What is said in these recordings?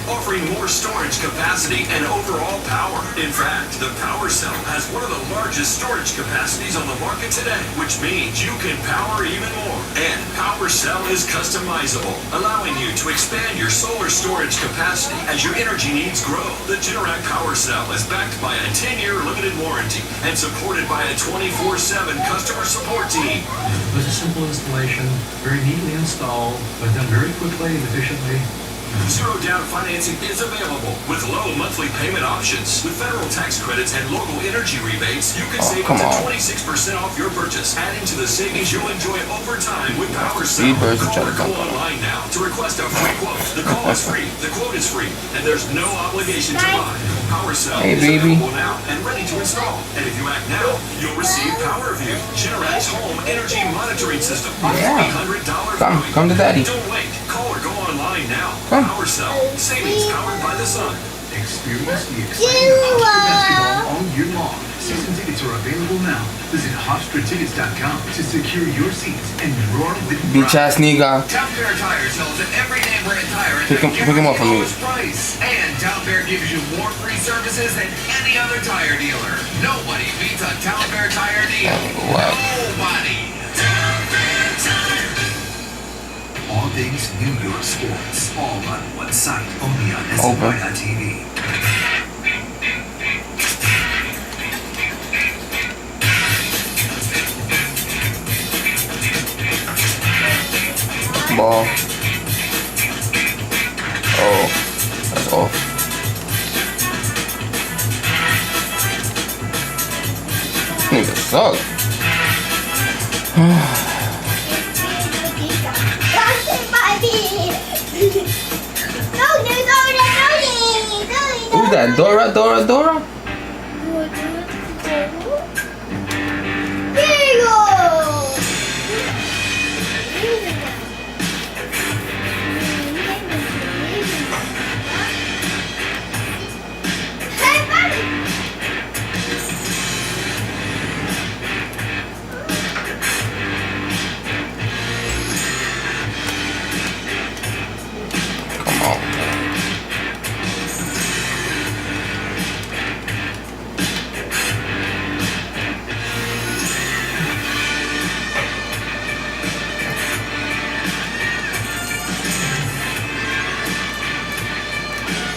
offering more storage capacity and overall power. In fact, the PowerCell has one of the largest storage capacities on the market today, which means you can power even more. And PowerCell is customizable, allowing you to expand your solar storage capacity as your energy needs grow. The Generac PowerCell is backed by a 10-year limited warranty and supported by a 24/7 customer support team. It was a simple installation, very neatly installed, but done very quickly and efficiently. Zero down financing is available with low monthly payment options. With federal tax credits and local energy rebates, you can save up to 26% off your purchase, adding to the savings you'll enjoy over time with PowerCell. Call or go online now to request a free quote. The call is free, the quote is free, and there's no obligation to buy. PowerCell is available now and ready to install. And if you act now, you'll receive PowerView, Generac's home energy monitoring system. $800 Come to daddy. Don't wait. Call or go online now. PowerCell, savings powered by the sun. Experience the excitement of basketball all year long. Season tickets are available now. Visit HofstraTickets.com to secure your seats and roar with Bitch ass nigga. Town Bear Tire sells at every name brand tire at Pick him up for me. price. And Town Bear gives you more free services than any other tire dealer. Nobody beats a Town Bear Tire deal. Nobody. Town Bear Tire. all things New York sports, all on one site, only on SNY.TV. Ball. Oh, that's off. Nigga suck. Who's that? Dora?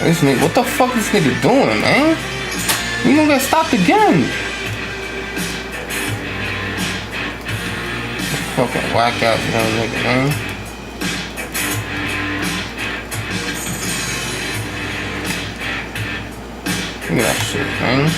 This nigga, what the fuck is this nigga doing, man? You gonna get stopped again. Fucking whack out, you know, nigga, man. Look at that shit, man.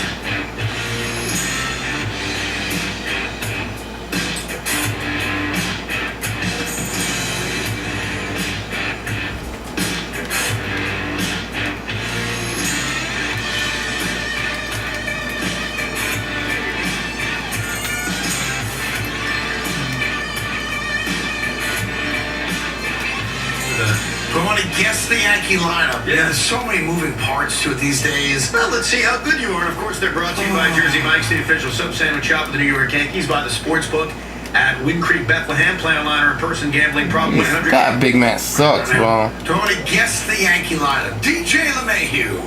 I want to guess the Yankee lineup. Yeah, there's so many moving parts to it these days. Well, let's see how good you are. And of course, they're brought to you by Jersey Mike's, the official sub sandwich shop of the New York Yankees, by the Sportsbook at Wind Creek, Bethlehem. Play online or in person. Gambling problem 100. That big man sucks, bro. Do I want to guess the Yankee lineup? DJ LeMahieu.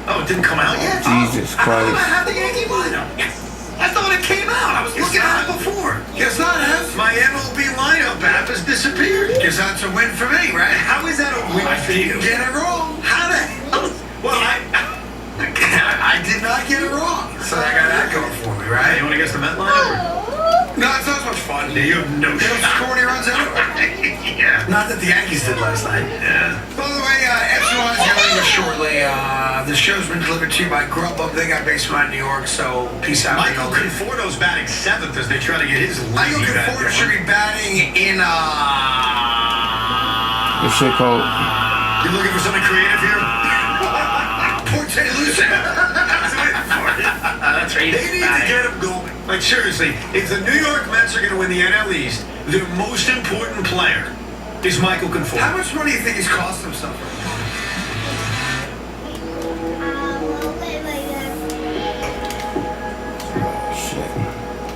Oh, it didn't come out yet? Jesus Christ. I have the Yankee lineup. Yes. I thought it came out. I was looking at it before. Guess not, F. My MLB lineup app has disappeared. Guess that's a win for me, right? How is that a win for you? Get it wrong. How the hell? Well, I did not get it wrong. So I got that going for me, right? You want to guess the Met lineup? No, it's not so much fun. Yeah, you have no They don't score any runs anyway. Yeah. Not that the Yankees did last night. Yeah. By the way, Epsilon's going to leave us shortly. The show's been delivered to you by Grubhub. They got basement in New York, so peace out. Michael Conforto's batting 7th as they try to get his Michael lazy bat Conforto going. should be batting in, This shit cold. You looking for something creative here? Port St. Lucie. That's right. They need to get him going. Like, seriously, if the New York Mets are going to win the NL East, their most important player is Michael Conforto. How much money do you think he's cost himself?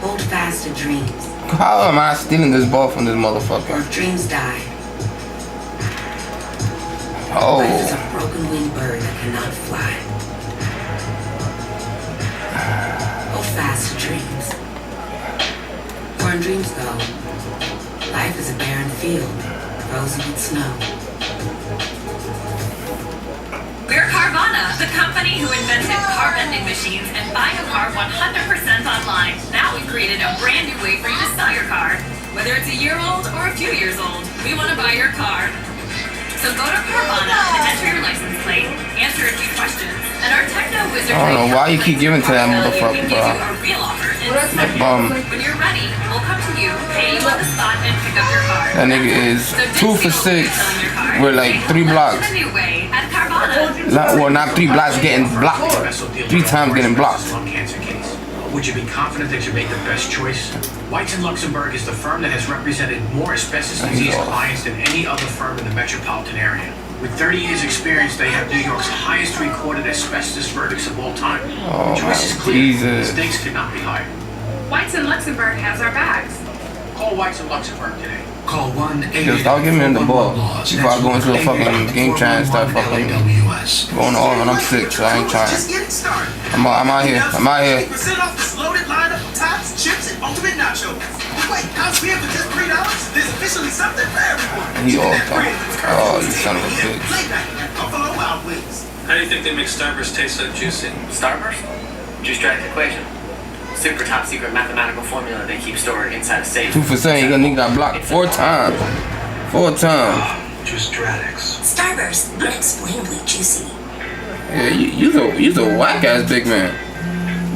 Hold fast to dreams, How am I stealing this ball from this or motherfucker? if dreams die, Oh. life is a broken broken-winged bird that cannot fly. Hold fast to dreams. Where dreams go, life is a barren field, frozen with snow. We're Carvana, the company who invented car vending machines and buying a car 100% online. Now we've created a brand new way for you to sell your car. Whether it's a year old or a few years old, we want to buy your car. So go to Carvana and enter your license plate, answer a few questions, and our techno wizard. I don't know why you keep giving to that motherfucker, bro. A real offer in seconds. When you're ready, we'll come to you, pay you on the spot, and pick up your car. That nigga is 2 for 6. We're like 3 blocks. The new way at Carvana. Well, not 3 blocks getting blocked. 3 times getting blocked. Lung cancer case. Would you be confident that you make the best choice? Whites & Luxembourg is the firm that has represented more asbestos disease clients than any other firm in the metropolitan area. With 30 years experience, they have New York's highest recorded asbestos verdicts of all time. Oh, Choice is clear. Jesus. Stakes could not be higher. Whites & Luxembourg has our bags. Call Whites & Luxembourg today. Call 1-888-411-LAWS. Just start giving him the ball. Before I go into the fucking game trying and start fucking going off, and I'm sick, so I ain't trying. Just getting started. I'm out here. I'm out here. 50% off this loaded lineup of tots, chips, and ultimate nachos. Wait, how's beer for just $3? There's officially something for everyone. He off though. Oh, you son of a bitch. Playback at Buffalo Wild Wings. How do you think they make Starburst taste so juicy? Starburst? Juice-direct equation. Super top secret mathematical formula they keep stored inside a safe. 2 for 7. Nigga got blocked 4 times. 4 times. Juice-Dradix. Starburst, unexplainably juicy. Yeah, you's a whack ass big man.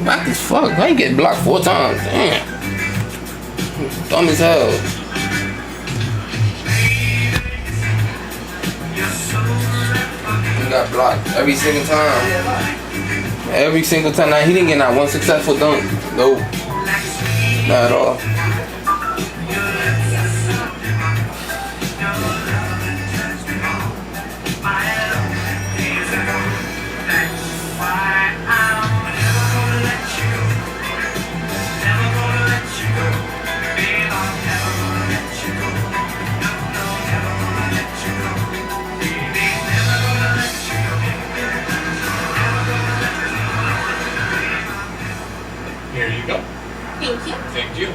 Whack as fuck. How you get blocked 4 times? Damn. Dumb as hell. He got blocked every single time. Every single time. Now he didn't get not one successful dunk. Nope. Not at all. Here you go. Thank you. Thank you.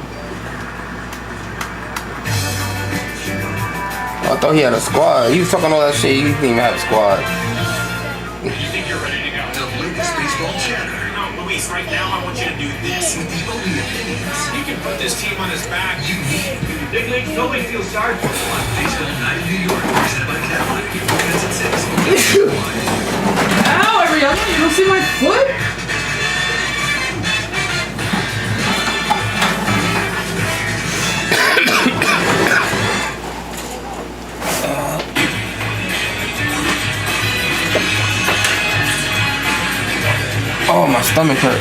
I thought he had a squad. He was talking all that shit. He didn't even have a squad. You think you're ready to go? The latest baseball chatter. No, Luis, right now I want you to do this. With the only opinions You can put this team on his back. you need. Big league, nobody feels sorry for him. Baseball Night in New York, presented by Cadillac. Minutes at 6. Ow, Ariana, you don't see my foot? Oh, my stomach hurt.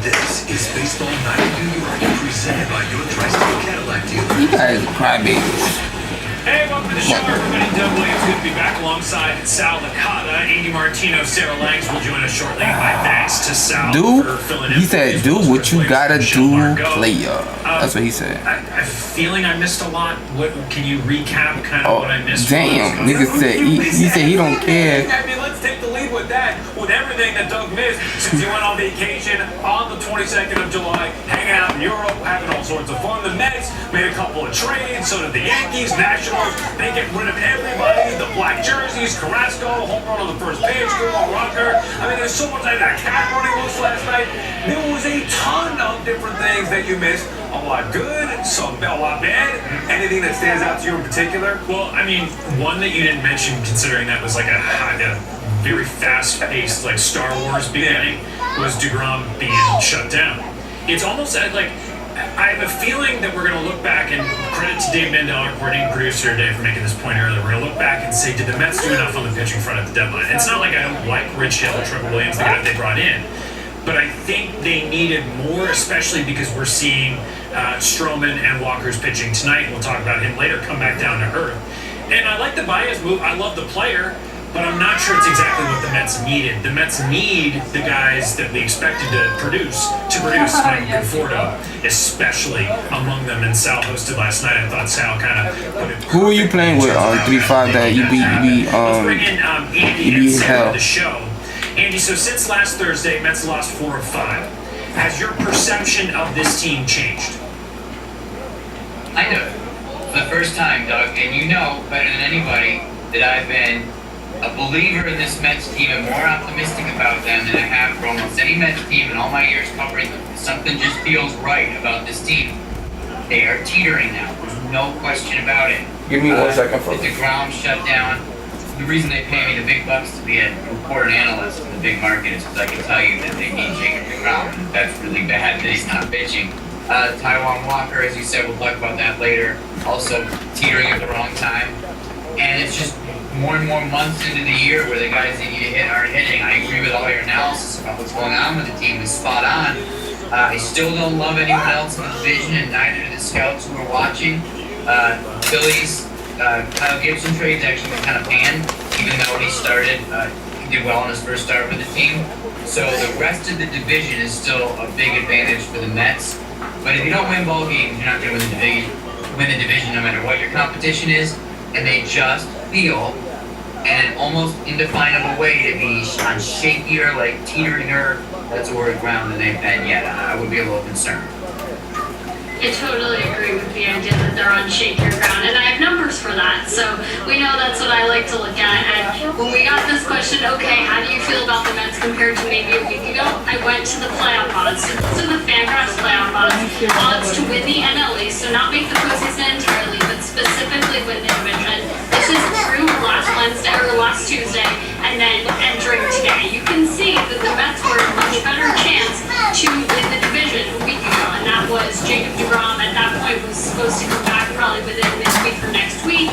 This is Baseball Night in New York, presented by your Tri-State Cadillac dealer. You guys are crybabies. Hey, welcome to the show, everybody. Doug Williams going to be back alongside Sal Licata. Andy Martino, Sarah Langs will join us shortly. My thanks to Sal for filling in. He said, do what you gotta do, player. That's what he said. I'm feeling I missed a lot. What can you recap kind of what I missed? Damn, nigga said he said he don't care. I mean, let's take the lead with that. With everything that Doug missed since he went on vacation on the 22nd of July, hanging out in Europe, having all sorts of fun. The Mets made a couple of trades. So did the Yankees, Nationals. They get rid of everybody. The black jerseys, Carrasco, home run on the first page, Rucker. I mean, there's so much. I had cat running loose last night. There was a ton of different things that you missed. A lot good, some a lot bad. Anything that stands out to you in particular? Well, I mean, one that you didn't mention, considering that was like a very fast-paced, like Star Wars beginning, was DeGrom being shut down. It's almost like I have a feeling that we're going to look back, and credit to Dave Mandel, our coordinating producer today, for making this point earlier. We're going to look back and say, did the Mets do enough on the pitching front at the deadline? It's not like I don't like Rich Hill, Trevor Williams, the guy they brought in. But I think they needed more, especially because we're seeing Stroman and Walker's pitching tonight. We'll talk about him later, come back down to earth. And I like the Baez move. I love the player. but I'm not sure it's exactly what the Mets needed. The Mets need the guys that we expected to produce Michael Conforto, especially among them. And Sal hosted last night. I thought Sal kind of put it. Who are you playing with on 3-5 that you beat Let's bring in Andy and Sarah to the show. Andy, so since last Thursday, Mets lost 4 of 5. Has your perception of this team changed? Kind of. For the first time, Doug, and you know better than anybody that I've been a believer in this Mets team and more optimistic about them than I have for almost any Mets team in all my years covering them. Something just feels right about this team. They are teetering now. There's no question about it. Give me 1 second for With the ground shut down, the reason they pay me the big bucks to be a reporter and analyst in the big market is because I can tell you that they need Jacob DeGrom, and that's really bad that he's not pitching. Taiwan Walker, as you said, we'll talk about that later, also teetering at the wrong time. And it's just more and more months into the year where the guys that you hit aren't hitting. I agree with all your analysis about what's going on with the team. It's spot on. I still don't love anyone else in the division, and neither do the scouts who are watching. Phillies, Kyle Gibson trade's actually been kind of banned, even though he started, he did well on his first start with the team. So the rest of the division is still a big advantage for the Mets. But if you don't win ball games, you're not going to win the division no matter what your competition is. And they just feel in an almost indefinable way to be on shakier, like teeteringer, that's a word, ground than they've been yet. I would be a little concerned. I totally agree with the idea that they're on shakier ground, and I have numbers for that, so we know that's what I like to look at. And when we got this question, okay, how do you feel about the Mets compared to maybe a week ago? I went to the playoff odds. So those are the Fangraphs playoff odds to win the NL East, so not make the postseason entirely, but specifically win the division. This is through last Wednesday or last Tuesday, and then entering today. You can see that the Mets were a much better chance to win the division a week ago, and that was Jacob DeGrom at that point was supposed to come back probably within this week or next week.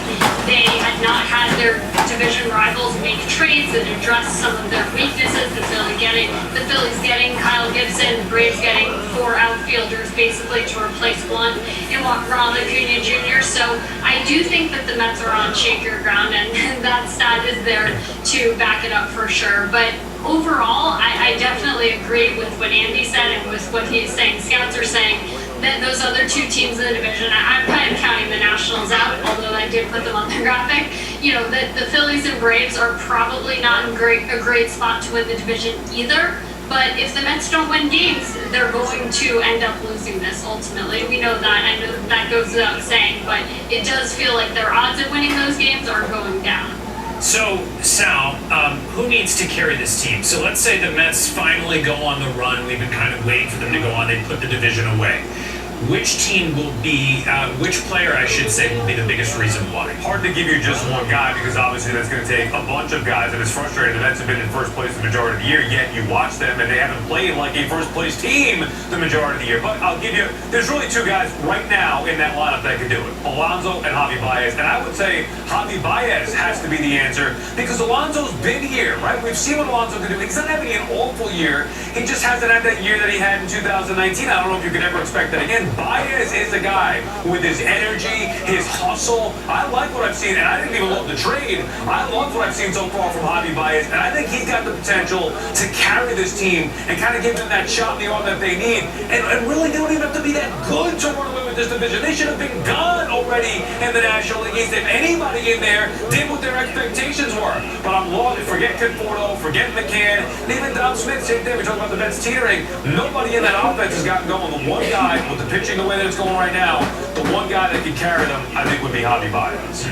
They had not had their division rivals make trades that address some of their weaknesses. The Phillies getting Kyle Gibson, the Braves getting 4 outfielders basically to replace one in Ronald Acuna Jr. So I do think that the Mets are on shakier ground, and that stat is there to back it up for sure. But overall, I definitely agree with what Andy said and with what he's saying. Scouts are saying that those other 2 teams in the division, I'm kind of counting the Nationals out, although I did put them on the graphic. You know, the Phillies and Braves are probably not in a great spot to win the division either. But if the Mets don't win games, they're going to end up losing this ultimately. We know that. I know that goes without saying, but it does feel like their odds of winning those games are going down. So, Sal, who needs to carry this team? So let's say the Mets finally go on the run. We've been kind of waiting for them to go on. They put the division away. Which team will be, which player, I should say, will be the biggest reason why? Hard to give you just one guy because obviously that's going to take a bunch of guys. And it's frustrating. The Mets have been in first place the majority of the year, yet you watch them and they haven't played like a first place team the majority of the year. But I'll give you, there's really 2 guys right now in that lineup that could do it. Alonso and Javi Baez. And I would say Javi Baez has to be the answer because Alonso's been here, right? We've seen what Alonso can do. He's not having an awful year. He just hasn't had that year that he had in 2019. I don't know if you could ever expect that again. Baez is the guy with his energy, his hustle. I like what I've seen, and I didn't even love the trade. I love what I've seen so far from Javi Baez, and I think he's got the potential to carry this team and kind of give them that shot in the arm that they need. And really, they don't even have to be that good to run away with this division. They should have been gone already in the National League East if anybody in there did what their expectations were. But I'm lost. Forget Conforto, forget McCann, and even Dom Smith, same thing. We talk about the Mets teetering. Nobody in that offense has gotten going. The one guy with the pitching the way that it's going right now, the one guy that can carry them, I think, would be Javi Baez.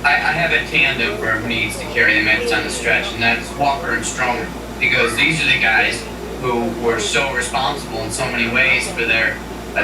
I have a tandem for who needs to carry the Mets on the stretch, and that's Walker and Stroman, because these are the guys who were so responsible in so many ways for their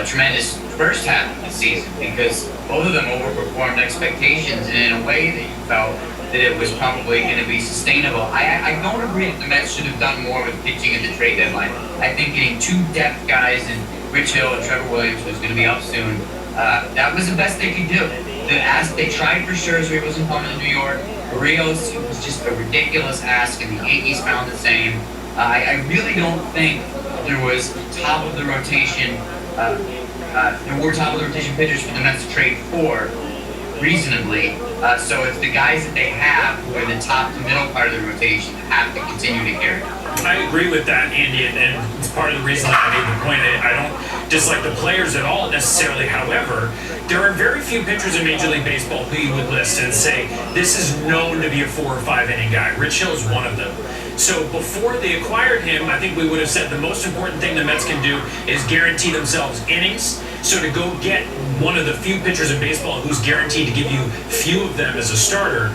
tremendous first half of the season, because both of them overperformed expectations in a way that you felt that it was probably going to be sustainable. I don't agree that the Mets should have done more with pitching at the trade deadline. I think getting 2 depth guys in Rich Hill and Trevor Williams, who's going to be up soon, that was the best they could do. They tried for Scherzer, he wasn't coming to New York. Rios was just a ridiculous ask, and the Yankees found the same. I really don't think there was top of the rotation. There were top of the rotation pitchers for the Mets to trade for. reasonably. So if the guys that they have, who are in the top to middle part of the rotation, have to continue to carry. I agree with that, Andy, and it's part of the reason I made the point. I don't dislike the players at all necessarily. However, there are very few pitchers in Major League Baseball who you would list and say, this is known to be a 4 or 5 inning guy. Rich Hill is one of them. So before they acquired him, I think we would have said the most important thing the Mets can do is guarantee themselves innings. So to go get one of the few pitchers in baseball who's guaranteed to give you few of them as a starter,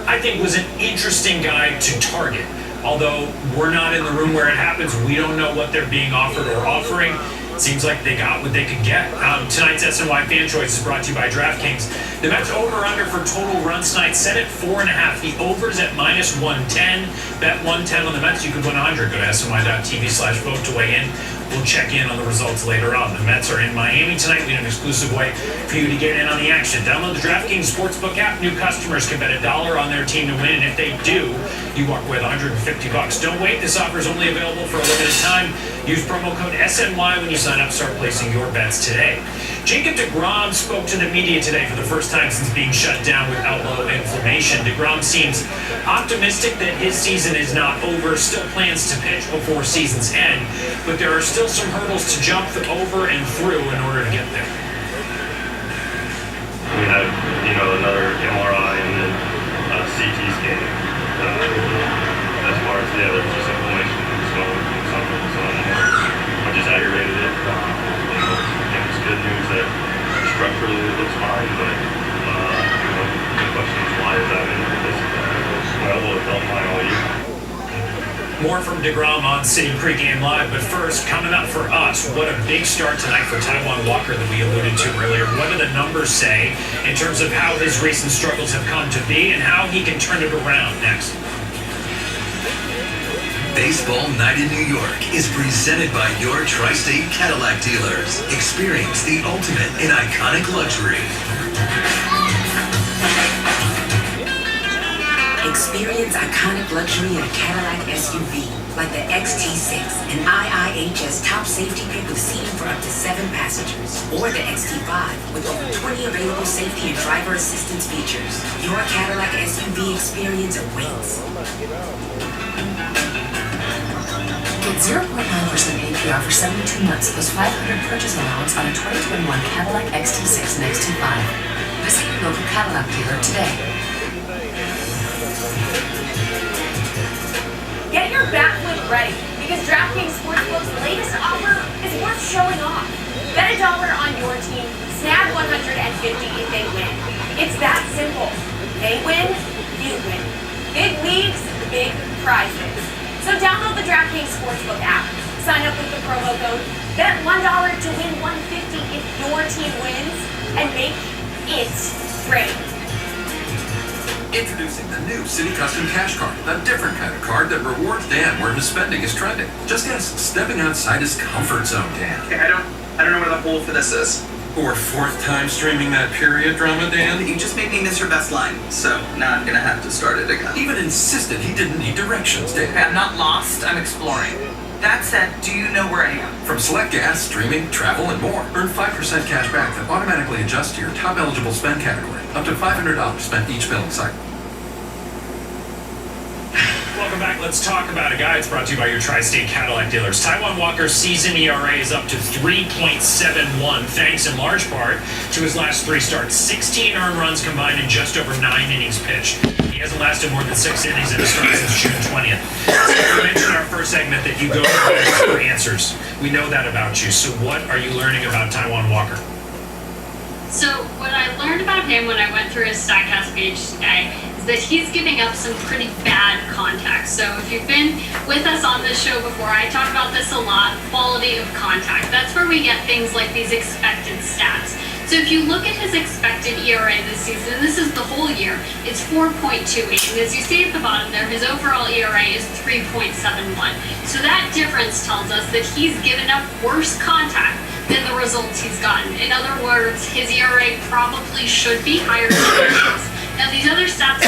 I think was an interesting guy to target. Although we're not in the room where it happens, we don't know what they're being offered or offering. Seems like they got what they could get. Tonight's SNY Fan Choice is brought to you by DraftKings. The Mets over-under for total runs tonight set at 4.5. The over's at -110. Bet 110 on the Mets. You could win 100. Go to sny.tv/vote to weigh in. We'll check in on the results later on. The Mets are in Miami tonight. We have an exclusive way for you to get in on the action. Download the DraftKings Sportsbook app. New customers can bet $1 on their team to win, and if they do, you walk away with $150. Don't wait. This offer is only available for a limited time. Use promo code SNY when you sign up. Start placing your bets today. Jacob deGrom spoke to the media today for the first time since being shut down with elbow inflammation. deGrom seems optimistic that his season is not over, still plans to pitch before season's end, but there are still some hurdles to jump over and through in order to get there. We had, another MRI and then a CT scan. As far as, there's just inflammation in the stomach and something, so I just aggravated it. It's good news that structurally it looks fine, but, the question is why is that in this? My elbow has felt fine all year. More from deGrom on City Pregame Live, but first, coming up for us, what a big start tonight for Taijuan Walker that we alluded to earlier. What do the numbers say in terms of how his recent struggles have come to be and how he can turn it around next? Baseball Night in New York is presented by your Tri-State Cadillac dealers. Experience the ultimate in iconic luxury. Experience iconic luxury in a Cadillac SUV, like the XT6, an IIHS top safety pick with seating for up to 7 passengers, or the XT5 with over 20 available safety and driver assistance features. Your Cadillac SUV experience awaits. Get 0.9% APR for 72 months plus $500 purchase allowance on a 2021 Cadillac XT6 and XT5. Visit your local Cadillac dealer today. Get your bat flip ready, because DraftKings Sportsbook's latest offer is worth showing off. Bet $1 on your team, snag $150 if they win. It's that simple. They win, you win. Big leagues, big prizes. So download the DraftKings Sportsbook app. Sign up with the promo code. Bet $1 to win $150 if your team wins, and make it rain. Introducing the new City Custom Cash Card, a different kind of card that rewards Dan where his spending is trending. Just ask stepping outside his comfort zone, Dan. I don't know where the hole for this is. Or 4th time streaming that period drama, Dan. You just made me miss your best line, so now I'm gonna have to start it again. Even insisted he didn't need directions, Dan. I'm not lost, I'm exploring. That said, do you know where I am? From select gas, streaming, travel, and more. Earn 5% cash back that automatically adjusts to your top eligible spend category. Up to $500 spent each billing cycle. Welcome back. Let's talk about a guy. It's brought to you by your Tri-State Cadillac dealers. Taijuan Walker's season ERA is up to 3.71, thanks in large part to his last 3 starts. 16 earned runs combined in just over 9 innings pitched. He hasn't lasted more than 6 innings in a start since June 20th. So you mentioned in our first segment that you go to vets for answers. We know that about you. So what are you learning about Taijuan Walker? So what I learned about him when I went through his StatCast page today is that he's giving up some pretty bad contact. So if you've been with us on this show before, I talk about this a lot, quality of contact. That's where we get things like these expected stats. So if you look at his expected ERA this season, and this is the whole year, it's 4.28. And as you see at the bottom there, his overall ERA is 3.71. So that difference tells us that he's given up worse contact than the results he's gotten. In other words, his ERA probably should be higher than it is. Now these other stats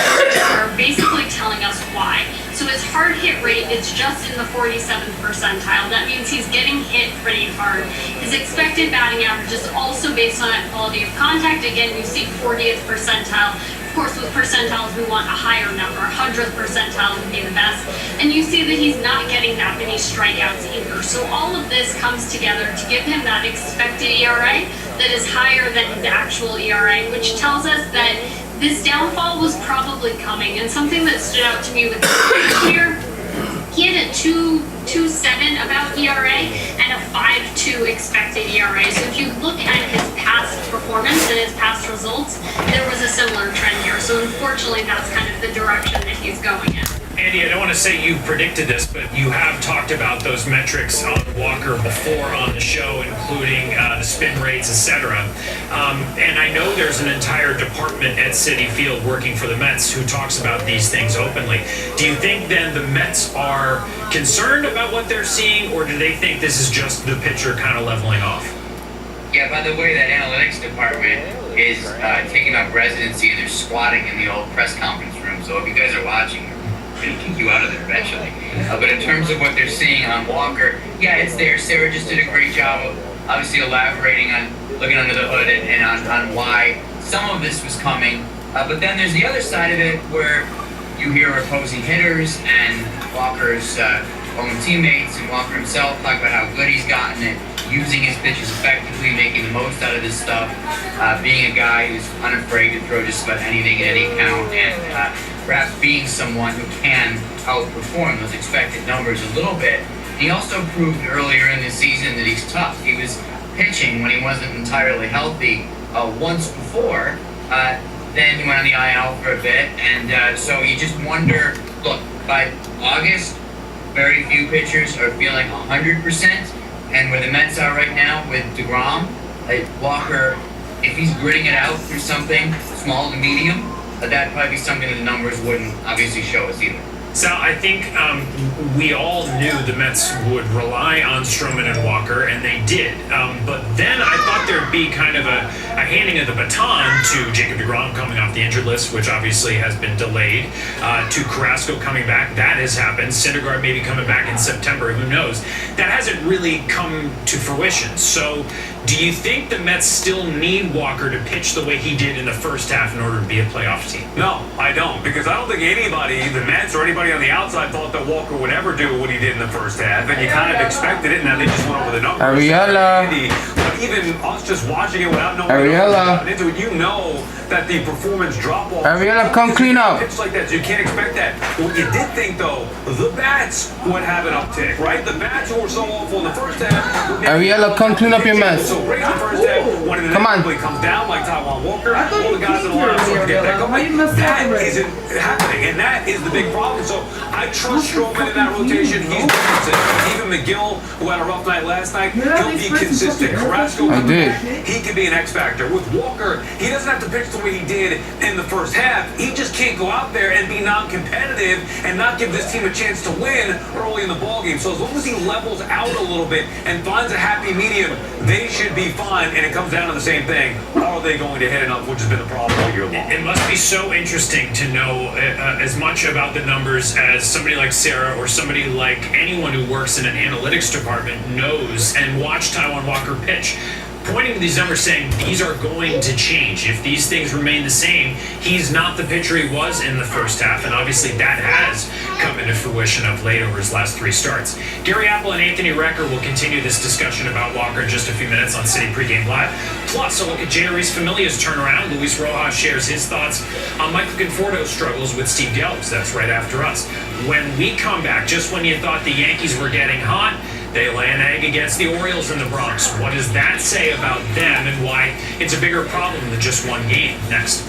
are basically telling us why. So his hard hit rate is just in the 47th percentile. That means he's getting hit pretty hard. His expected batting average is also based on that quality of contact. Again, you see 40th percentile. Of course, with percentiles, we want a higher number. 100th percentile would be the best. And you see that he's not getting that many strikeouts either. So all of this comes together to give him that expected ERA that is higher than his actual ERA, which tells us that this downfall was probably coming. And something that stood out to me with this year, he had a 2.27 about ERA and a 5.2 expected ERA. So if you look at his past performance and his past results, there was a similar trend here. So unfortunately, that's kind of the direction that he's going in. Andy, I don't want to say you predicted this, but you have talked about those metrics on Walker before on the show, including the spin rates, etc. And I know there's an entire department at Citi Field working for the Mets who talks about these things openly. Do you think then the Mets are concerned about what they're seeing, or do they think this is just the pitcher kind of leveling off? Yeah, by the way, that analytics department is taking up residency and they're squatting in the old press conference room. So if you guys are watching, going to kick you out of there eventually. But in terms of what they're seeing on Walker, yeah, it's there. Sarah just did a great job of obviously elaborating on looking under the hood and on why some of this was coming. But then there's the other side of it where you hear opposing hitters and Walker's own teammates and Walker himself talk about how good he's gotten at using his pitches effectively, making the most out of this stuff, being a guy who's unafraid to throw just about anything at any count, and perhaps being someone who can outperform those expected numbers a little bit. He also proved earlier in the season that he's tough. He was pitching when he wasn't entirely healthy once before. Then he went on the IL for a bit, and so you just wonder, look, by August, very few pitchers are feeling 100%, and where the Mets are right now with DeGrom, Walker, if he's gritting it out through something small to medium, that'd probably be something that the numbers wouldn't obviously show us either. So I think we all knew the Mets would rely on Stroman and Walker, and they did. But then I thought there'd be kind of a handing of the baton to Jacob deGrom coming off the injured list, which obviously has been delayed, to Carrasco coming back. That has happened. Syndergaard maybe coming back in September. Who knows? That hasn't really come to fruition. So do you think the Mets still need Walker to pitch the way he did in the first half in order to be a playoff team? No, I don't, because I don't think anybody, the Mets or anybody on the outside, thought that Walker would ever do what he did in the first half, and you kind of expected it, and now they just went over the numbers. Ariella. But even us just watching it without knowing Ariella. into it, you know that the performance drop-off. Ariella, come clean up. It's like that, so you can't expect that. What you did think, though, the bats would have an uptick, right? The bats who were so awful in the first half. Ariella, come clean up your mess. So great in the first half, when it inevitably comes down like Taiwan Walker, all the guys in the lineup start to get that going. That isn't happening, and that is the big problem. So I trust Stroman in that rotation. He's consistent. Even McGill, who had a rough night last night, he'll be consistent. Carrasco, he can be an X factor. With Walker, he doesn't have to pitch the way he did in the first half. He just can't go out there and be non-competitive and not give this team a chance to win early in the ballgame. So as long as he levels out a little bit and finds a happy medium, they should be fine. And it comes down to the same thing. Are they going to hit enough, which has been the problem all year long? It must be so interesting to know as much about the numbers as somebody like Sarah or somebody like anyone who works in an analytics department knows, and watch Taiwan Walker pitch, pointing to these numbers saying these are going to change. If these things remain the same, he's not the pitcher he was in the first half, and obviously that has come into fruition of late over his last three starts. Gary Apple and Anthony Recker will continue this discussion about Walker in just a few minutes on City Pregame Live. Plus, a look at Jay Reese Familia's turnaround. Luis Rojas shares his thoughts on Michael Conforto's struggles with Steve Gelbs. That's right after us. When we come back, just when you thought the Yankees were getting hot, they lay an egg against the Orioles in the Bronx. What does that say about them and why it's a bigger problem than just one game? Next.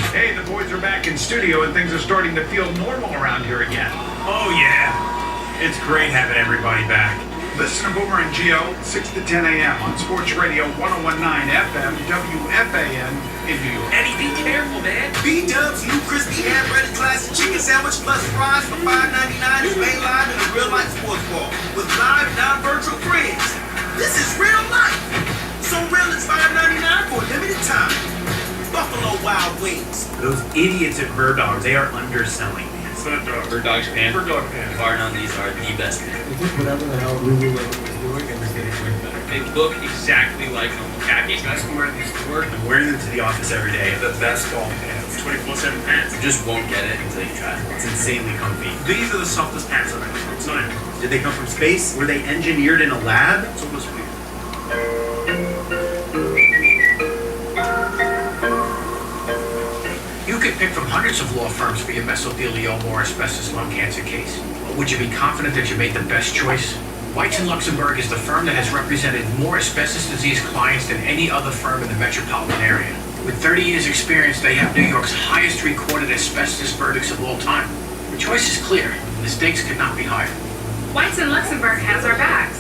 Hey, the boys are back in studio and things are starting to feel normal around here again. Oh, yeah. It's great having everybody back. Listen to Boomer and Gio, 6 to 10 a.m. on Sports Radio 1019 FM, WFAN in New York. Eddie, be careful, man. B-Dub's new crispy hand-breaded classic chicken sandwich plus fries for $5.99 is made live in a real-life sports bar with live, non-virtual friends. This is real life. So real, it's $5.99 for a limited time. Buffalo Buffalo Wild Wings. Those idiots at Bird Dogs, they are underselling these. Bird Dog's pan. Bird Dog pan. Bar on these are the best pan. Whatever the hell Lululemon was doing, and was getting way better. They look exactly like normal khakis. That's wearing these to work. I'm wearing them to the office every day. The best golf pants. 24/7 pants. You just won't get it until you try it. It's insanely comfy. These are the softest pants I've ever seen. It's not. Did they come from space? Were they engineered in a lab? It's almost weird. You could pick from hundreds of law firms for your mesothelioma or asbestos lung cancer case. But would you be confident that you made the best choice? White & Luxembourg is the firm that has represented more asbestos disease clients than any other firm in the metropolitan area. With 30 years experience, they have New York's highest recorded asbestos verdicts of all time. The choice is clear. The stakes could not be higher. White & Luxembourg has our backs.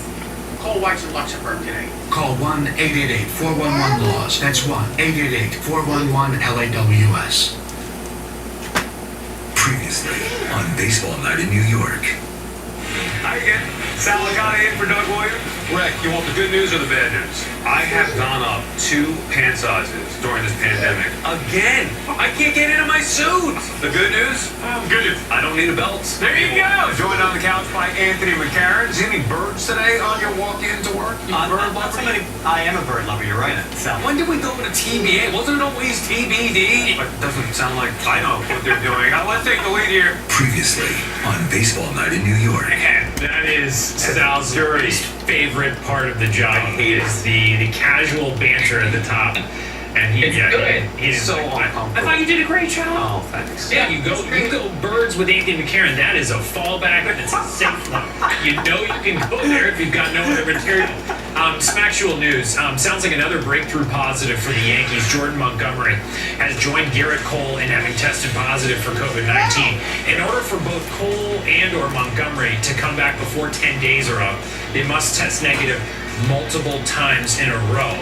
Call White & Luxembourg today. Call 1-888-411-LAWS. That's 1-888-411-LAWS. Previously on Baseball Night in New York. Hi again. Sal Licata in for Doug Williams. Rick, you want the good news or the bad news? I have gone up 2 pant sizes during this pandemic. Again! I can't get into my suit! The good news? Good news. I don't need a belt. There you go! Joined on the couch by Anthony McCarron. See any birds today on your walk into work? You bird lover? I am a bird lover, you're right. Sal. When did we go to TBA? Wasn't it always TBD? But it doesn't sound like I know what they're doing. Let's take the lead here. Previously on Baseball Night in New York. That is Sal's favorite part of the job. I hate is the casual banter at the top. And It's good. He's so uncomfortable. I thought you did a great job. Oh, thanks. Yeah, you go birds with Anthony McCarron. That is a fallback. That's a safe one. You know you can go there if you've got no other material. Some actual news. Sounds like another breakthrough positive for the Yankees. Jordan Montgomery has joined Garrett Cole in having tested positive for COVID-19. In order for both Cole and or Montgomery to come back before 10 days are up, they must test negative multiple times in a row.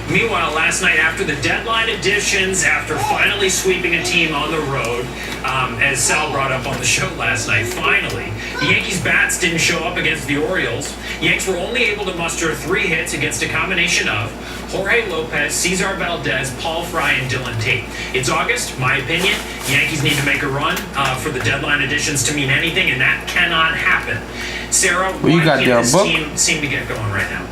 Meanwhile, last night after the deadline additions, after finally sweeping a team on the road, as Sal brought up on the show last night, finally, the Yankees bats didn't show up against the Orioles. Yanks were only able to muster 3 hits against a combination of Jorge Lopez, Cesar Valdez, Paul Fry, and Dylan Tate. It's August, my opinion. Yankees need to make a run for the deadline additions to mean anything, and that cannot happen. Sarah, why can't this team seem to get going right now?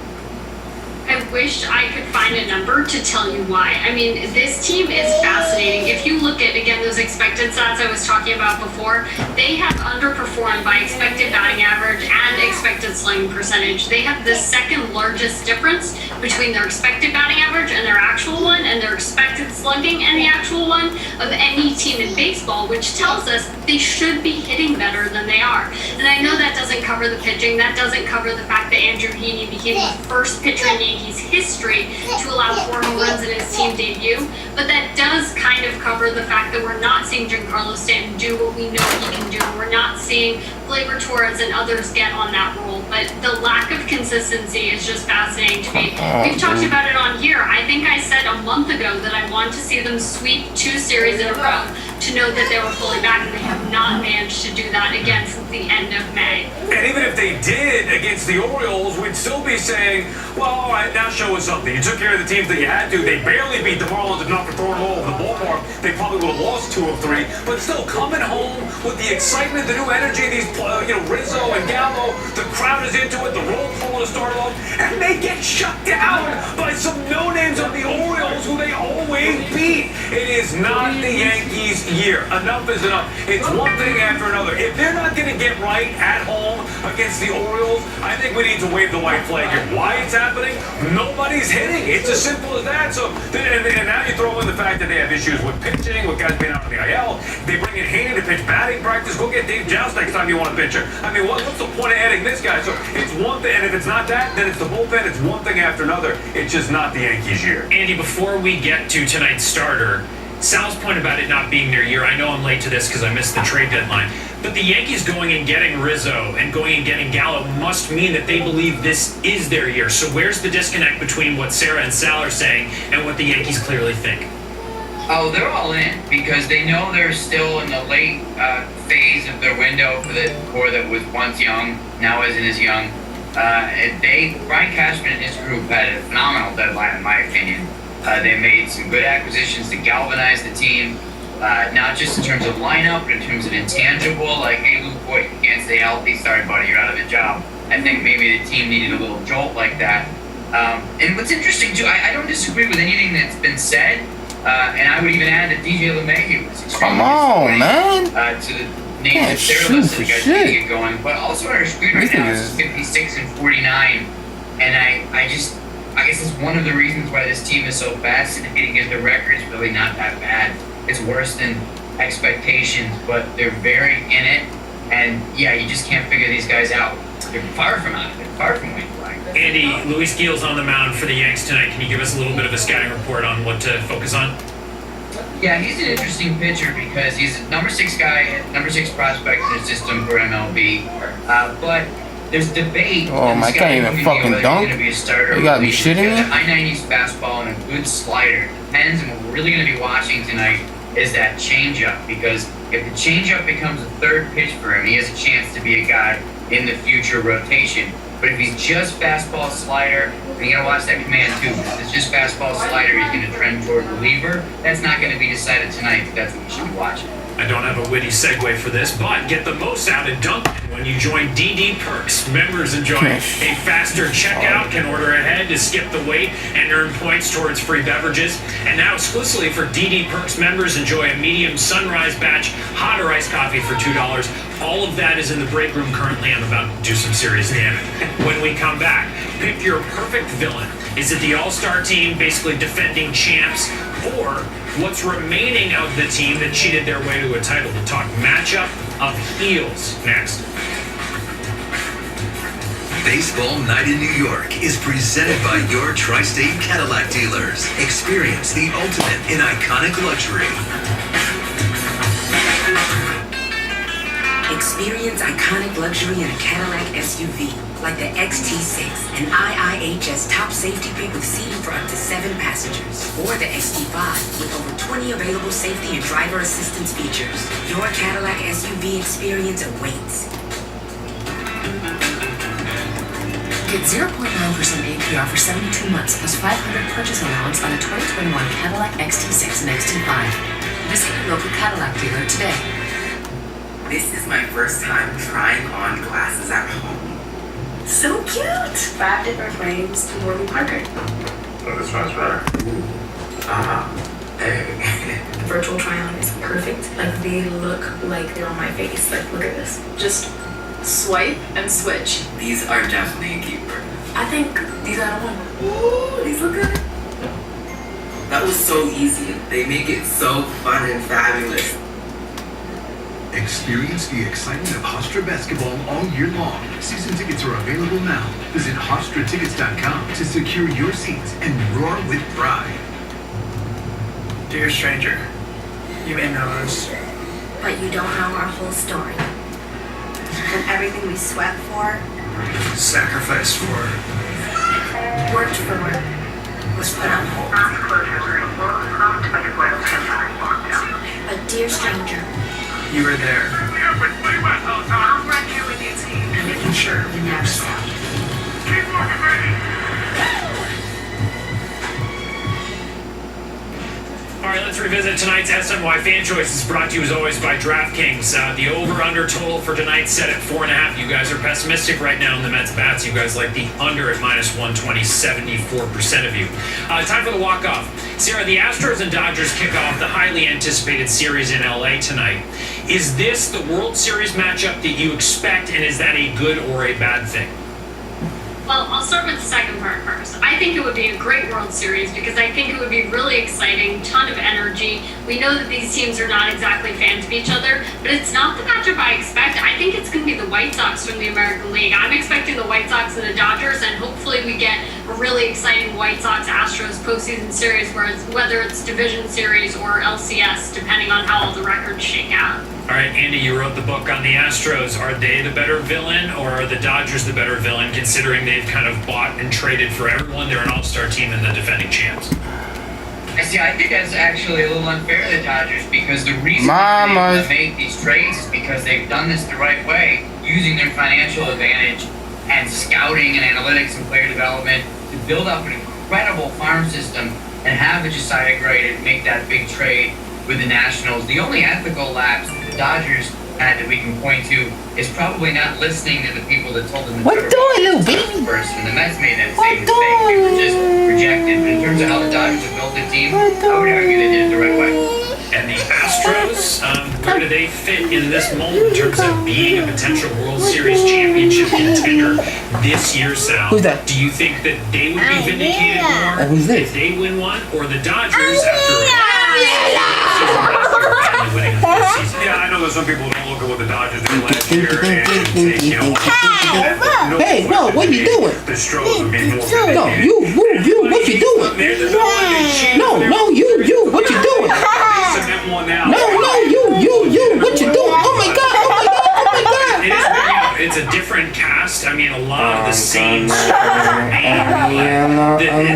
I wish I could find a number to tell you why. I mean, this team is fascinating. If you look at, again, those expected stats I was talking about before, they have underperformed by expected batting average and expected slugging percentage. They have the second largest difference between their expected batting average and their actual one, and their expected slugging and the actual one of any team in baseball, which tells us they should be hitting better than they are. And I know that doesn't cover the pitching. That doesn't cover the fact that Andrew Heaney became the first pitcher in Yankees history to allow 4 home runs in his team debut, but that does kind of cover the fact that we're not seeing Giancarlo Stanton do what we know he can do. We're not seeing Gleyber Torres and others get on that role, but the lack of consistency is just fascinating to me. We've talked about it on here. I think I said a month ago that I want to see them sweep 2 series in a row to know that they were fully back, and they have not managed to do that again since the end of May. And even if they did against the Orioles, we'd still be saying, well, all right, now show us something. You took care of the teams that you had to. They barely beat the Marlins enough to throw it all over the ballpark. They probably would have lost 2 of 3, but still coming home with the excitement, the new energy, these, Rizzo and Gallo, the crowd is into it, the roll call to start off, and they get shut down by some no-names of the Orioles who they always beat. It is not the Yankees' year. Enough is enough. It's one thing after another. If they're not going to get right at home against the Orioles, I think we need to wave the white flag here. Why it's happening? Nobody's hitting. It's as simple as that. So, and now you throw in the fact that they have issues with pitching, with guys being out on the IL. They bring in Haney to pitch batting practice. Go get Dave Joust next time you want a pitcher. I mean, what's the point of adding this guy? So it's one thing, and if it's not that, then it's the bullpen. It's one thing after another. It's just not the Yankees' year. Andy, before we get to tonight's starter, Sal's point about it not being their year, I know I'm late to this because I missed the trade deadline, but the Yankees going and getting Rizzo and going and getting Gallo must mean that they believe this is their year. So where's the disconnect between what Sarah and Sal are saying and what the Yankees clearly think? Oh, they're all in because they know they're still in the late phase of their window for the core that was once young, now isn't as young. Brian Cashman and his group had a phenomenal deadline, in my opinion. They made some good acquisitions to galvanize the team, not just in terms of lineup, but in terms of intangible. Like, hey, Luke Boyd, you can't stay healthy. Sorry, buddy, you're out of the job. I think maybe the team needed a little jolt like that. And what's interesting, too, I don't disagree with anything that's been said. And I would even add that DJ LeMahieu was extremely to the name that Sarah listed, guys need to get going. But also on our screen right now is 56 and 49. And I guess it's one of the reasons why this team is so fascinating is the record's really not that bad. It's worse than expectations, but they're very in it. And yeah, you just can't figure these guys out. They're far from out of it, far from winning. Andy, Luis Gil's on the mound for the Yanks tonight. Can you give us a little bit of a scouting report on what to focus on? Yeah, he's an interesting pitcher because he's a number 6 guy, number 6 prospect in the system for MLB. But there's debate. Oh, my, can't even fucking dunk. You gotta be shitting me. A high 90s fastball and a good slider. Depends, and what we're really going to be watching tonight is that changeup, because if the changeup becomes a third pitch for him, he has a chance to be a guy in the future rotation. But if he's just fastball slider, and you gotta watch that command too. If it's just fastball slider, he's gonna trend toward reliever. That's not gonna be decided tonight, but that's what you should be watching. I don't have a witty segue for this, but get the most out of Dunkin' when you join DD Perks. Members enjoy a faster checkout, can order ahead to skip the wait, and earn points towards free beverages. And now exclusively for DD Perks members, enjoy a medium sunrise batch hot or iced coffee for $2. All of that is in the break room currently. I'm about to do some serious damage. When we come back, pick your perfect villain. Is it the all-star team, basically defending champs, or what's remaining of the team that cheated their way to a title? We'll talk matchup of heels next. Baseball Night in New York is presented by your Tri-State Cadillac dealers. Experience the ultimate in iconic luxury. Experience iconic luxury in a Cadillac SUV, like the XT6, an IIHS top safety pick with seating for up to 7 passengers, or the XT5 with over 20 available safety and driver assistance features. Your Cadillac SUV experience awaits. Get 0.9% APR for 72 months plus $500 purchase allowance on a 2021 Cadillac XT6 and XT5. Visit your local Cadillac dealer today. This is my first time trying on glasses at home. So cute! 5 different frames to Warby Parker. Oh, this one's better. Hey. The virtual try-on is perfect. Like, they look like they're on my face. Like, look at this. Just swipe and switch. These are definitely a keeper. I think these are the one. Ooh, these look good. That was so easy. They make it so fun and fabulous. Experience the excitement of Hofstra basketball all year long. Season tickets are available now. Visit HofstraTickets.com to secure your seats and roar with pride. Dear stranger, you may know us. But you don't know our whole story. And everything we sweat for, Sacrifice for. worked for, was put on hold. But dear stranger, You were there. I'm right here with your team. And making sure we never stop. All right, let's revisit tonight's SNY Fan Choices, brought to you as always by DraftKings. The over-under total for tonight set at 4.5. You guys are pessimistic right now in the Mets bats. You guys like the under at -120, 74% of you. Time for the walk-off. Sarah, the Astros and Dodgers kick off the highly anticipated series in LA tonight. Is this the World Series matchup that you expect, and is that a good or a bad thing? Well, I'll start with the second part first. I think it would be a great World Series because I think it would be really exciting, ton of energy. We know that these teams are not exactly fans of each other, but it's not the matchup I expect. I think it's going to be the White Sox from the American League. I'm expecting the White Sox and the Dodgers, and hopefully we get a really exciting White Sox-Astros postseason series, whether it's division series or LCS, depending on how all the records shake out. All right, Andy, you wrote the book on the Astros. Are they the better villain, or are the Dodgers the better villain, considering they've kind of bought and traded for everyone? They're an all-star team and the defending champs. See, I think that's actually a little unfair to the Dodgers because the reason they're able to make these trades is because they've done this the right way, using their financial advantage and scouting and analytics and player development to build up an incredible farm system and have a Josiah Gray to make that big trade with the Nationals. The only ethical lapse the Dodgers had that we can point to is probably not listening to the people that told them to first when the Mets made that same mistake. They were just rejected. But in terms of how the Dodgers have built the team, I would argue they did it the right way. And the Astros, where do they fit in this moment in terms of being a potential World Series championship contender this year, Sal? Who's that? Do you think that they would be vindicated more who's this? if they win one, or the Dodgers after winning the season? Yeah, I know there's some people who don't look at what the Dodgers did last year and take, Hey, no, what you doing? The Stros would be more No, you, what you doing? No, you, what you doing? No, you, what you doing? Oh my God. It is, it's a different cast. I mean, a lot of the same they're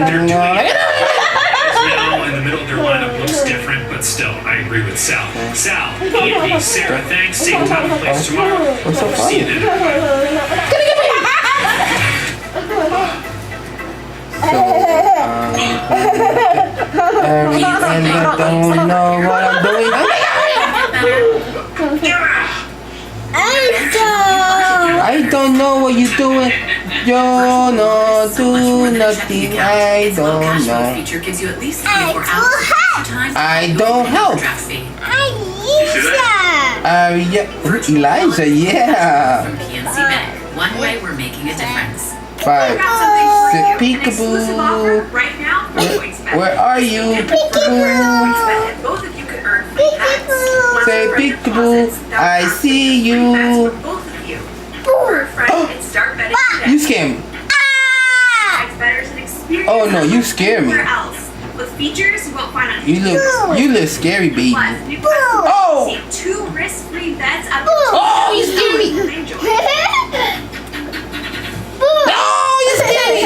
doing now in the middle of their lineup looks different, but still, I agree with Sal. Sal, Andy, Sarah, thanks. Same time and place tomorrow. See you then. And I don't know what I'm doing. I don't know what you're doing. You're not doing nothing. I don't know. Feature gives you at least 24 hours. I don't help. Elijah, yeah. From PNC Bank. One way we're making a difference. 5, 6, peekaboo. Right now, Where are you? Peekaboo. both of you could earn free pets. Say peekaboo. I see you. Both of you. For a friend and start betting today. You scare me. Bettors and experience. Oh no, you scare me. Anywhere else. With features you won't find on You look scary, baby. Plus, new customers receive 2 risk-free bets up to Oh, you scare me. Oh, you scare me.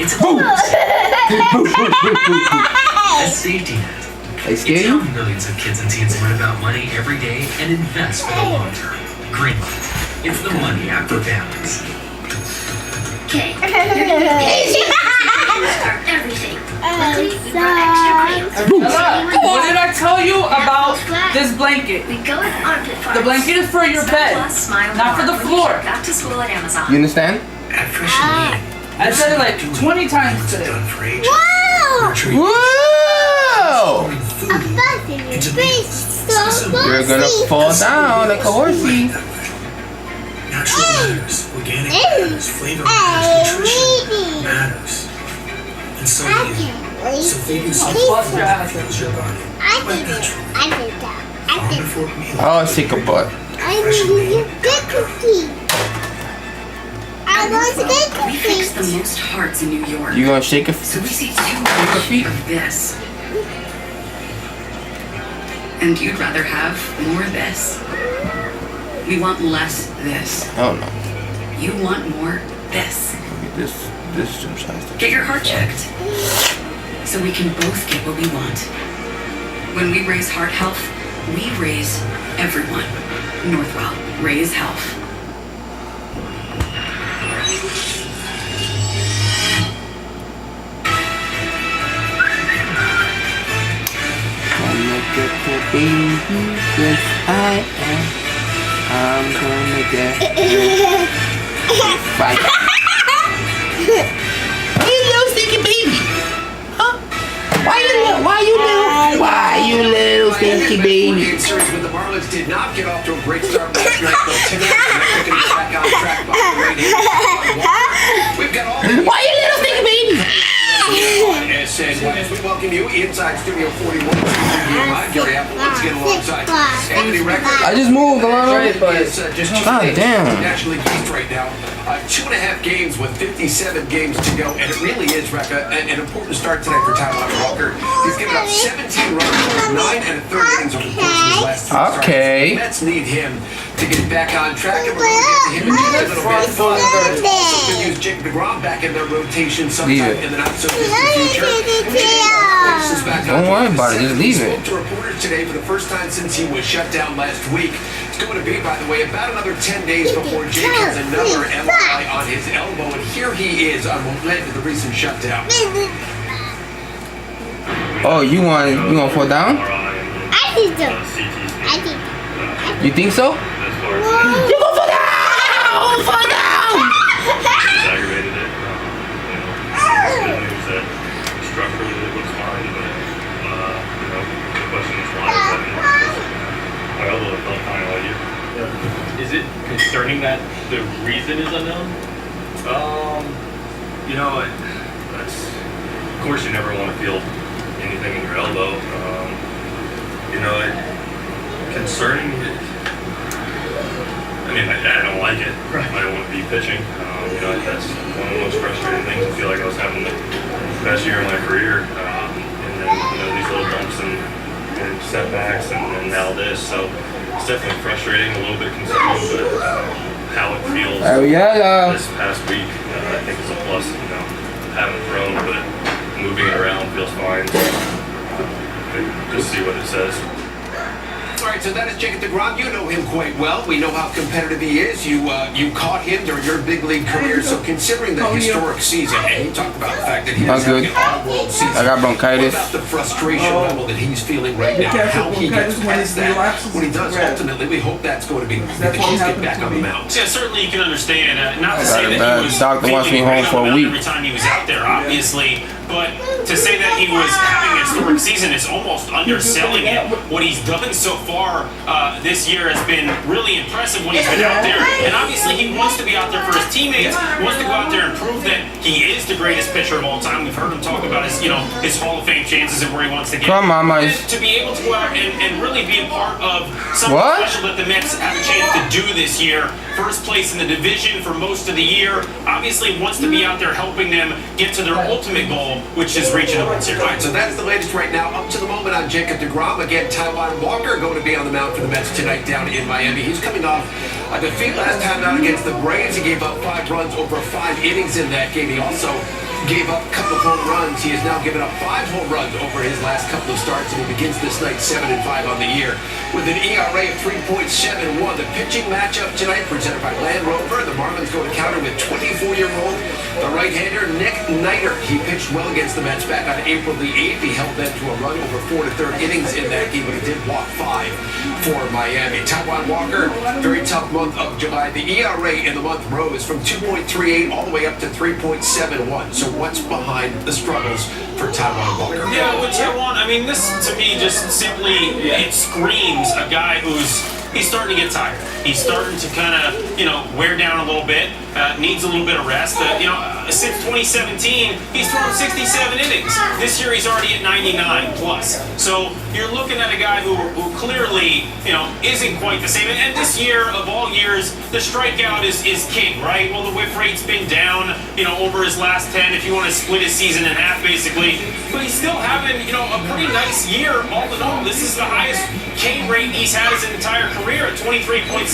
It's a bonus. A safety net. They scare It's you? how millions of kids and teens learn about money every day and invest for the long term. Greenlight. It's the money app for families. Okay. Start everything. Luckily, we brought extra cream. What did I tell you about this blanket? We go with armpit farms. The blanket is for your bed, not for the floor. Back to school at Amazon. You understand? At Fresh and Meaning. I said it like 20 times today. Done for ages. Whoa! You're gonna fall down like a horsey. Natural matters, organic matters, flavor matters, nutrition matters. And so do you. So think of something that fuels your body. Quite naturally. Farm to fork meal. Oh, sick a butt. We fix the most hearts in New York. You gonna shake a So we see too much of this. And you'd rather have more of this. We want less this. Oh no. You want more this. This gym size. Get your heart checked. So we can both get what we want. When we raise heart health, we raise everyone. Northwell, raise health. Gonna get the baby, yes I am. I'm gonna get it. Fight. Hey, little stinky baby. Huh? Why you little stinky baby? Surge when the Marlins did not get off to a great start last night. They'll take it back on track by the right hand. We've got all. Why you little stinky baby? As we welcome you inside Studio 41. Gary Apple once again alongside Anthony Record. I just moved, Alana. God damn. National League East right now. 2.5 games with 57 games to go, and it really is, Rekka, an important start today for Taiwan Walker. He's given up 17 runs, 9 1/3 innings over the course of his last 2 starts. Okay. The Mets need him to get back on track, and we're going to get to him in just a little bit. Also could use Jacob DeGrom back in their rotation sometime in the not-so-distant future. Don't worry about it, just leave it. To reporters today for the first time since he was shut down last week. It's going to be, by the way, about another 10 days before Jake has another MRI on his elbow, and here he is on what led to the recent shutdown. Oh, you want 4 down? I think so. You think so? You go 4 down! 4 down! Just aggravated it. Good news that structurally it looks fine, but the question is why is that? My elbow felt kind of like you. Is it concerning that the reason is unknown? That's, of course you never want to feel anything in your elbow. Concerning it, I don't like it. I don't want to be pitching. That's one of the most frustrating things. I feel like I was having the best year of my career. And then, these little bumps and setbacks and now this. So it's definitely frustrating, a little bit concerning, but how it feels this past week, I think is a plus. Haven't thrown, but moving it around feels fine. Just see what it says. All right, so that is Jacob deGrom. You know him quite well. We know how competitive he is. You caught him during your big league career. So considering the historic season, and you talked about the fact that he has an all-world season. I got bronchitis. What about the frustration level that he's feeling right now? How he gets past that when he does ultimately. We hope that's going to be that he's get back on the mound. Yeah, certainly you can understand. Not to say that he was doctor wants me home for a week every time he was out there, obviously. But to say that he was having a historic season is almost underselling it. What he's done so far this year has been really impressive when he's been out there. And obviously he wants to be out there for his teammates, wants to go out there and prove that he is the greatest pitcher of all time. We've heard him talk about his Hall of Fame chances and where he wants to get. Come on, and to be able to go out and really be a part of something special that the Mets have a chance to do this year. First place in the division for most of the year. Obviously wants to be out there helping them get to their ultimate goal, which is reaching the World Series. All right, so that is the latest right now. Up to the moment on Jacob deGrom. Again, Taijuan Walker going to be on the mound for the Mets tonight down in Miami. He's coming off a defeat last time out against the Braves. He gave up 5 runs over 5 innings in that game. He also gave up a couple of home runs. He has now given up 5 home runs over his last couple of starts, and he begins this night 7-5 on the year with an ERA of 3.71. The pitching matchup tonight presented by Land Rover. The Marlins go to counter with 24-year-old, the right-hander Nick Niter. He pitched well against the Mets back on April the 8th. He held them to a run over 4 1/3 innings in that game, but he did walk 5 for Miami. Taijuan Walker, very tough month of July. The ERA in the month rose from 2.38 all the way up to 3.71. So what's behind the struggles for Taijuan Walker? Yeah, with Taijuan, this to me just simply, it screams a guy he's starting to get tired. He's starting to kind of, wear down a little bit, needs a little bit of rest. Since 2017, he's thrown 67 innings. This year he's already at 99 plus. So you're looking at a guy who clearly, isn't quite the same. And this year, of all years, the strikeout is king, right? Well, the whip rate's been down, over his last 10, if you want to split his season in half, basically. But he's still having, a pretty nice year all in all. This is the highest K rate he's had his entire career at 23.7%.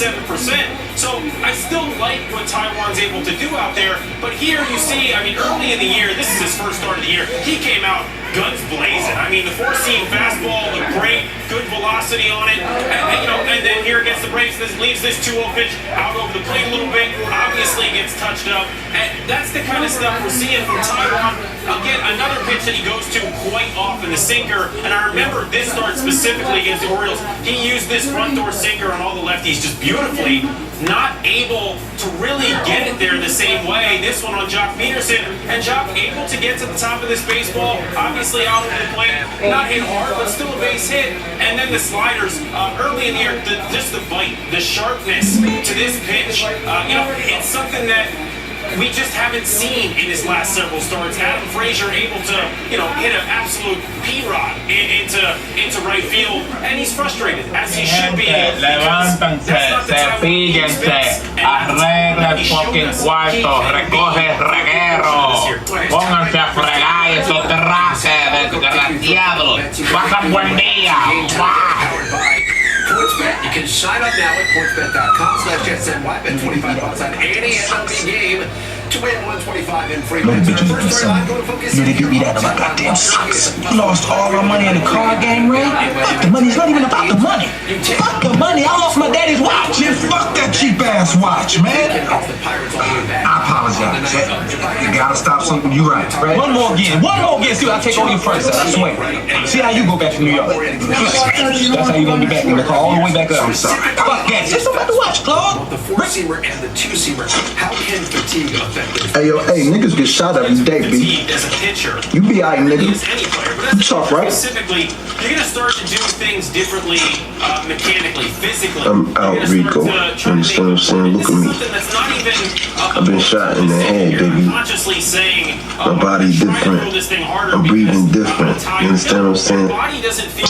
So I still like what Taijuan's able to do out there. But here you see, early in the year, this is his first start of the year, he came out guns blazing. The four-seam fastball looked great, good velocity on it, and then here against the Braves, this leaves this 2-0 pitch out over the plate a little bit. Obviously gets touched up, and that's the kind of stuff we're seeing from Taijuan. Again, another pitch that he goes to quite often, the sinker. And I remember this start specifically against the Orioles. He used this front door sinker on all the lefties just beautifully. Not able to really get it there the same way. This one on Jock Peterson, and Jock able to get to the top of this baseball, obviously out of the plate, not hit hard, but still a base hit. And then the sliders early in the year, just the bite, the sharpness to this pitch. It's something that we just haven't seen in his last several starts. Adam Frazier able to, hit an absolute P-rod into right field, and he's frustrated, as he should be. Levántense, cepíllense, arregla el fucking cuarto, recoge el reguero, pónganse a fregar esos terraces desgraciados. Pasan buen día. PointsBet. You can sign up now at PointsBet.com/SNY. Bet $25 on any MLB game. To win 125 in free Let me bets. get you Our first storyline going to focus. they give me that about goddamn socks. We lost all our money in the card game, Ray. Fuck the money. It's not even about the money. Fuck the money. I lost my daddy's watch. Man, fuck that cheap ass watch, man. I apologize. You gotta stop something. You right. One more again. See, I'll take all your first. I swear. See how you go back to New York. That's how you gonna be back in the car all the way back up. I'm sorry. Fuck that. Just about to watch, Claude. The 4-seamer and the 2-seamer. How can fatigue affect this? Hey, yo, hey, niggas get shot every day, B. As a pitcher, You be alright, nigga. any player, but You tough, right? specifically, you're gonna start to do things differently, mechanically, physically. I'm out, Rico. You understand what I'm saying? Look at me. That's not even I've been shot in the head, baby. consciously saying, My body different. I'm breathing different. You understand what I'm saying? body doesn't feel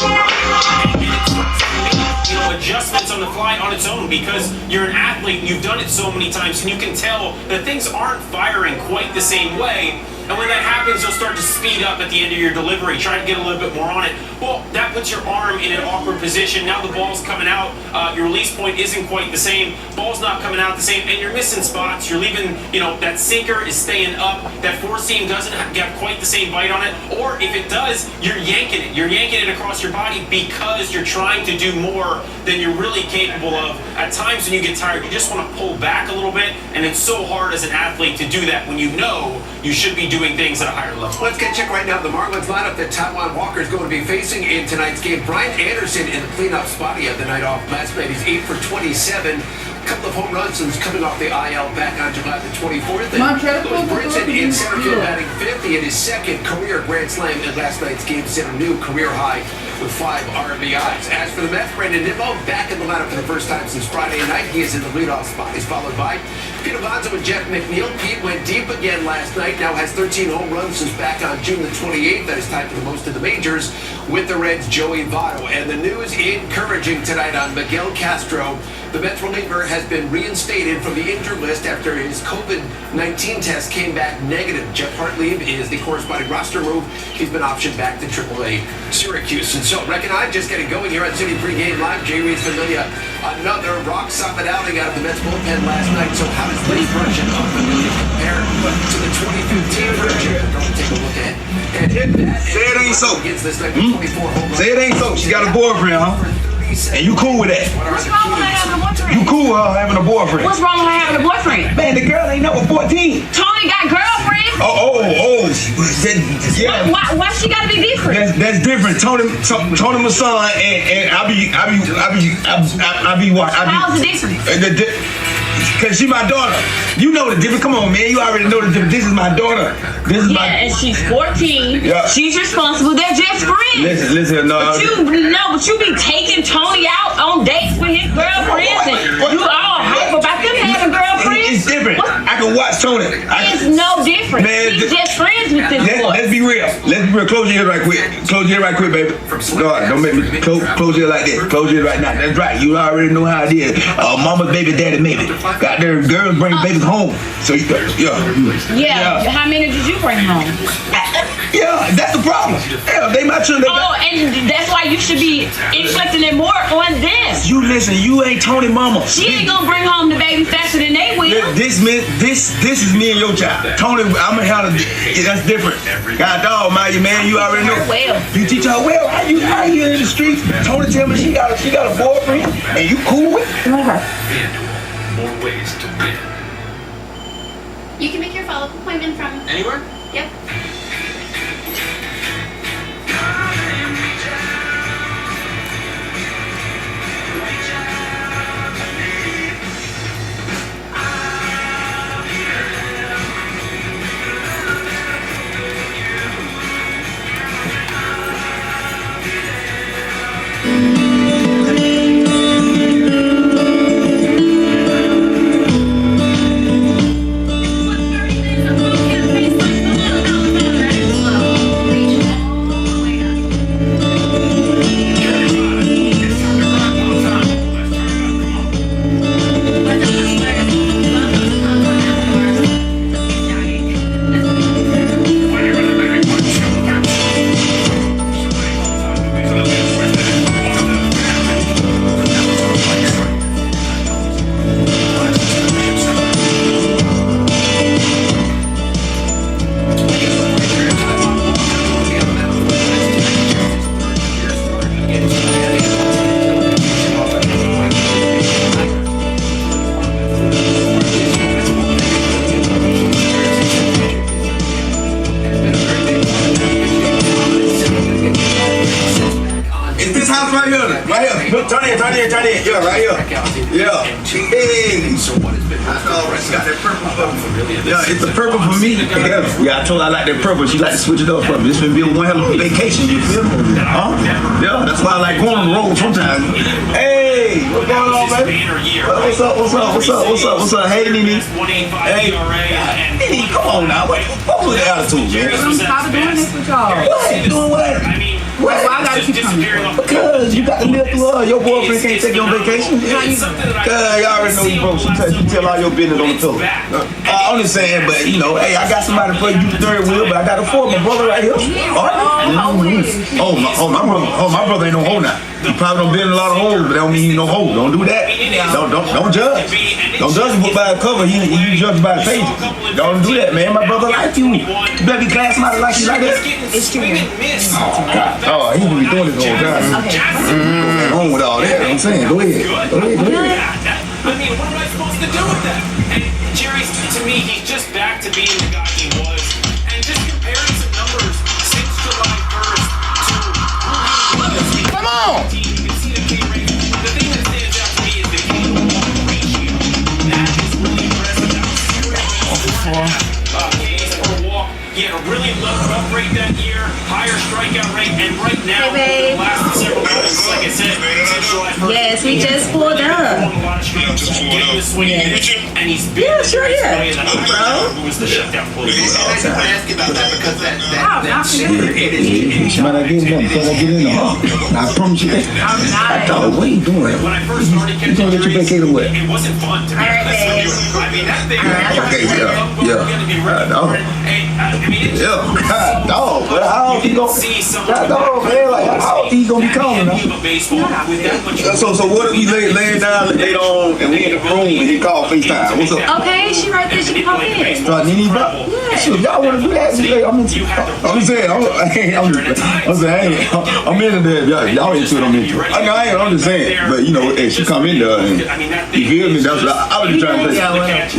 adjustments on the fly on its own because you're an athlete and you've done it so many times and you can tell that things aren't firing quite the same way. And when that happens, you'll start to speed up at the end of your delivery, try to get a little bit more on it. Well, that puts your arm in an awkward position. Now the ball's coming out. Your release point isn't quite the same. Ball's not coming out the same, and you're missing spots. You're leaving, that sinker is staying up. That 4-seam doesn't get quite the same bite on it. Or if it does, you're yanking it. You're yanking it across your body because you're trying to do more than you're really capable of. At times when you get tired, you just want to pull back a little bit, and it's so hard as an athlete to do that when you know you should be doing things at a higher level. Let's get check right now. The Marlins lineup that Taiwan Walker is going to be facing in tonight's game. Brian Anderson in the cleanup spot. He had the night off last night. He's 8 for 27. Couple of home runs since coming off the IL back on July the 24th. Louis Brinson in center field batting 50 in his second career grand slam in last night's game set a new career high with 5 RBIs. As for the Mets, Brandon Nimmo back in the lineup for the first time since Friday night. He is in the leadoff spot. He's followed by Pete Alonso and Jeff McNeil. Pete went deep again last night. Now has 13 home runs since back on June the 28th. That is tied for the most of the majors with the Reds' Joey Votto. And the news encouraging tonight on Miguel Castro. The Mets reliever has been reinstated from the injured list after his COVID-19 test came back negative. Jeff Hartlieb is the corresponding roster move. He's been optioned back to AAA Syracuse. And so, Reck and I just getting going here on City Pregame Live. Jay Reed's Familia, another rock-solid outing out of the Mets bullpen last night. So how does this version of Familia compare to the 2015 version? We're going to take a look at that. Say it ain't so. Say it ain't so. She got a boyfriend, huh? And you cool with that? What's wrong with her having a boyfriend? You cool with her having a boyfriend? What's wrong with her having a boyfriend? Man, the girl ain't never 14. Tony got girlfriends? Yeah. Why she gotta be different? That's different. Tony my son, and I be what? How's it different? Cause she my daughter. You know the difference. Come on, man. You already know the difference. This is my daughter. And she's 14. Yeah. She's responsible. They're just friends. Listen, no. But you be taking Tony out on dates with his girlfriends, and you all hype about them having girlfriends. It's different. I can watch Tony. It's no different. Man, She's just friends with this boy. Let's be real. Close your ears right quick. Close your ears right quick, baby. Don't make me close your ears like this. Close your ears right now. That's right. You already know how it is. Mama's baby, daddy, maybe. Got their girls bring babies home. So yeah. How many did you bring home? Yeah, that's the problem. Yeah, they my children. And that's why you should be inflicting it more on them. You listen. You ain't Tony mama. She ain't gonna bring home the baby faster than they will. This is me and your child. Tony, I'm gonna handle it. That's different. God dog, man, you already know. Well. You teach her well. How you out here in the streets? Tony tell me she got a boyfriend, and you cool with it? More ways to win. You can make your follow-up appointment from Anywhere? Yep. Look, turn in. Yeah, right here. Yeah. Hey. Oh, she got that purple for me. Yeah, it's the purple for me. Yeah, I told her I like that purple. She like to switch it up for me. This been one hell of a vacation, you feel me? Huh? Yeah, that's why I like going on the road sometimes. Hey, what's going on, baby? What's up? Hey, Nene. Hey, Nene, come on now. What was the attitude, man? I'm tired of doing this with y'all. What? Doing what? Why I gotta keep coming? Because you got to live through her. Your boyfriend can't take you on vacation. Cause y'all already know you broke. She tell all your business on the pillow. I'm just saying, but you know, hey, I got somebody to play you the third wheel, but I got a fourth. My brother right here. My brother ain't no hoe now. You probably don't been in a lot of holes, but that don't mean you no hoe. Don't do that. Don't judge. Don't judge a book by the cover. You judge by the pages. Don't do that, man. My brother like you. You better be glad somebody like you like that. It's true. Oh God. Oh, he gonna be doing this whole time. Okay. Wrong with all that. I'm saying, go ahead. I mean, what am I supposed to do with that? And Jerry, to me, he's just back to being the guy he was. And just comparing some numbers since July 1st to who he was. Come on! You can see the K rate. The thing that stands out to me is the K-to-1 ratio. That is really impressive. That was Ks per walk. He had a really low run rate that year, higher strikeout rate, and right now, hey, the last several months, like I said, since July 1st. Yes, we just pulled up. And he's been sure. who was the shutdown closer. I just want to ask you about that because that She might not get in there because I get in there. I promise you that. I thought, what are you doing? When I first started catching You gonna get your vacation wet? it wasn't fun to me. I mean, that thing. Okay, yeah. Yeah, God, dog. But how he gonna? God, dog, man. Like, how he gonna be calling us? So what if he laying down later on and we in the room and he called FaceTime? What's up? Okay, she right there. She can pop in. So Nene, shit, if y'all wanna do that, I'm saying, I'm into that. Y'all into it, I'm into it. I'm just saying, but you know, if she come in there and you feel me, that's what I was just trying to say.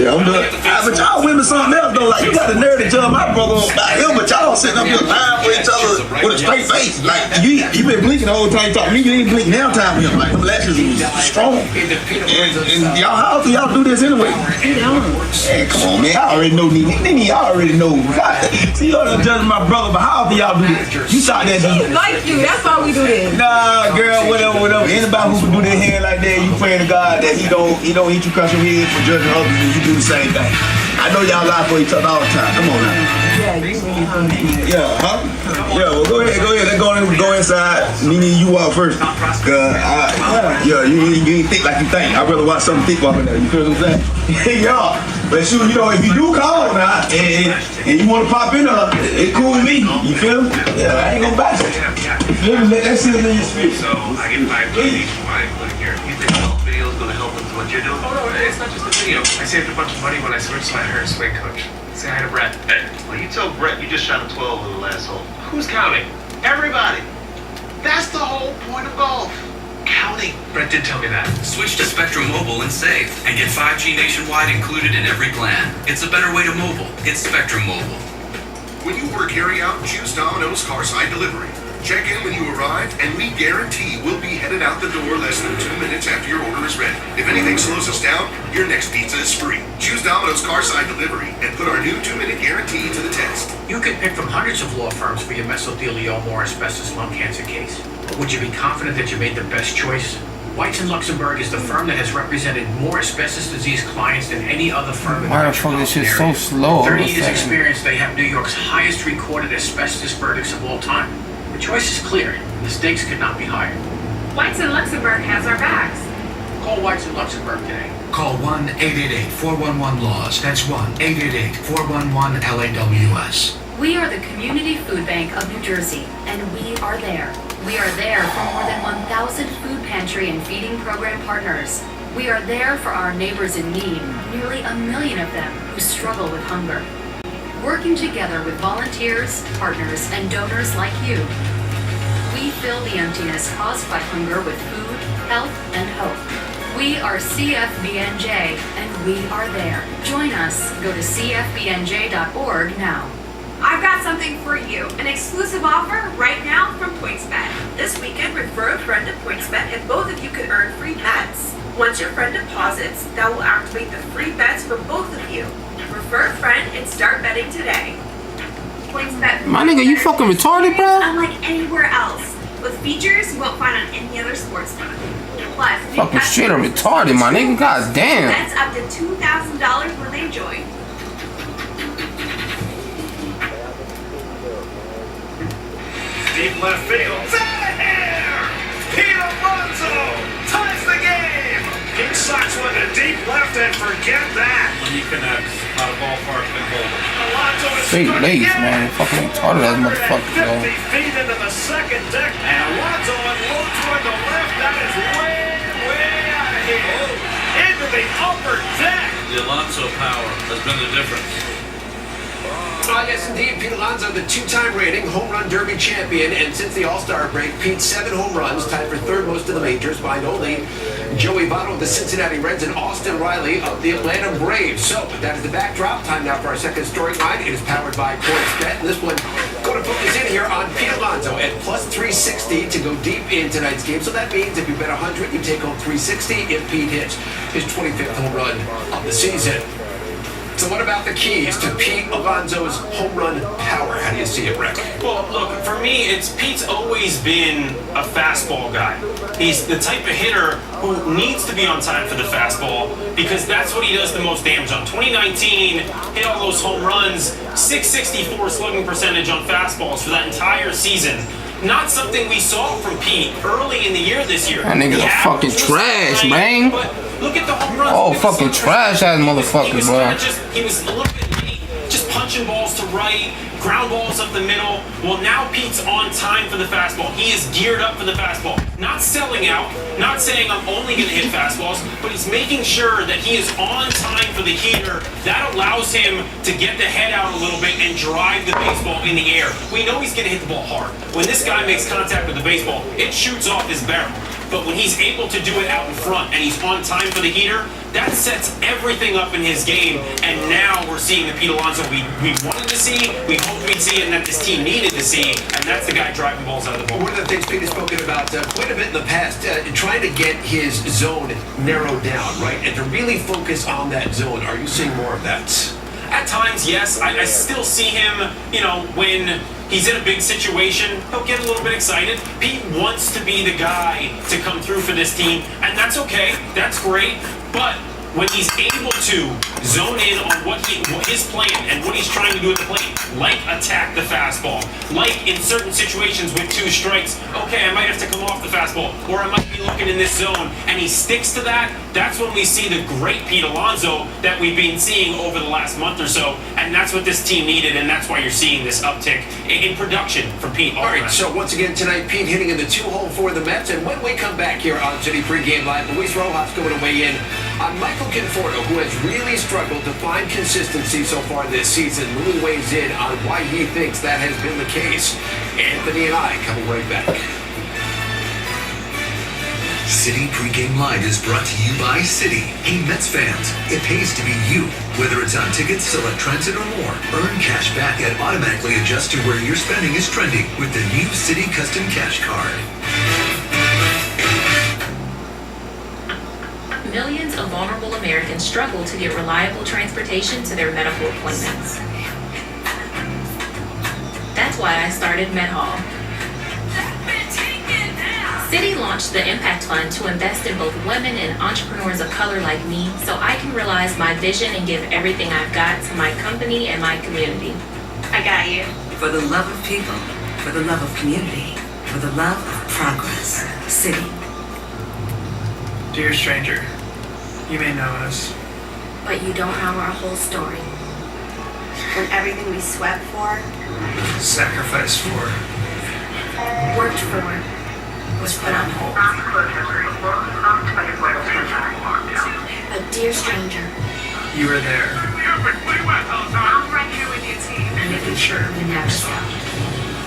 Yeah, I'm done. But y'all women something else though. Like you got the nerve to judge my brother about him, but y'all sitting up here lying for each other with a straight face. Like you been blinking the whole time you talking. You ain't blinking now time with him. Like them lashes is strong. And y'all, how do y'all do this anyway? Hey, come on, man. I already know Nene. I already know. See, y'all done judging my brother, but how do y'all do this? You saw that. He like you. That's why we do this. Nah, girl, whatever. Anybody who can do their hair like that, you praying to God that he don't eat you across your head for judging others, and you do the same thing. I know y'all lie for each other all the time. Come on now. Yeah, huh? Yeah, well, go ahead. Let's go inside. Nene, you walk first. You ain't think like you think. I'd rather watch something thick walking there. You feel what I'm saying? Yeah. But shoot, you know, if you do call now and you want to pop in, it's cool with me. You feel me? Yeah, I ain't gonna bash it. You feel me? Let that sit in your spirit. So I get 5 TVs for my here. You think the video is gonna help with what you're doing? Oh no, it's not just the video. I saved a bunch of money when I switched my hair and swing coach. Say hi to Brett. Well, you tell Brett you just shot a 12 on the last hole. Who's counting? Everybody. That's the whole point of golf. Counting. Brett did tell me that. Switch to Spectrum Mobile and save, and get 5G nationwide included in every plan. It's a better way to mobile. It's Spectrum Mobile. When you order carry-out, choose Domino's Carside Delivery. Check in when you arrive, and we guarantee we'll be headed out the door less than 2 minutes after your order is ready. If anything slows us down, your next pizza is free. Choose Domino's Carside Delivery and put our new 2-minute guarantee to the test. You can pick from hundreds of law firms for your mesothelioma or asbestos lung cancer case. But would you be confident that you made the best choice? Whites & Luxembourg is the firm that has represented more asbestos disease clients than any other firm in the Why the fuck this shit so slow? 30 years experience, they have New York's highest recorded asbestos verdicts of all time. The choice is clear. Mistakes could not be higher. Whites & Luxembourg has our backs. Call Whites & Luxembourg today. Call 1-888-411-LAWS. That's 1-888-411-LAWS. We are the Community Food Bank of New Jersey, and we are there. We are there for more than 1,000 food pantry and feeding program partners. We are there for our neighbors in need, nearly 1 million of them who struggle with hunger. Working together with volunteers, partners, and donors like you, we fill the emptiness caused by hunger with food, health, and hope. We are CFBNJ, and we are there. Join us. Go to cfbnj.org now. I've got something for you. An exclusive offer right now from PointsBet. This weekend, refer a friend to PointsBet, and both of you activate the free bets for both of you. Refer a friend and start betting today. PointsBet. My nigga, you fucking retarded, bro? Unlike anywhere else, with features you won't find on any other sportsbook. Plus, new Fucking straight up customers retarded, my nigga. God damn. That's up to $2,000 when they join. Deep left field. There! Pete Alonso ties the game! He sucks one to deep left and forget that. When he connects, not a ballpark can hold it. Alonso is Straight struck lace, again. man. Fucking retarded ass motherfucker, bro. 50 feet into the second deck, and Alonso unloads toward the left. That is way out of here. Into the upper deck. The Alonso power has been the difference. Yes, indeed. Pete Alonso, the two-time reigning home run derby champion, and since the All-Star break, Pete 7 home runs, tied for third most of the majors, behind only Joey Votto of the Cincinnati Reds and Austin Riley of the Atlanta Braves. So that is the backdrop. Time now for our second storyline. It is powered by PointsBet. This one going to focus in here on Pete Alonso at plus 360 to go deep in tonight's game. So that means if you bet 100, you take home 360 if Pete hits his 25th home run of the season. So what about the keys to Pete Alonso's home run power? How do you see it, Rick? Well, look, for me, Pete's always been a fastball guy. He's the type of hitter who needs to be on time for the fastball because that's what he does the most damage on. 2019, hit all those home runs, 664 slugging percentage on fastballs for that entire season. Not something we saw from Pete early in the year this year. That nigga's a fucking trash, man. But look at the home runs. Oh, fucking trash ass motherfucker, bro. He was a little bit late, just punching balls to right, ground balls up the middle. Well, now Pete's on time for the fastball. He is geared up for the fastball. Not selling out, not saying I'm only going to hit fastballs, but he's making sure that he is on time for the heater. That allows him to get the head out a little bit and drive the baseball in the air. We know he's going to hit the ball hard. When this guy makes contact with the baseball, it shoots off his barrel. But when he's able to do it out in front and he's on time for the heater, that sets everything up in his game. And now we're seeing the Pete Alonso we wanted to see, we hoped we'd see, and that this team needed to see. And that's the guy driving balls out of the ball. One of the things Pete has spoken about quite a bit in the past, trying to get his zone narrowed down, right? And to really focus on that zone. Are you seeing more of that? At times, yes. I still see him, when he's in a big situation, he'll get a little bit excited. Pete wants to be the guy to come through for this team, and that's okay. That's great. But when he's able to zone in on what his plan and what he's trying to do at the plate, like attack the fastball, like in certain situations with 2 strikes, okay, I might have to come off the fastball, or I might be looking in this zone, and he sticks to that, that's when we see the great Pete Alonso that we've been seeing over the last month or so, and that's what this team needed, and that's why you're seeing this uptick in production from Pete. All right, so once again tonight, Pete hitting in the 2-hole for the Mets, and when we come back here on City Pregame Live, Luis Rojas going to weigh in on Michael Conforto, who has really struggled to find consistency so far this season. Louis weighs in on why he thinks that has been the case. Anthony and I coming right back. City Pregame Live is brought to you by City. Hey, Mets fans, it pays to be you. Whether it's on tickets, select transit, or more, earn cash back and automatically adjust to where your spending is trending with the new City Custom Cash Card. Millions of vulnerable Americans struggle to get reliable transportation to their medical appointments. That's why I started MedHall. City launched the Impact Fund to invest in both women and entrepreneurs of color like me so I can realize my vision and give everything I've got to my company and my community. I got you. For the love of people, for the love of community, for the love of progress. City. Dear stranger, you may know us. But you don't know our whole story. When everything we sweat for, Sacrificed for. worked for, was put on hold. A dear stranger. You were there. I'm right here with you, team. I'm making sure we never stop.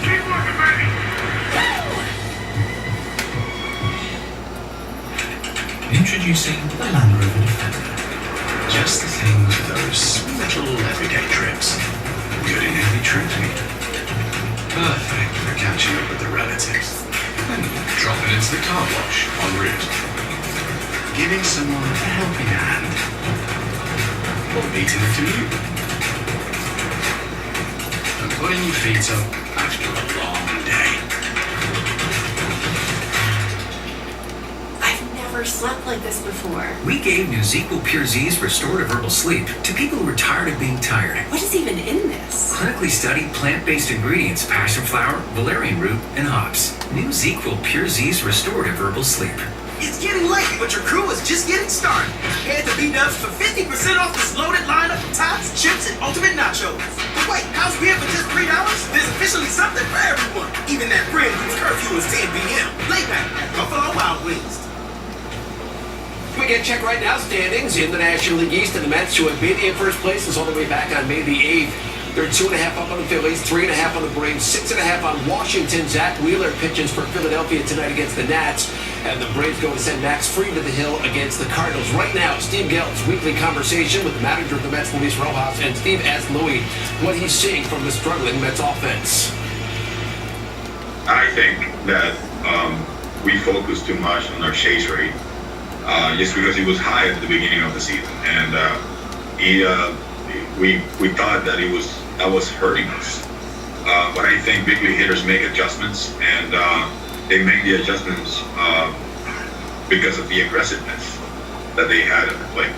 Keep working, baby. Introducing the Land Rover Defender. Just the thing for those little everyday trips. Good in any troop meet. Perfect for catching up with the relatives. And dropping into the car wash en route. giving someone a helping hand. Or meeting a commute. And putting your feet up after a long day. I've never slept like this before. We gave Nuzequel Pure Z's restorative herbal sleep to people who were tired of being tired. What is even in this? Clinically studied plant-based ingredients, passion flower, valerian root, and hops. Nuzequel Pure Z's restorative herbal sleep. It's getting late, but your crew is just getting started. Head to B-Dubs for 50% off this loaded lineup of tots, chips, and ultimate nachos. But wait, how's beer for just $3? There's officially something for everyone. Even that friend whose curfew is 10 p.m. Late night at Buffalo Wild Wings. We get check right now standings in the National League East, and the Mets, who have been in first place, is all the way back on May the 8th. They're 2.5 up on the Phillies, 3.5 on the Braves, 6.5 on Washington. Zach Wheeler pitches for Philadelphia tonight against the Nats, and the Braves go to send Max Fried to the hill against the Cardinals. Right now, Steve Gelt's weekly conversation with the manager of the Mets, Luis Rojas, and Steve asked Louis what he's seeing from the struggling Mets offense. I think that we focused too much on our chase rate, just because it was high at the beginning of the season, and we thought that that was hurting us. But I think big league hitters make adjustments, and they make the adjustments because of the aggressiveness that they had at the plate.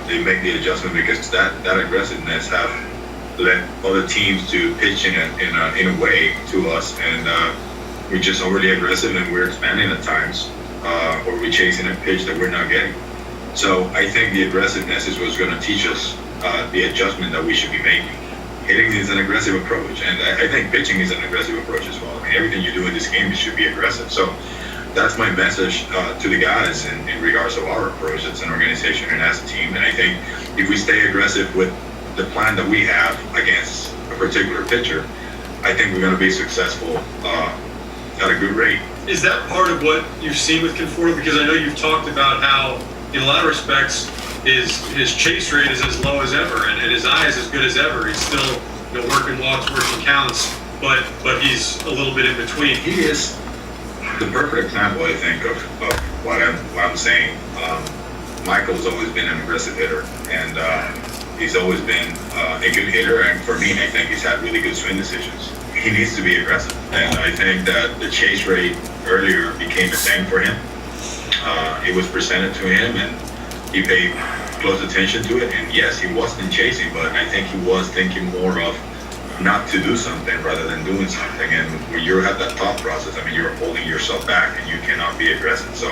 They make the adjustment because that aggressiveness have led other teams to pitch in a way to us, and we're just overly aggressive and we're expanding at times, or we're chasing a pitch that we're not getting. So I think the aggressiveness is what's going to teach us the adjustment that we should be making. Hitting is an aggressive approach, and I think pitching is an aggressive approach as well. I mean, everything you do in this game, it should be aggressive. So that's my message to the guys in regards to our approach as an organization and as a team. And I think if we stay aggressive with the plan that we have against a particular pitcher, I think we're going to be successful at a good rate. Is that part of what you've seen with Conforto? Because I know you've talked about how, in a lot of respects, his chase rate is as low as ever, and his eye is as good as ever. He's still working walks, working counts, but he's a little bit in between. He is the perfect example, I think, of what I'm saying. Michael's always been an aggressive hitter, and he's always been a good hitter, and for me, I think he's had really good swing decisions. He needs to be aggressive, and I think that the chase rate earlier became a thing for him. It was presented to him, and he paid close attention to it, and yes, he wasn't chasing, but I think he was thinking more of not to do something rather than doing something. And when you have that thought process, I mean, you're holding yourself back and you cannot be aggressive. So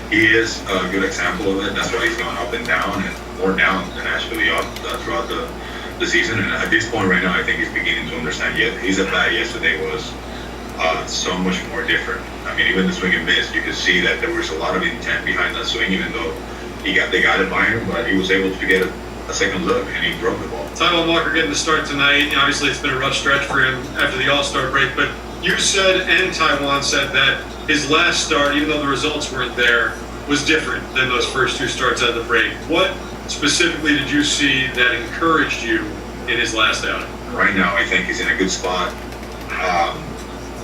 he is a good example of it. That's why he's gone up and down, and more down than actually up throughout the season. And at this point right now, I think he's beginning to understand. His at bat yesterday was so much more different. I mean, even the swing and miss, you could see that there was a lot of intent behind that swing, even though they got it by him, but he was able to get a second look, and he drove the ball. Taijuan Walker getting the start tonight. Obviously, it's been a rough stretch for him after the All-Star break, but you said, and Taijuan said, that his last start, even though the results weren't there, was different than those first two starts out of the break. What specifically did you see that encouraged you in his last outing? Right now, I think he's in a good spot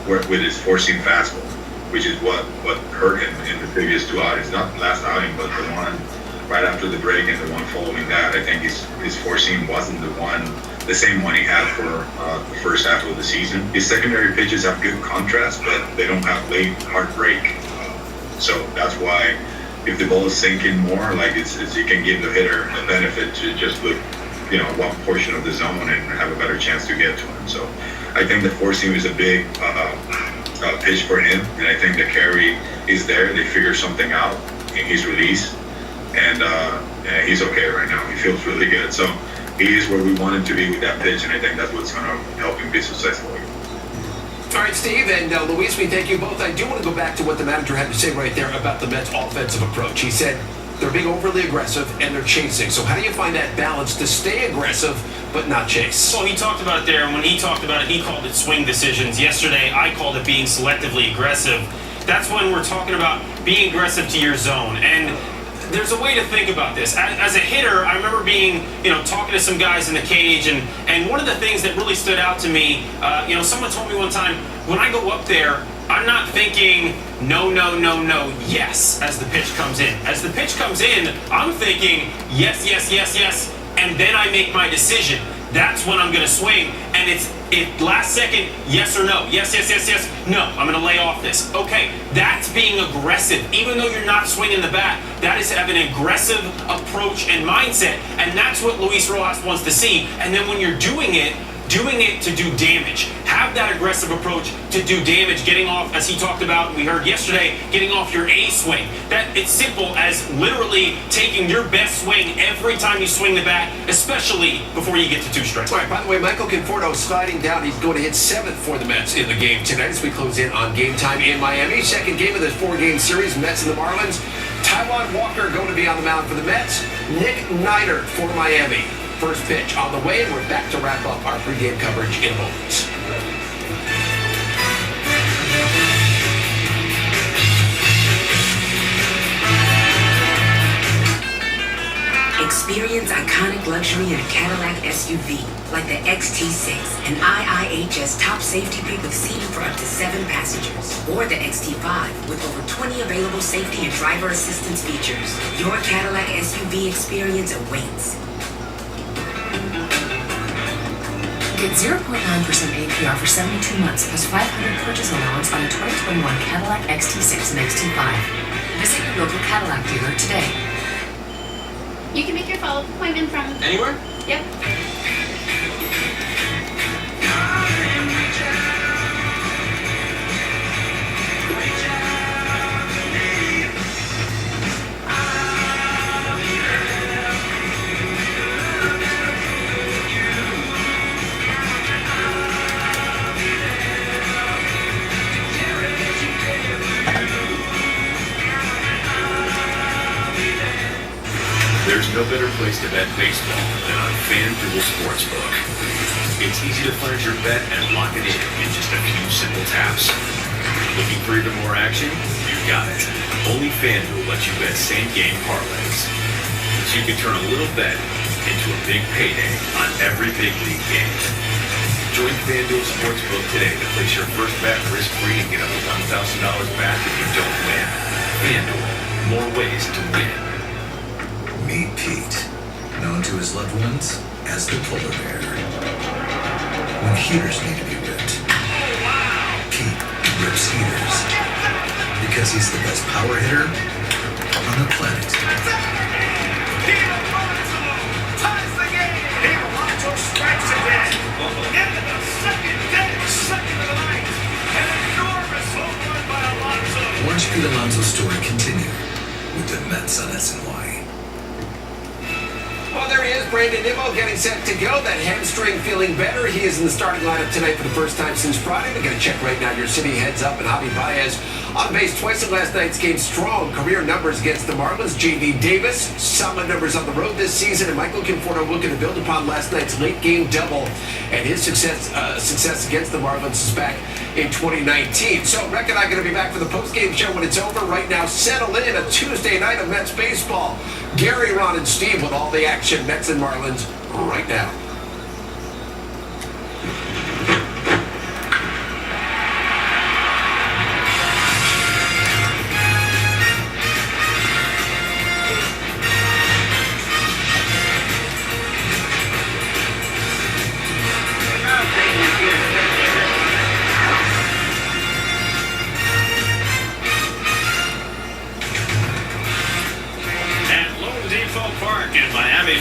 with his four-seam fastball, which is what hurt him in the previous two outings. Not the last outing, but the one right after the break and the one following that. I think his four-seam wasn't the same one he had for the first half of the season. His secondary pitches have good contrast, but they don't have late hard break. So that's why if the ball is sinking more, like you can give the hitter a benefit to just look, one portion of the zone and have a better chance to get to him. So I think the four-seam is a big pitch for him, and I think the carry is there. They figure something out in his release, and he's okay right now. He feels really good. So he is where we want him to be with that pitch, and I think that's what's going to help him be successful. All right, Steve and Luis, we thank you both. I do want to go back to what the manager had to say right there about the Mets' offensive approach. He said they're being overly aggressive and they're chasing. So how do you find that balance to stay aggressive but not chase? Well, he talked about it there, and when he talked about it, he called it swing decisions. Yesterday, I called it being selectively aggressive. That's when we're talking about being aggressive to your zone. And there's a way to think about this. As a hitter, I remember being, talking to some guys in the cage, and one of the things that really stood out to me, someone told me one time, when I go up there, I'm I'm not thinking no, yes as the pitch comes in. As the pitch comes in, I'm thinking yes, and then I make my decision. That's when I'm going to swing, and it's last second, yes or no, yes, no, I'm going to lay off this. Okay, that's being aggressive. Even though you're not swinging the bat, that is having an aggressive approach and mindset, and that's what Luis Rojas wants to see. And then when you're doing it to do damage. Have that aggressive approach to do damage, getting off, as he talked about, we heard yesterday, getting off your A swing. That it's simple as literally taking your best swing every time you swing the bat, especially before you get to 2 strikes. All right, by the way, Michael Conforto sliding down. He's going to hit 7th for the Mets in the game tonight as we close in on game time in Miami. Second game of this 4-game series, Mets and the Marlins. Taijuan Walker going to be on the mound for the Mets. Nick Neidert for Miami. First pitch on the way, and we're back to wrap up our pregame coverage in a moment. Experience iconic luxury in a Cadillac SUV like the XT6, an IIHS top safety pick with seating for up to 7 passengers, or the XT5 with over 20 available safety and driver assistance features. Your Cadillac SUV experience awaits. Get 0.9% APR for 72 months plus $500 purchase allowance on the 2021 Cadillac XT6 and XT5. Visit your local Cadillac dealer today. You can make your follow-up appointment from anywhere? Yep. There's no better place to bet baseball than on FanDuel Sportsbook. It's easy to find your bet and lock it in just a few simple taps. Looking for even more action? You got it. Only FanDuel lets you bet same-game parlays. So you can turn a little bet into a big payday on every big league game. Join FanDuel Sportsbook today to place your first bet risk-free and get up to $1,000 back if you don't win. FanDuel, more ways to win. Meet Pete, known to his loved ones as the polar bear. When heaters need to be ripped, Pete rips heaters because he's the best power hitter on the planet. Ties the game. Alonso strikes again. Into the second of the night. An enormous home run by Alonso. Watch Pete Alonso's story continue with the Mets on SNY. Well, there he is, Brandon Nimmo getting set to go. That hamstring feeling better. He is in the starting lineup tonight for the first time since Friday. We're going to check right now. Your city heads up, and Javi Baez on base twice in last night's game. Strong career numbers against the Marlins. J.D. Davis, solid numbers on the road this season, and Michael Conforto looking to build upon last night's late game double and his success against the Marlins is back in 2019. So, Rick and I are going to be back for the post-game show when it's over. Right now, settle in a Tuesday night of Mets baseball. Gary, Ron, and Steve with all the action. Mets and Marlins right now.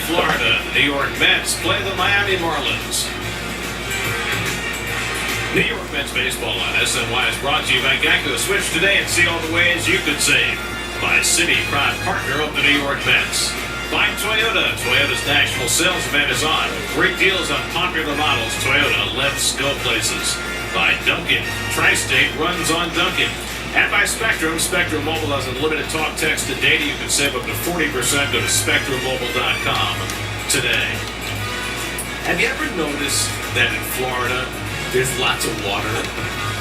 Florida, the New York Mets play the Miami Marlins. New York Mets baseball on SNY is brought to you by Geico. Switch today and see all the ways you could save. By Citi, proud partner of the New York Mets. By Toyota. Toyota's national sales event is on. Great deals on popular models. Toyota, let's go places. By Dunkin'. Tri-State runs on Dunkin'. And by Spectrum. Spectrum Mobile has unlimited talk, text, and data. You can save up to 40%. Go to SpectrumMobile.com today. Have you ever noticed that in Florida, there's lots of water?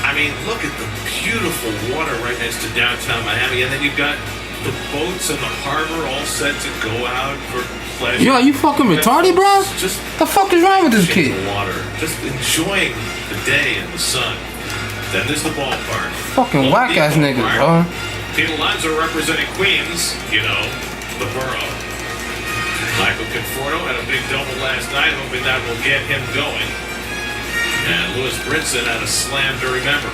I mean, look at the beautiful water right next to downtown Miami. And then you've got the boats and the harbor all set to go out for pleasure. Yo, you fucking retarded, bro? Just the fuck is wrong with this kid? The water. Just enjoying the day and the sun. Then there's the ballpark. Fucking whack ass niggas, bro. Pete Alonso representing Queens, you know, the borough. Michael Conforto had a big double last night, hoping that will get him going. And Lewis Brinson had a slam to remember.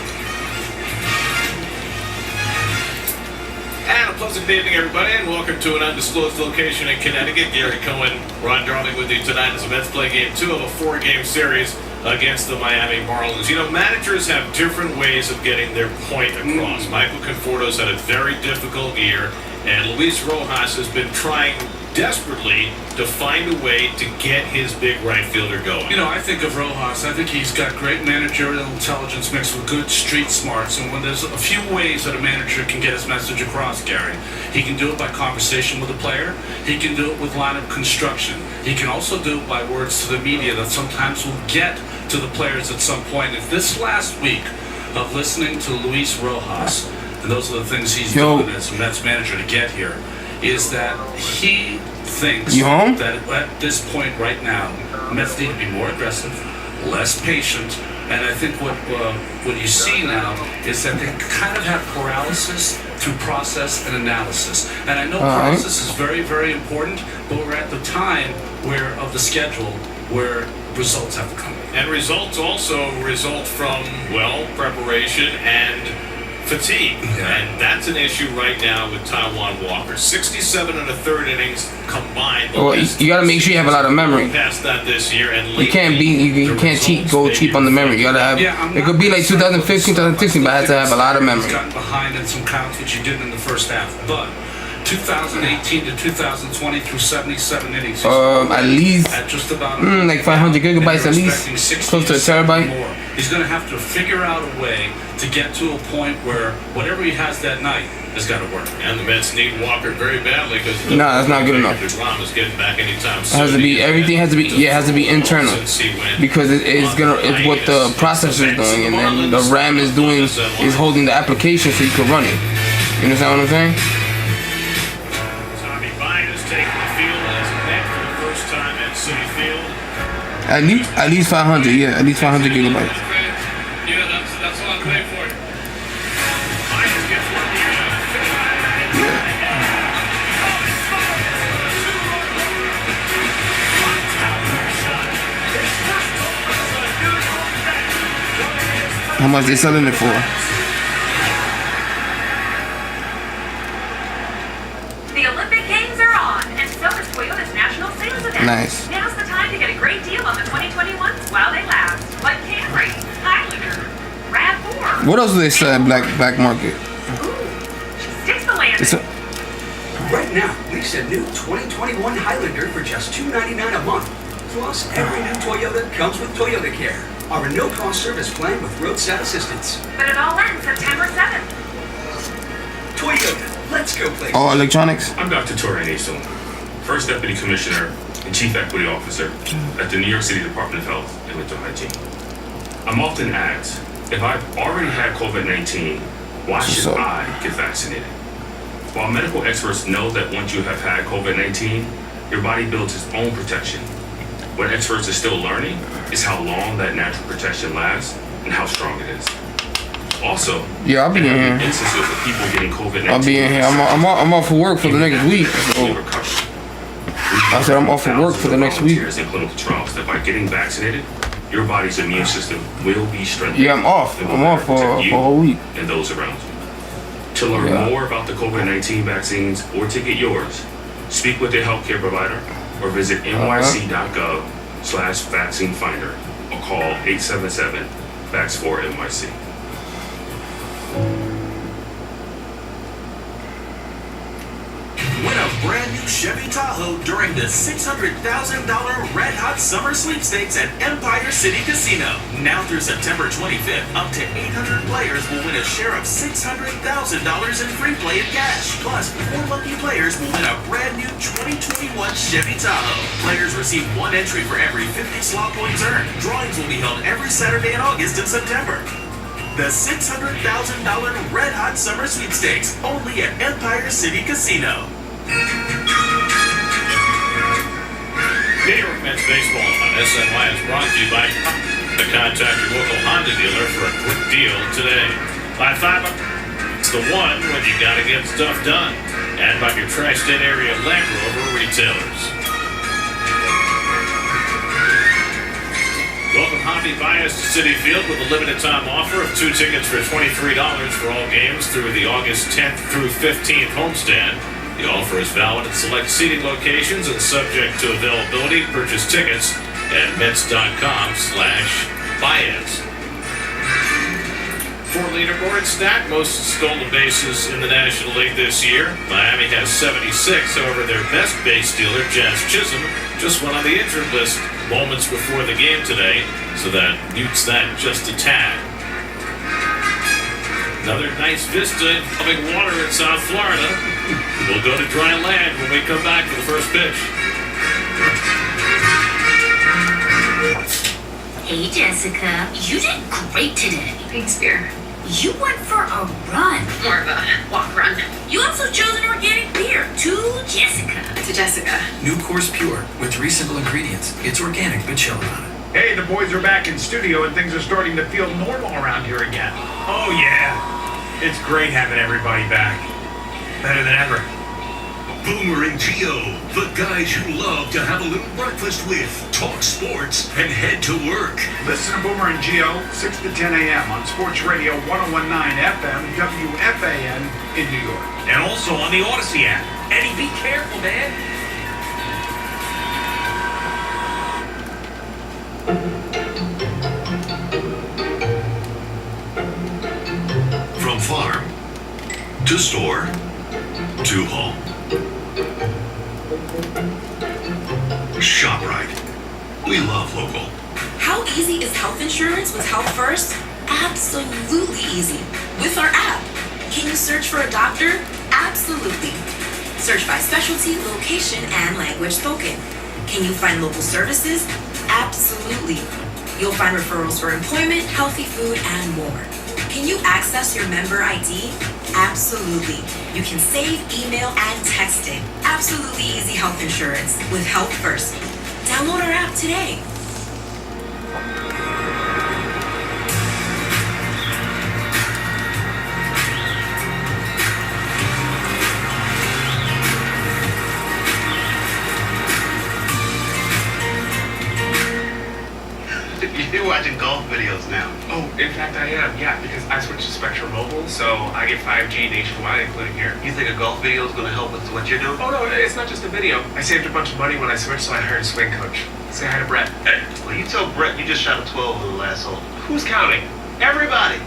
And a pleasant evening, everybody, and welcome to an undisclosed location in Connecticut. Gary Cohen, Ron Darling with you tonight as the Mets play game 2 of a 4-game series against the Miami Marlins. You know, managers have different ways of getting their point across. Michael Conforto's had a very difficult year, and Luis Rojas has been trying desperately to find a way to get his big right fielder going. You know, I think of Rojas, I think he's got great managerial intelligence mixed with good street smarts. And when there's a few ways that a manager can get his message across, Gary, he can do it by conversation with a player. He can do it with lineup construction. He can also do it by words to the media that sometimes will get to the players at some point. If this last week of listening to Luis Rojas, and those are the things he's doing as a Mets manager to get here, is that he thinks that at this point right now, Mets need to be more aggressive, less patient, and I think what you see now is that they kind of have paralysis through process and analysis. And I know process is very, very important, but we're at the time of the schedule where results have to come. And results also result from, well, preparation and fatigue, and that's an issue right now with Taijuan Walker. 67 and a third innings combined. Well, you gotta make sure you have a lot of memory. Past that this year, and you can't go cheap on the memory. You gotta have. It could be like 2015, 2016, but it has to have a lot of memory. Gotten behind in some counts, which you did in the first half, but 2018 to 2020 through 77 innings. At least at just about like 500 gigabytes at least, close to a terabyte. More. He's going to have to figure out a way to get to a point where whatever he has that night has got to work. And the Mets need Walker very badly because that's not good enough. DeGrom is getting back anytime soon. It has to be everything has to be it has to be internal because it's what the processor is doing, and then the RAM is doing is holding the application so you can run it. You understand what I'm saying? At least 500, yeah, at least 500 gigabytes. Yeah, that's what I'm paying for. How much they selling it for? The Olympic Games are on, and so is Toyota's national sales event. Nice. Now's the time to get a great deal on the 2021s while they last. Like Camry, Highlander, RAV4. What else do they sell at black market? Sticks the landing. Right now, lease a new 2021 Highlander for just $299 a month. Plus, every new Toyota comes with Toyota Care, our no-cost service plan with roadside assistance. But it all ends September 7th. Toyota, let's go places. All electronics? I'm Dr. Torrey Nason, First Deputy Commissioner and Chief Equity Officer at the New York City Department of Health and Mental Hygiene. I'm often asked, if I've already had COVID-19, why should I get vaccinated? While medical experts know that once you have had COVID-19, your body builds its own protection. What experts are still learning is how long that natural protection lasts and how strong it is. Also, I'll be in here. Instances of people getting COVID-19. I'll be in here. I'm off for work for the next week. So. I said I'm off for work for the next week. In clinical trials that by getting vaccinated, your body's immune system will be strengthened. Yeah, I'm off. I'm off for a whole week. And those around you. To learn more about the COVID-19 vaccines or to get yours, speak with your healthcare provider or visit nyc.gov/vaccine finder or call 877-VAX4-NYC. Win a brand new Chevy Tahoe during the $600,000 Red Hot Summer Sweepstakes at Empire City Casino. Now through September 25th, up to 800 players will win a share of $600,000 in free play and cash. Plus, 4 lucky players will win a brand new 2021 Chevy Tahoe. Players receive 1 entry for every 50 slot points earned. Drawings will be held every Saturday in August and September. The $600,000 Red Hot Summer Sweepstakes, only at Empire City Casino. New York Mets baseball on SNY is brought to you by the Contact Your Local Honda dealer for a quick deal today. By 5, it's the one when you gotta get stuff done. And by your Tri-State area Land Rover retailers. Welcome Hobby Bias to Citi Field with a limited time offer of 2 tickets for $23 for all games through the August 10th through 15th homestand. The offer is valid at select seating locations and subject to availability. Purchase tickets at Mets.com/bias. For leaderboard stat, most stolen bases in the National League this year. Miami has 76. However, their best base stealer, Jazz Chisholm, just went on the injured list moments before the game today, so that mutes that just a tad. Another nice vista involving water in South Florida. We'll go to dry land when we come back for the first pitch. Hey, Jessica. You did great today. Thanks, Beer. You went for a run. More of a walk run. You also chose an organic beer. To Jessica. To Jessica. New Course Pure with 3 simple ingredients. It's organic, but chill on it. Hey, the boys are back in studio and things are starting to feel normal around here again. Oh, yeah. It's great having everybody back. Better than ever. Boomer and Gio, the guys you love to have a little breakfast with, talk sports, and head to work. Listen to Boomer and Gio, 6 to 10 a.m. on Sports Radio 1019 FM, WFAN in New York. And also on the Odyssey app. Eddie, be careful, man. From farm to store to home. ShopRite. We love local. How easy is health insurance with Health First? Absolutely easy. With our app. Can you search for a doctor? Absolutely. Search by specialty, location, and language spoken. Can you find local services? Absolutely. You'll find referrals for employment, healthy food, and more. Can you access your member ID? Absolutely. You can save, email, and text it. Absolutely easy health insurance with Health First. Download our app today. You're watching golf videos now. Oh, in fact I am, yeah, because I switched to Spectrum Mobile, so I get 5G nationwide, including here. You think a golf video is going to help with what you're doing? Oh no, it's not just a video. I saved a bunch of money when I switched, so I hired a swing coach. Say hi to Brett. Hey, well, you tell Brett you just shot a 12 on the last hole. Who's counting? Everybody.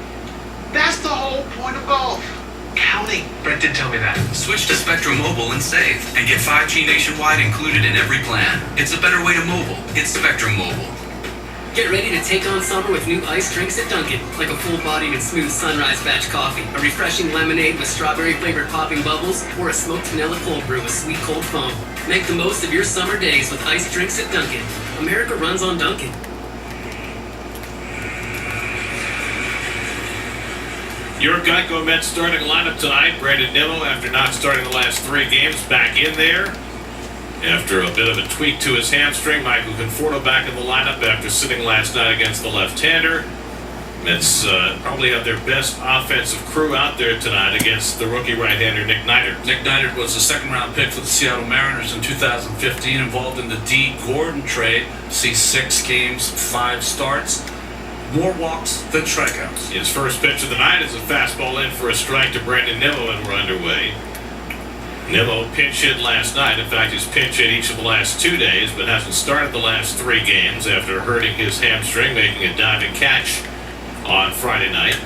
That's the whole point of golf. Counting. Brett did tell me that. Switch to Spectrum Mobile and save, and get 5G nationwide included in every plan. It's a better way to mobile. It's Spectrum Mobile. Get ready to take on summer with new iced drinks at Dunkin', like a full-bodied and smooth sunrise batch coffee, a refreshing lemonade with strawberry-flavored popping bubbles, or a smoked vanilla cold brew with sweet cold foam. Make the most of your summer days with iced drinks at Dunkin'. America runs on Dunkin'. Your Geico Mets starting lineup tonight. Brandon Nimmo, after not starting the last 3 games, back in there. After a bit of a tweak to his hamstring, Michael Conforto back in the lineup after sitting last night against the left-hander. Mets probably have their best offensive crew out there tonight against the rookie right-hander Nick Neidert. Nick Neidert was a second-round pick for the Seattle Mariners in 2015, involved in the D. Gordon trade. See 6 games, 5 starts. More walks than strikeouts. His first pitch of the night is a fastball in for a strike to Brandon Nimmo, and we're underway. Nimmo pinch hit last night. In fact, he's pinch hit each of the last 2 days, but hasn't started the last 3 games after hurting his hamstring, making a diving catch on Friday night.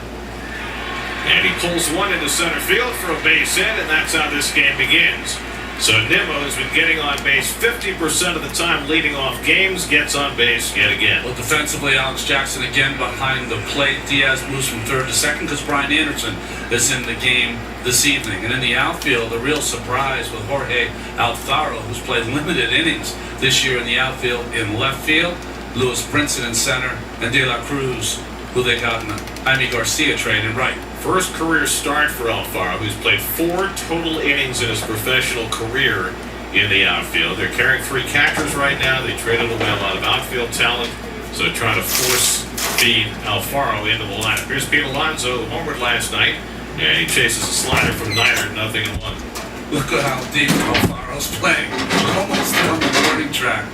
And he pulls one into center field for a base hit, and that's how this game begins. So Nimmo has been getting on base 50% of the time leading off games, gets on base yet again. Well, defensively, Alex Jackson again behind the plate. Diaz moves from third to second because Brian Anderson is in the game this evening. And in the outfield, a real surprise with Jorge Alfaro, who's played limited innings this year in the outfield. In left field, Lewis Brinson in center, and De La Cruz, who they got in the Jaime Garcia trade, in right. First career start for Alfaro, who's played 4 total innings in his professional career in the outfield. They're carrying 3 catchers right now. They traded away a lot of outfield talent, so they're trying to force feed Alfaro into the lineup. Here's Pete Alonso, homered last night, and he chases a slider from Niner, 0-1. Look at how deep Alfaro's playing. Almost on the warning track.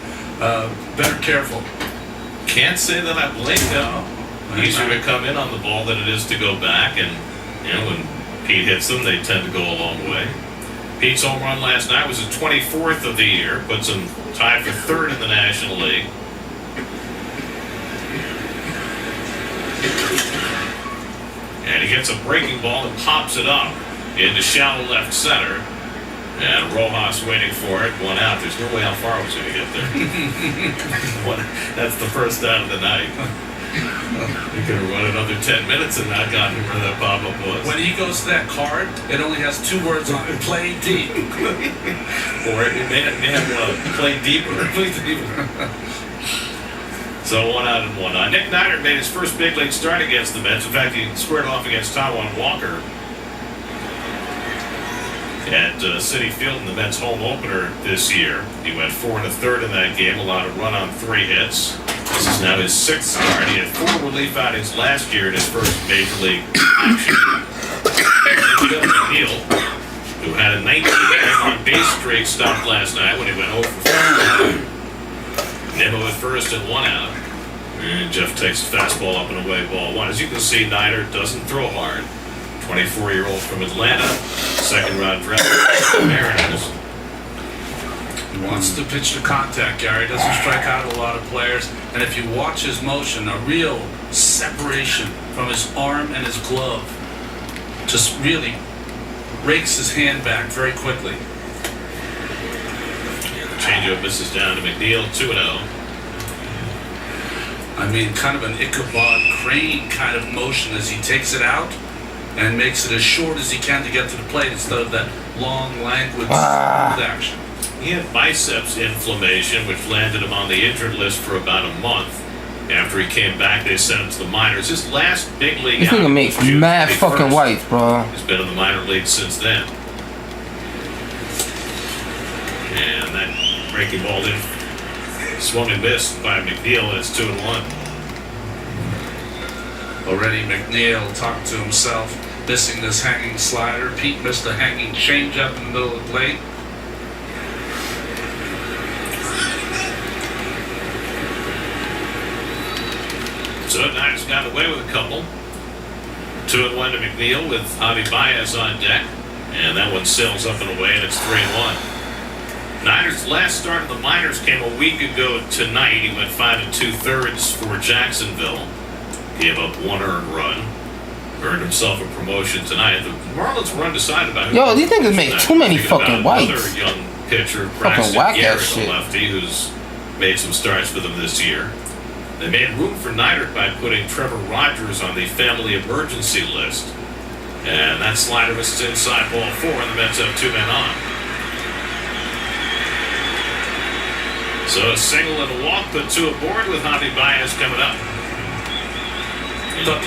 Better careful. Can't say that I blame him. Easier to come in on the ball than it is to go back, and when Pete hits them, they tend to go a long way. Pete's home run last night was his 24th of the year, puts him tied for third in the National League. And he gets a breaking ball and pops it up into shallow left center. And Rojas waiting for it, one out. There's no way Alfaro was going to get there. That's the first out of the night. He could have run another 10 minutes and not gotten where that pop-up was. When he goes to that card, it only has 2 words on it: play deep. Or it may have play deeper. So 1 out and 1 on. Nick Neidert made his first big league start against the Mets. In fact, he squared off against Taijuan Walker at Citi Field in the Mets home opener this year. He went 4 1/3 in that game, allowed a run on 3 hits. This is now his 6th start. He had 4 relief outings last year in his first major league action. McNeil, who had a 19 on base streak, stopped last night when he went 0 for 4. Nimmo at first and 1 out. And Jeff takes a fastball up and away, ball 1. As you can see, Neidert doesn't throw hard. 24-year-old from Atlanta, second-round draft from the Mariners. He wants to pitch to contact, Gary. Doesn't strike out a lot of players. And if you watch his motion, a real separation from his arm and his glove. Just really rakes his hand back very quickly. And the changeup misses down to McNeil, 2-0. I mean, kind of an Ichabod Crane kind of motion as he takes it out and makes it as short as he can to get to the plate instead of that long, languid smooth action. He had biceps inflammation, which landed him on the injured list for about a month. After he came back, they sent him to the minors. His last big league This nigga makes mad fucking whites, bro. He's been in the minor leagues since then. And that breaking ball in, swung and missed by McNeil, and it's 2-1. Already McNeil talked to himself, missing this hanging slider. Pete missed a hanging changeup in the middle of the plate. So Niners got away with a couple. 2-1 to McNeil with Javi Baez on deck. And that one sails up and away, and it's 3-1. Niners' last start in the minors came a week ago tonight. He went 5 2/3 for Jacksonville. Gave up 1 earned run. Earned himself a promotion tonight. The Marlins were undecided about who. Yo, these niggas make too many fucking whites. Another young pitcher, Fucking whack ass Garrett, shit. a lefty, who's made some starts for them this year. They made room for Neidert by putting Trevor Rogers on the family emergency list. And that slider misses inside, ball 4, and the Mets have 2 men on. So a single and a walk, put 2 aboard with Javi Baez coming up.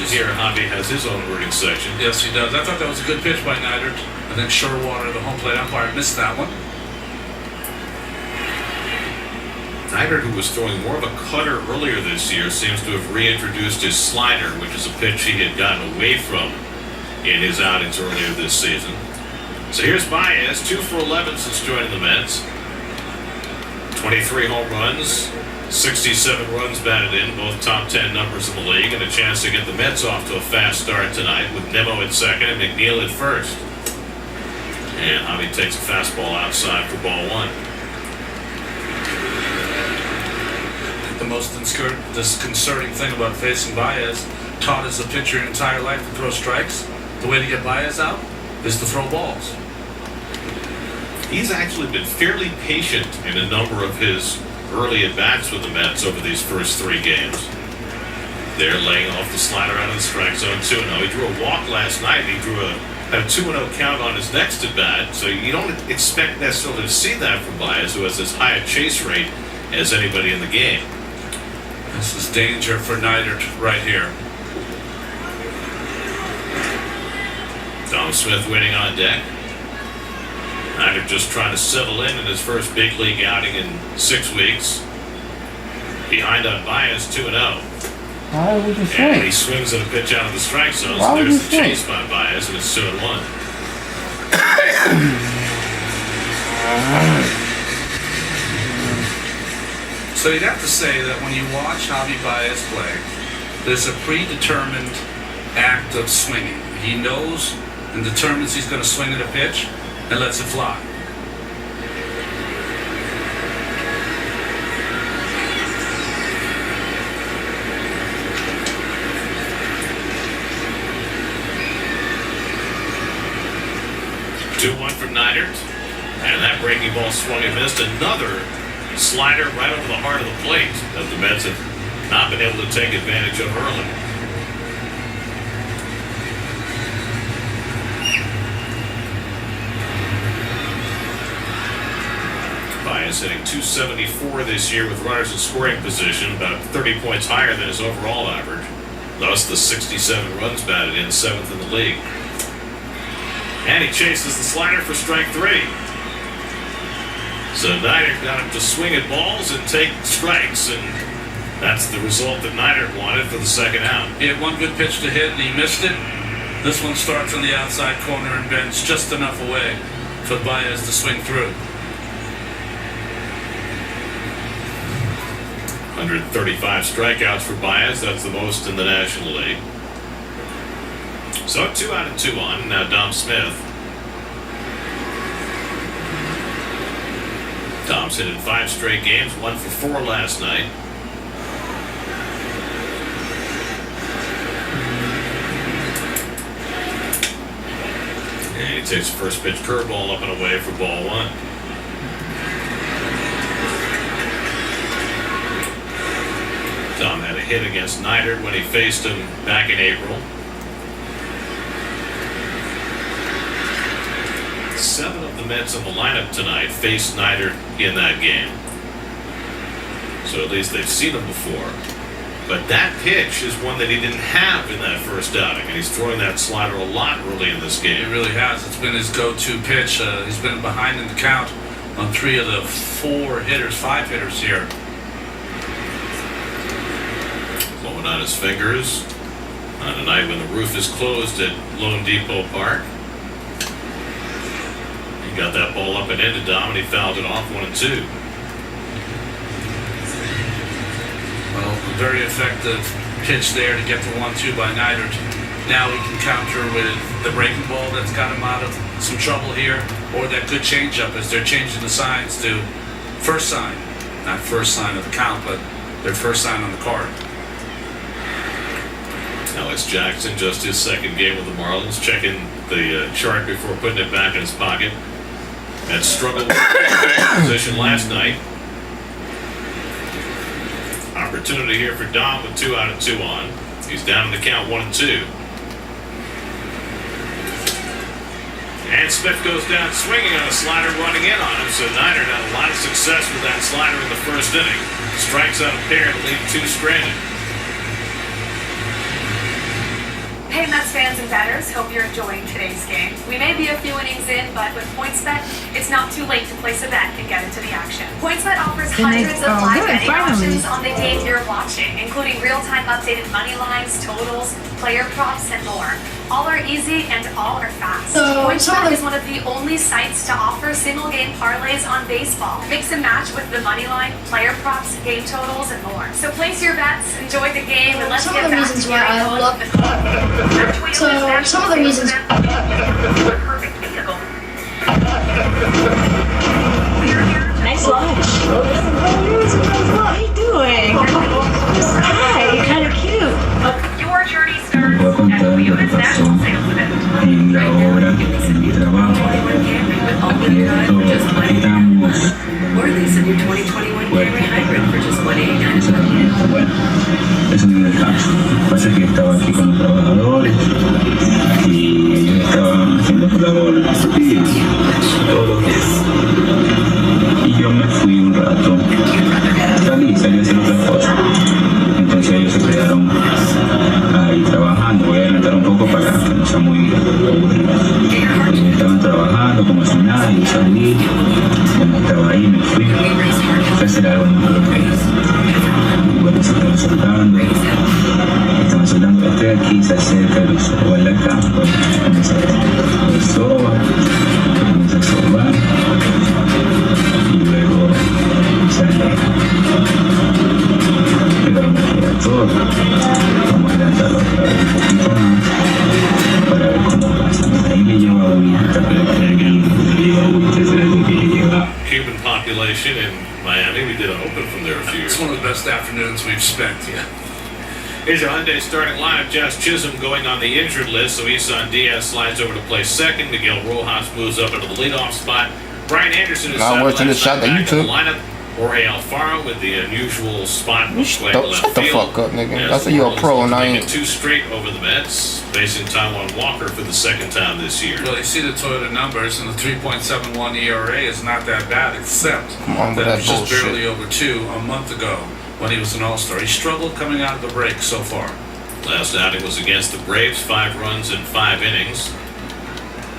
Here, Javi has his own wording section. Yes, he does. I thought that was a good pitch by Neidert. I think Sherwater, the home plate umpire, missed that one. Neidert, who was throwing more of a cutter earlier this year, seems to have reintroduced his slider, which is a pitch he had gotten away from in his outings earlier this season. So here's Baez, 2 for 11 since joining the Mets. 23 home runs, 67 runs batted in, both top 10 numbers in the league, and a chance to get the Mets off to a fast start tonight with Nimmo at second and McNeil at first. And Javi takes a fastball outside for ball 1. The most disconcerting thing about facing Baez, taught as a pitcher your entire life to throw strikes, the way to get Baez out is to throw balls. He's actually been fairly patient in a number of his early at-bats with the Mets over these first 3 games. They're laying off the slider out of the strike zone, 2-0. He drew a walk last night. He drew a 2-0 count on his next at-bat, so you don't expect necessarily to see that from Baez, who has as high a chase rate as anybody in the game. This is danger for Neidert right here. Tom Smith waiting on deck. Neidert just trying to settle in his first big league outing in 6 weeks. Behind on Baez, 2-0. Why would you And swing? he swings at a pitch out of the strike zone. Why So would there's you the swing? chase by Baez, and it's 2-1. So you'd have to say that when you watch Javi Baez play, there's a predetermined act of swinging. He knows and determines he's going to swing at a pitch and lets it fly. Two-one from Neidert. And that breaking ball swung and missed. Another slider right over the heart of the plate that the Mets have not been able to take advantage of early. Baez hitting .274 this year with runners in scoring position, about 30 points higher than his overall average. Thus the 67 runs batted in, 7th in the league. And he chases the slider for strike 3. So Neidert got him to swing at balls and take strikes, and that's the result that Neidert wanted for the second out. He had one good pitch to hit and he missed it. This one starts on the outside corner and bends just enough away for Baez to swing through. 135 strikeouts for Baez. That's the most in the National League. So 2 out and 2 on. Now Dom Smith. Dom's hit in 5 straight games, 1 for 4 last night. And he takes the first pitch curveball up and away for ball 1. Dom had a hit against Neidert when he faced him back in April. 7 of the Mets in the lineup tonight faced Neidert in that game. So at least they've seen him before. But that pitch is one that he didn't have in that first outing, and he's throwing that slider a lot early in this game. He really has. It's been his go-to pitch. He's been behind in the count on 3 of the 5 hitters here. Blowing on his fingers on a night when the roof is closed at Lone Depot Park. He got that ball up and into Dom, and he fouled it off 1-2. Well, a very effective pitch there to get the 1-2 by Neidert. Now he can counter with the breaking ball that's got him out of some trouble here, or that good changeup as they're changing the signs to first sign. Not first sign of the count, but their first sign on the card. Alex Jackson, just his second game with the Marlins, checking the chart before putting it back in his pocket. Had struggled with the position last night. Opportunity here for Dom with 2 out and 2 on. He's down in the count 1-2. And Smith goes down swinging on a slider running in on him. So Neidert had a lot of success with that slider in the first inning. Strikes out a pair to leave 2 stranded. Hey Mets fans and bettors, hope you're enjoying today's game. We may be a few innings in, but with PointsBet, it's not too late to place a bet and get into the action. PointsBet offers hundreds of live betting options on the game you're watching, including real-time updated money lines, totals, player props, and more. All are easy and all are fast. PointsBet is one of the only sites to offer single-game parlays on baseball. Mix and match with the money line, player props, game totals, and more. So place your bets, enjoy the game, and let's get back to I love it. So some of the reasons. Nice lunch. What are you doing? Hi, you're kind of cute. Your journey starts at Toyota's National Sales Event. En la obra, en mi trabajo, aquí estamos. Or lease a new 2021 Camry Hybrid for just $189. Bueno, eso no es el caso. Lo que pasa es que estaba aquí con los trabajadores y ellos estaban haciendo su labor y todo lo que es. Y yo me fui un rato, salí a hacer otras cosas. Entonces ellos se quedaron ahí trabajando. Voy a adelantar un poco para que no sea muy aburrido. Estaban trabajando como si nada y yo salí, ya no estaba ahí, me fui a hacer algo en lo que bueno, se estaban soltando. llega aquí, se acerca a los guardacampo, comienza a soba, comienza a sobar y luego se aleja. Pero me queda todo. Vamos a adelantarlo otra vez un poquito más para ver cómo pasa. Ahí le lleva a Uy, Cuban population in Miami. We did an open from there a few years. It's one of the best afternoons we've spent. Yeah. Here's your Hyundai starting lineup. Josh Chisholm going on the injured list, so Isan Diaz slides over to play second. Miguel Rojas moves up into the leadoff spot. Brian Anderson is Not worse than the shot that you took. lineup. Jorge Alfaro with the unusual spot. Shut the fuck up, nigga. That's why you're a pro and I ain't. Two straight over the Mets, facing Taijuan Walker for the second time this year. Well, you see the Toyota numbers, and the 3.71 ERA is not that bad, except that it was just bullshit. barely over 2 a month ago when he was an All-Star. He struggled coming out of the break so far. Last outing was against the Braves, 5 runs in 5 innings.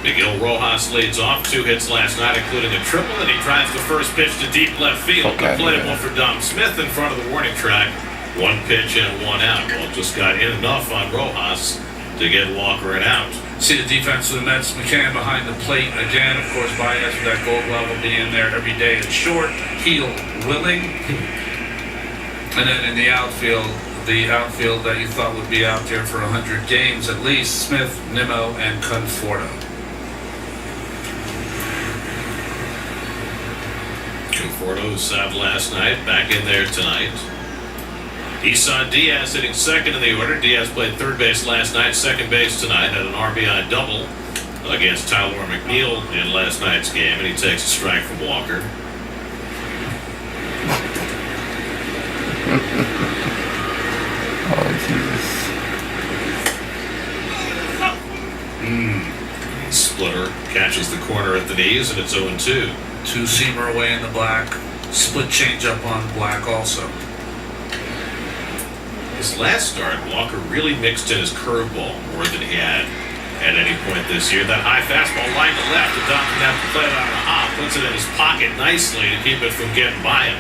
Miguel Rojas leads off, 2 hits last night, including a triple, and he drives the first pitch to deep left field. The playable for Dom Smith in front of the warning track. 1 pitch and 1 out. Well, just got in enough on Rojas to get Walker an out. See the defense of the Mets, McCann behind the plate again. Of course, Baez with that Gold Glove will be in there every day at short. Heel willing. And then in the outfield that you thought would be out there for 100 games at least, Smith, Nimmo, and Conforto. Conforto subbed last night, back in there tonight. Isan Diaz hitting second in the order. Diaz played third base last night, second base tonight, had an RBI double against Tyler McNeil in last night's game, and he takes a strike from Walker. Oh, Jesus. Splitter catches the corner at the knees, and it's 0-2. 2-seamer away in the black. Split changeup on black also. His last start, Walker really mixed in his curveball more than he had at any point this year. That high fastball line to left, and Dom can have to play it out of the hop, puts it in his pocket nicely to keep it from getting by him.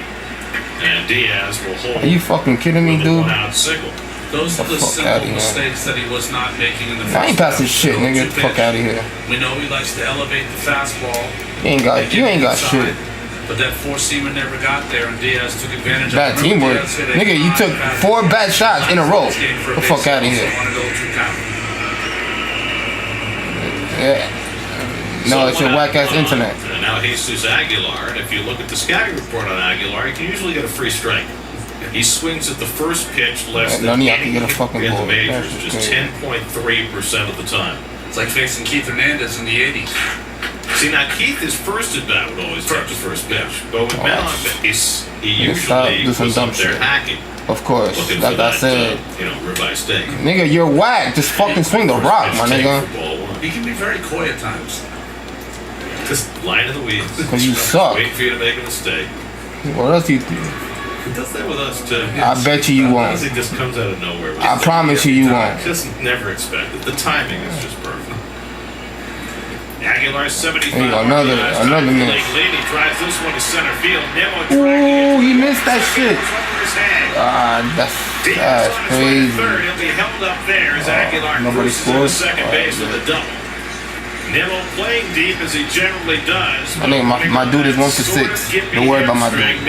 And Diaz will hold. Are you fucking kidding me, dude? One-out single. Those are the simple mistakes that he was not making in the first. I ain't passing shit, nigga. Fuck out of here. We know he likes to elevate the fastball. You ain't got shit. But that 4-seamer never got there, and Diaz took advantage of it. Bad teamwork. Nigga, you took 4 bad shots in a row. Get the fuck out of here. Yeah. No, it's your whack ass internet. And now Jesus Aguilar, and if you look at the scouting report on Aguilar, you can usually get a free strike. He swings at the first pitch less than any can get a fucking in the ball. majors, just 10.3% of the time. It's like facing Keith Hernandez in the 80s. See, now Keith, his first at bat would always take the first pitch, but with men on base, he usually was up there hacking. Of course, like I said, ribeye steak. Nigga, you're whack. Just fucking swing the rock, my nigga. He can be very coy at times. Just lying in the weeds. Because you suck. Waiting for you to make a mistake. What else do you do? He does that with us too. I bet you won't. He just comes out of nowhere. I promise you won't. Just never expected. The timing is just perfect. Aguilar 75. There you go, another miss. He drives this one to center field. Ooh, he missed that shit. That's crazy. Third, he'll be held up there as Aguilar nobody scored. Second base with a double. Nimmo playing deep as he generally does. I think my dude is 1 for 6. Don't worry about my dude.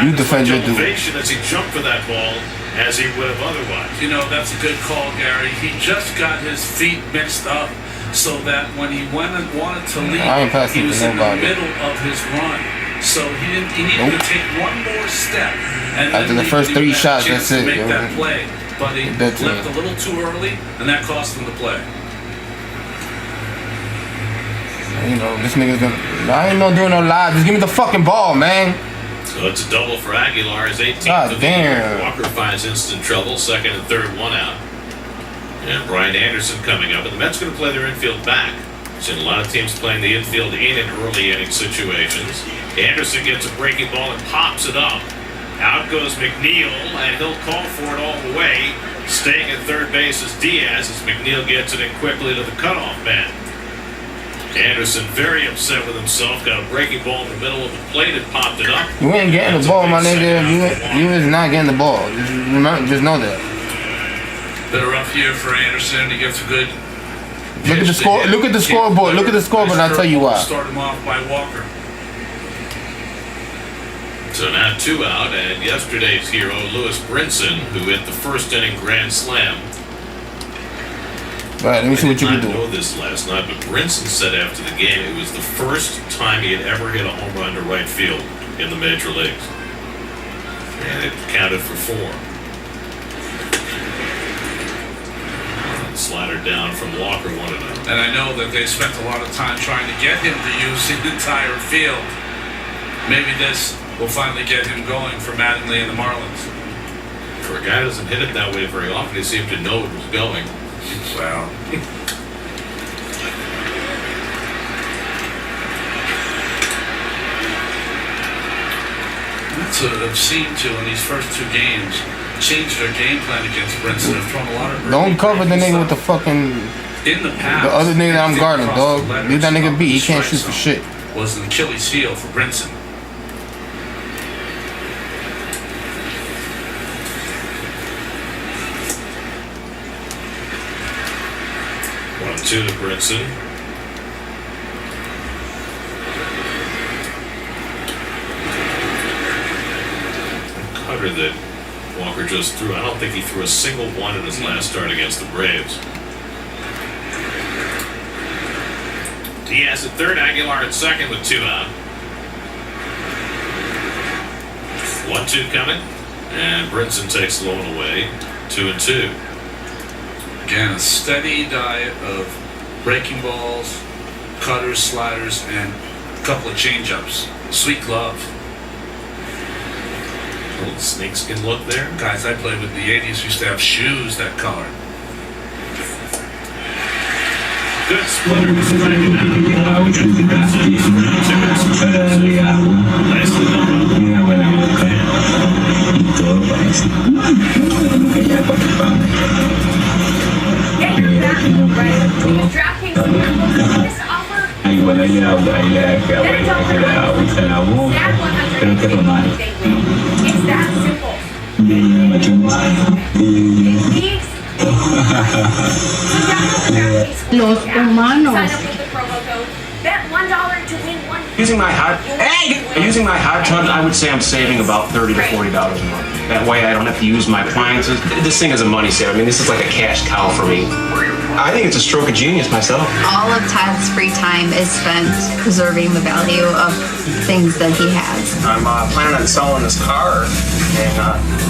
You defend your dude. As he jumped for that ball as he would have otherwise. You know, that's a good call, Gary. He just got his feet mixed up so that when he went and wanted to leave, he was in the middle of his run. So he needed to take one more step. And after the first 3 shots, that's it. Make that play. But he left a little too early, and that cost him the play. You know, this nigga's gonna. I ain't doing no live. Just give me the fucking ball, man. So it's a double for Aguilar. His 18th God of the year. damn. Walker finds instant trouble. Second and third, 1 out. And Brian Anderson coming up. And the Mets going to play their infield back. Seen a lot of teams playing the infield in early inning situations. Anderson gets a breaking ball and pops it up. Out goes McNeil, and he'll call for it all the way. Staying at third base is Diaz as McNeil gets it in quickly to the cutoff man. Anderson very upset with himself. Got a breaking ball in the middle of the plate and popped it up. You ain't getting the ball, my nigga. You is not getting the ball. Just know that. Been a rough year for Anderson. He gets a good. Look at the score. Look at the scoreboard. Look at the scoreboard. And I'll tell you why. Start him off by Walker. So now 2 out, and yesterday's hero, Lewis Brinson, who hit the first inning grand slam. All right, let me see what you can do. I did not know this last night, but Brinson said after the game it was the first time he had ever hit a home run to right field in the major leagues. And it counted for 4. Slider down from Walker, 1-0. And I know that they spent a lot of time trying to get him to use the entire field. Maybe this will finally get him going for Mattingly and the Marlins. For a guy who doesn't hit it that way very often, he seemed to know it was going. Wow. That's obscene too in these first 2 games. Changed their game plan against Brinson. Have thrown a lot of. Don't cover the nigga with the fucking. In the past, the other nigga that I'm guarding, dog. Leave that nigga be. He can't shoot for shit. Was an Achilles heel for Brinson. To Brinson. Cutter that Walker just threw. I don't think he threw a single one in his last start against the Braves. Diaz at third, Aguilar at second with 2 out. 1-2 coming, and Brinson takes the one away. 2-2. Again, a steady diet of breaking balls, cutters, sliders, and a couple of change-ups. Sweet glove. A little snakeskin look there. Guys I played with the 80s used to have shoes that color. Good splitter. Nicely done. Una buena mujer. Y todo parece que ya participamos. Igual ahí le agüita en la boca, pero que romántico. Los humanos. Using my hot tub, I would say I'm saving about $30 to $40 a month. That way I don't have to use my appliances. This thing is a money saver. I mean, this is like a cash cow for me. I think it's a stroke of genius myself. All of Todd's free time is spent preserving the value of things that he has. I'm planning on selling this car, and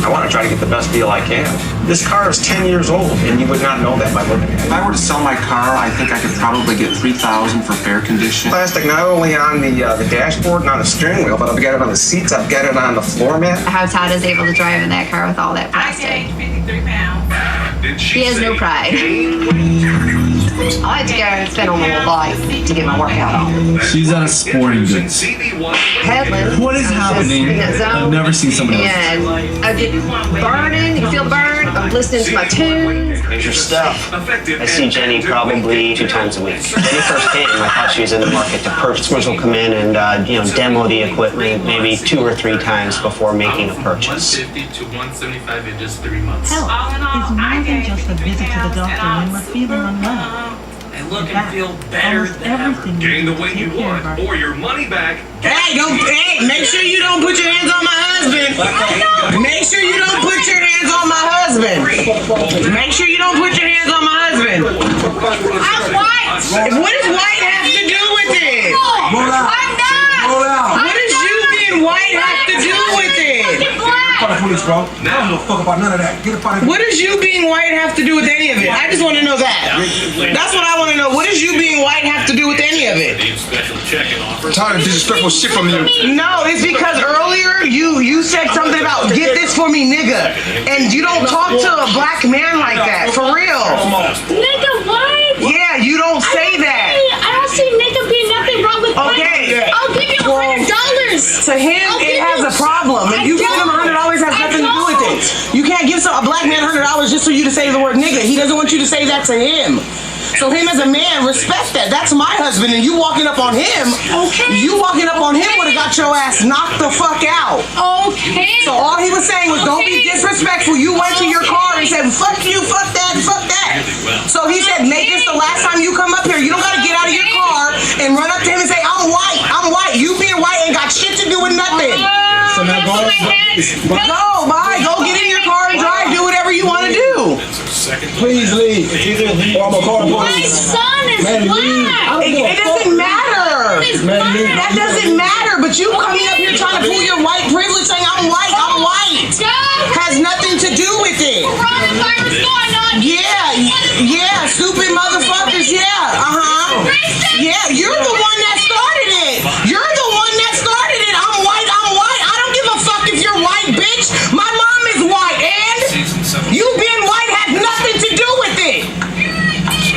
I want to try to get the best deal I can. This car is 10 years old, and you would not know that by looking at it. If I were to sell my car, I think I could probably get $3,000 for fair condition. Plastic not only on the dashboard and on the steering wheel, but I've got it on the seats, I've got it on the floor mat. How Todd is able to drive in that car with all that plastic. 53 pounds. He has no pride. I like to go and spend a little bike to get my workout on. She's at a sporting goods. Headless. What is happening? I've never seen somebody else. And I get burning. You feel burned. I'm listening to my tunes. Here's your stuff. I see Jenny probably 2 times a week. When Jenny first came, I thought she was in the market to purchase. Customers will come in and demo the equipment maybe 2 or 3 times before making a purchase. 150 to 175 in just 3 months. Health is more than just a visit to the doctor when we're feeling unwell. And look and feel better than ever. Gain the weight you want or your money back. Hey, make sure you don't put your hands on my husband. Make sure you don't put your hands on my husband. Make sure you don't put your hands on my husband. I'm white. What does white have to do with it? I'm not. What does you being white have to do with it? Police, bro. I don't give a fuck about none of that. Get a fucking. What does you being white have to do with any of it? I just want to know that. That's what I want to know. What does you being white have to do with any of it? Tired of disrespectful shit from you. No, it's because earlier you said something about get this for me, nigga, and you don't talk to a black man like that, for real. Nigga, what? Yeah, you don't say that. I don't see nigga being nothing wrong with okay. I'll give you $100. To him, it has a problem. And you giving him $100 has nothing to do with it. You can't give a black man $100 just for you to say the word nigga. He doesn't want you to say that to him. So him as a man, respect that. That's my husband, and you walking up on him. Okay. You walking up on him would have got your ass knocked the fuck out. Okay. So all he was saying was, don't be disrespectful. You went to your car and said, fuck you, fuck that, fuck that. So he said, make this the last time you come up here. You don't gotta get out of your car and run up to him and say, I'm white, I'm white. You being white ain't got shit to do with nothing. So now go No, bye. Go get in your car and drive. Do whatever you want to do. Please leave. Or I'm gonna call the My police. son is black. It doesn't matter. That doesn't matter. But you coming up here trying to pull your white privilege saying I'm white, I'm white. Has nothing to do with it. Yeah, stupid motherfuckers, yeah. Yeah, you're the one that started it. You're the one that started it. I'm white, I'm white. I don't give a fuck if you're white, bitch. My mom is white, and you being white has nothing to do with it.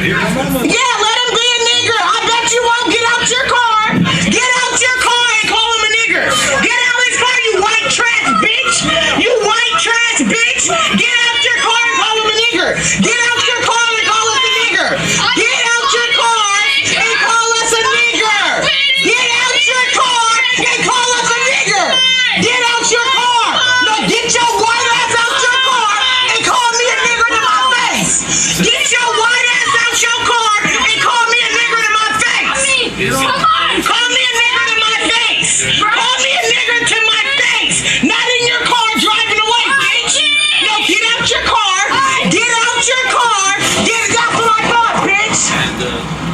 Yeah, let him be a nigger. I bet you won't get out your car. Get out your car and call him a nigger. Get out his car, you white trash bitch. You white trash bitch. Get out your car and call him a nigger. Get out your car and call us a nigger. Get out your car and call us a nigger. Get out your car and call us a nigger. Get out your car. No, get your white ass out your car and call me a nigger to my face. Get your white ass out your car and call me a nigger to my face. Come on, call me a nigger to my face. Call me a nigger to my face. Not in your car driving away, bitch. No, get out your car. Get out your car. That's what I thought, bitch.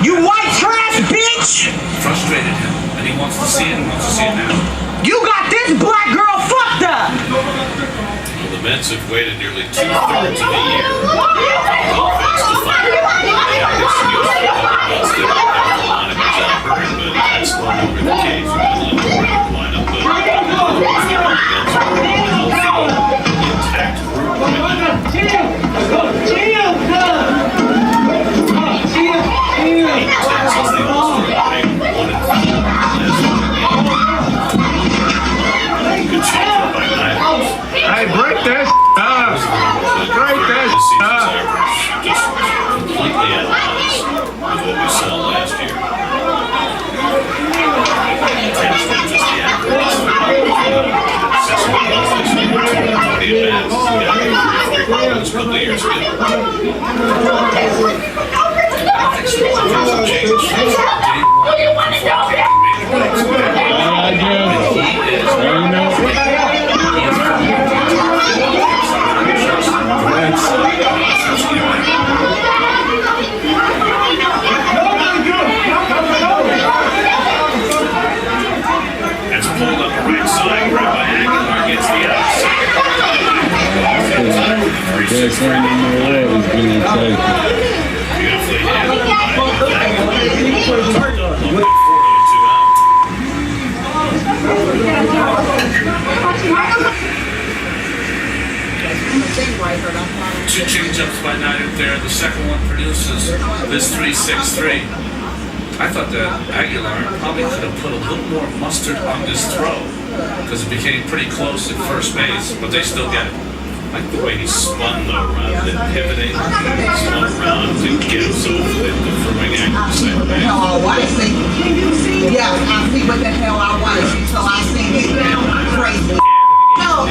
You white trash, bitch. Frustrated him, and he wants to see it and wants to see it now. You got this black girl fucked up. Well, the Mets have waited nearly 2/3 of a year for the offense to fire. They have this excuse for the Mets that Carolina goes out hurting, but that's no longer the case. We've got a lot more to line up, but the Mets are a healthy, intact group right now. 8-10 since they all started playing 1-3 last week. Good change up by Niners. Hey, break this up. Break this up. Just completely at odds with what we saw last year. Tends to just the average. Sesame Hills this week, 20 events. He got 3 goals a couple of years ago. It's pulled up the right side, grabbed by Aguilar, gets the outside. Best friend in the world is being taken. Beautifully handled by Aguilar. Two change-ups by Niner there. The second one produces this 3-6-3. I thought that Aguilar probably could have put a little more mustard on this throw because it became pretty close at first base, but they still get it. I like the way he spun though, rather than pivoting, spun around to get himself into throwing accuracy. What the hell I want to see? Yeah, I see what the hell I want to see, so I see it now. I'm crazy. No,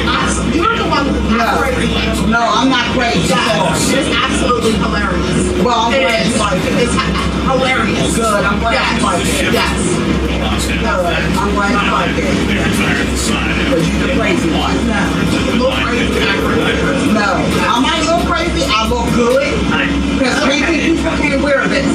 you're the one who's not crazy. No, I'm not crazy. It's absolutely hilarious. Well, I'm glad you like it. It's hilarious. Good, I'm glad you like it. Yes. Good, I'm glad you like it. Because you're the crazy one. No, a little crazy. No, I might look crazy. I look good. Because crazy people can't wear this.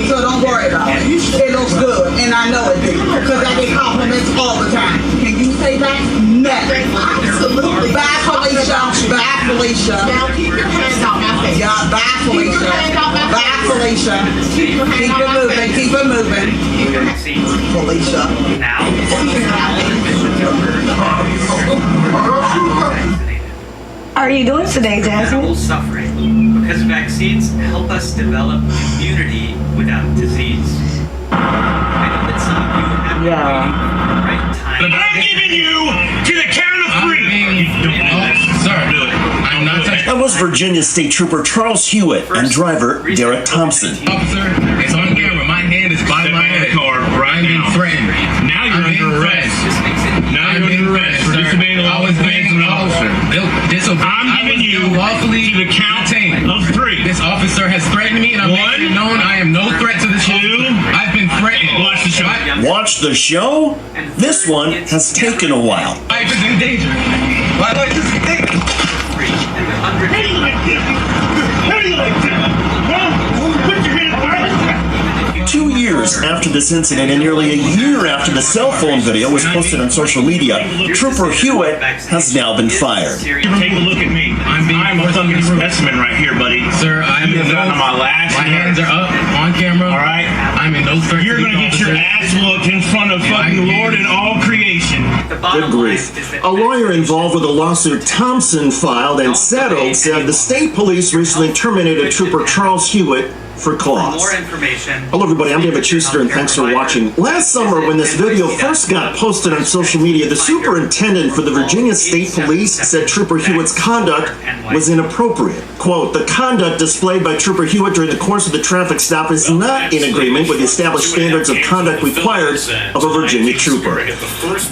So don't worry about it. It looks good, and I know it do. Because I get compliments all the time. Can you say that? No. Absolutely. Bye, Felicia. Bye, Felicia. Now keep your hands out my face. Yeah, bye, Felicia. Bye, Felicia. Keep it moving. Keep it moving. Felicia. Now. How are you doing today, Jasmine? Animal suffering because vaccines help us develop immunity without disease. I know that some of you have been waiting for the right time. I'm giving you to the count of 3. Sir, I'm not touching. was Virginia State Trooper Charles Hewitt and driver Derek Thompson. Officer, it's on camera. My hand is by my head. Car right now. Threatened. Now you're under arrest. Now you're under arrest for disobeying the law. I'm giving you lawfully to the count of 3. This officer has threatened me, and I'm making it known I am no threat to this officer. I've been threatened. Watch the show. Watch the show? This one has taken a while. Life is in danger. My life is in danger. How do you like that? How do you like that? Put your hand up. 2 years after this incident and nearly a year after the cell phone video was posted on social media, Trooper Hewitt has now been fired. Take a look at me. I'm a fucking specimen right here, buddy. Sir, I'm in on my last. My hands are up on camera. All right. I'm in no threat. You're gonna get your ass whooped in front of fucking Lord and all creation. Good grief. A lawyer involved with a lawsuit Thompson filed and settled said the state police recently terminated Trooper Charles Hewitt for cause. More information. Hello everybody, I'm David Schuster and thanks for watching. Last summer when this video first got posted on social media, the superintendent for the Virginia State Police said Trooper Hewitt's conduct was inappropriate. Quote, the conduct displayed by Trooper Hewitt during the course of the traffic stop is not in agreement with the established standards of conduct required of a Virginia trooper.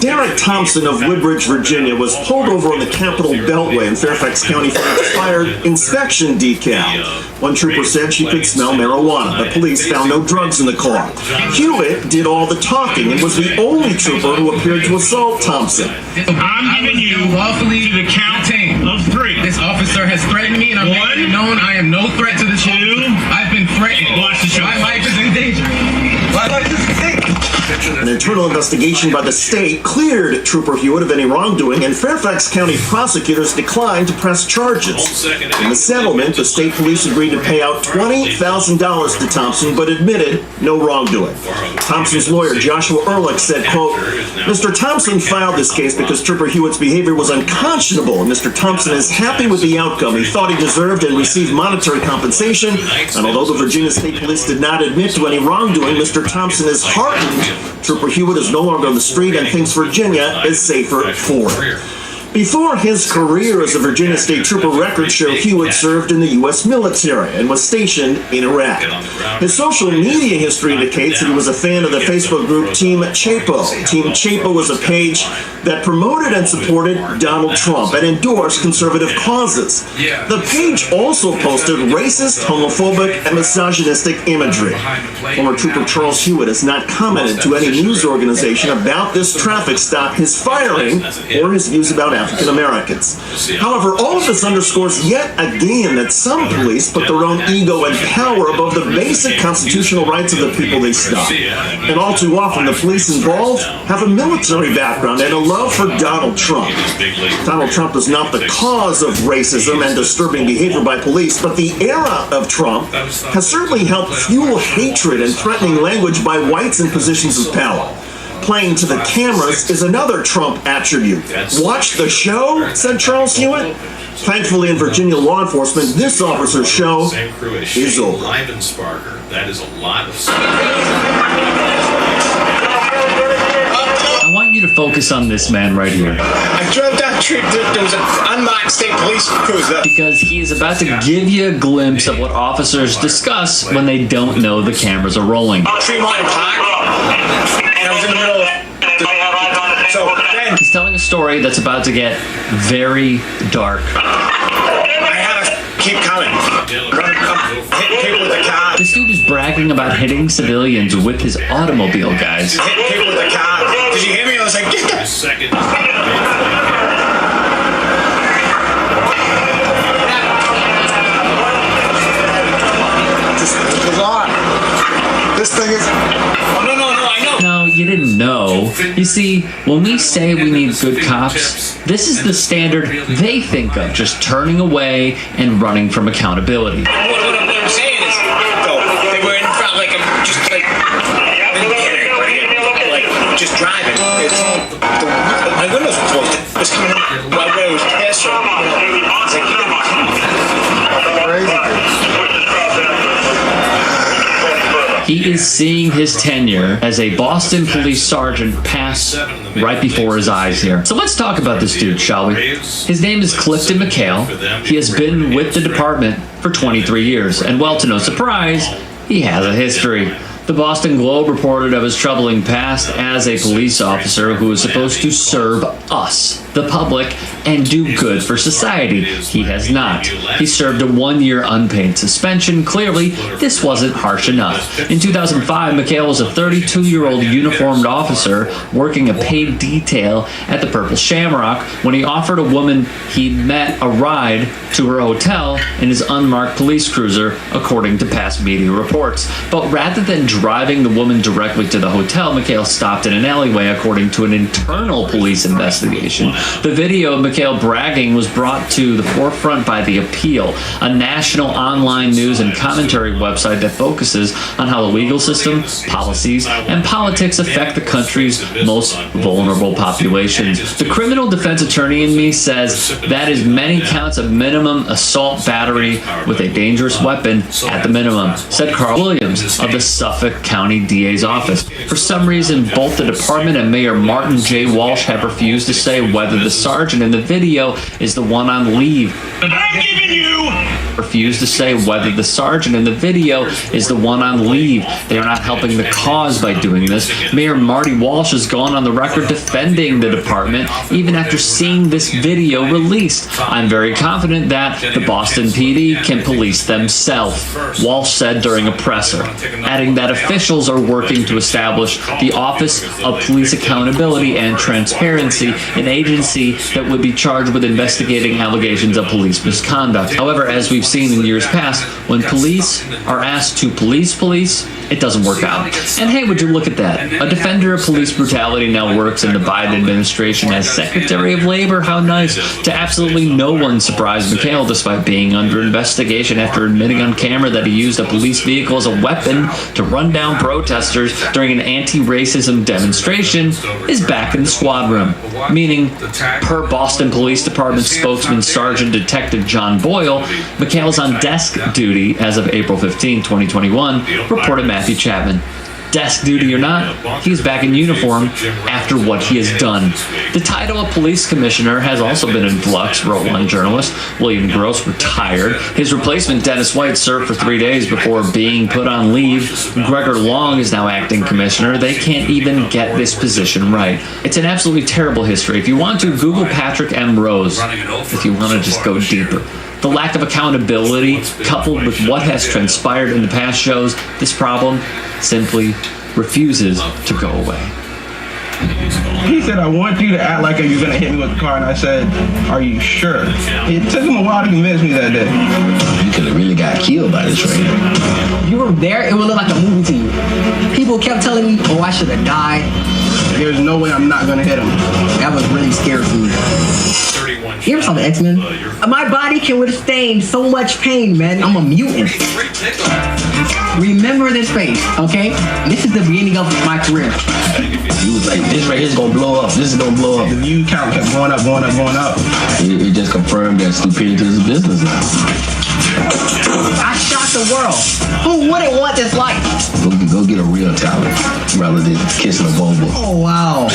Derek Thompson of Woodbridge, Virginia was pulled over on the Capitol Beltway in Fairfax County for an expired inspection decal. One trooper said she could smell marijuana. The police found no drugs in the car. Hewitt did all the talking and was the only trooper who appeared to assault Thompson. I'm giving you lawfully to the count of 3. This officer has threatened me, and I'm making it known I am no threat to this officer. I've been threatened. Watch the show. My life is in danger. My life is in danger. An internal investigation by the state cleared Trooper Hewitt of any wrongdoing, and Fairfax County prosecutors declined to press charges. In the settlement, the state police agreed to pay out $20,000 to Thompson, but admitted no wrongdoing. Thompson's lawyer, Joshua Ehrlich, said, quote, Mr. Thompson filed this case because Trooper Hewitt's behavior was unconscionable, and Mr. Thompson is happy with the outcome. He thought he deserved and received monetary compensation, and although the Virginia State Police did not admit to any wrongdoing, Mr. Thompson is heartened Trooper Hewitt is no longer on the street and thinks Virginia is safer for him. Before his career as a Virginia State Trooper, records show Hewitt served in the U.S. military and was stationed in Iraq. His social media history indicates that he was a fan of the Facebook group Team Chapo. Team Chapo was a page that promoted and supported Donald Trump and endorsed conservative causes. The page also posted racist, homophobic, and misogynistic imagery. Former Trooper Charles Hewitt has not commented to any news organization about this traffic stop, his firing, or his views about African Americans. However, all of this underscores yet again that some police put their own ego and power above the basic constitutional rights of the people they stop. And all too often, the police involved have a military background and a love for Donald Trump. Donald Trump is not the cause of racism and disturbing behavior by police, but the era of Trump has certainly helped fuel hatred and threatening language by whites in positions of power. Playing to the cameras is another Trump attribute. Watch the show, said Charles Hewitt. Thankfully, in Virginia law enforcement, this officer's show is over. That is a lot of I want you to focus on this man right here. I drove down the street, there was an unmarked state police cruiser. Because he is about to give you a glimpse of what officers discuss when they don't know the cameras are rolling. Tremont Park, and I was in the middle of so then he's telling a story that's about to get very dark. I had to keep coming. Hit people with the car. This dude is bragging about hitting civilians with his automobile, guys. Hit people with the car. Did you hear me? I was like, get the second. This goes on. This thing is. Oh, no, I know. No, you didn't know. You see, when we say we need good cops, this is the standard they think of, just turning away and running from accountability. What I'm saying is, though, they were in front like just driving. My windows were closed. It was coming in right where it was past. He is seeing his tenure as a Boston police sergeant pass right before his eyes here. So let's talk about this dude, shall we? His name is Clifton McHale. He has been with the department for 23 years, and well, to no surprise, he has a history. The Boston Globe reported of his troubling past as a police officer who was supposed to serve us, the public, and do good for society. He has not. He served a 1-year unpaid suspension. Clearly, this wasn't harsh enough. In 2005, McHale was a 32-year-old uniformed officer working a paid detail at the Purple Shamrock when he offered a woman he met a ride to her hotel in his unmarked police cruiser, according to past media reports. But rather than driving the woman directly to the hotel, McHale stopped in an alleyway, according to an internal police investigation. The video of McHale bragging was brought to the forefront by The Appeal, a national online news and commentary website that focuses on how the legal system, policies, and politics affect the country's most vulnerable populations. The criminal defense attorney in me says that is many counts of minimum assault battery with a dangerous weapon at the minimum, said Carl Williams of the Suffolk County DA's office. For some reason, both the department and Mayor Martin J. Walsh have refused to say whether the sergeant in the video is the one on leave. I'm giving you! Refused to say whether the sergeant in the video is the one on leave. They are not helping the cause by doing this. Mayor Marty Walsh has gone on the record defending the department even after seeing this video released. I'm very confident that the Boston PD can police themselves, Walsh said during a presser, adding that officials are working to establish the Office of Police Accountability and Transparency, an agency that would be charged with investigating allegations of police misconduct. However, as we've seen in years past, when police are asked to police, it doesn't work out. And hey, would you look at that? A defender of police brutality now works in the Biden administration as Secretary of Labor. How nice. To absolutely no one's surprise, McHale, despite being under investigation after admitting on camera that he used a police vehicle as a weapon to run down protesters during an anti-racism demonstration, is back in the squad room. Meaning, per Boston Police Department spokesman Sergeant Detective John Boyle, McHale is on desk duty as of April 15, 2021, reported Matthew Chapman. Desk duty or not, he's back in uniform after what he has done. The title of police commissioner has also been in flux, wrote one journalist. William Gross retired. His replacement, Dennis White, served for 3 days before being put on leave. Gregor Long is now acting commissioner. They can't even get this position right. It's an absolutely terrible history. If you want to, Google Patrick M. Rose, if you want to just go deeper. The lack of accountability, coupled with what has transpired in the past, shows this problem simply refuses to go away. He said, I want you to act like you're going to hit me with the car, and I said, are you sure? It took him a while to convince me that day. You could have really got killed by this train. You were there, it would look like a movie to you. People kept telling me, oh, I should have died. There's no way I'm not going to hit him. That was really scary for me. You ever saw the X-Men? My body can withstand so much pain, man. I'm a mutant. Remember this face, okay? This is the beginning of my career. He was like, this right here is going to blow up. This is going to blow up. The view count kept going up, going up, going up. It just confirmed that stupidity is a business now. I shocked the world. Who wouldn't want this life? Go get a real talent rather than kissing a bobo. Oh, wow.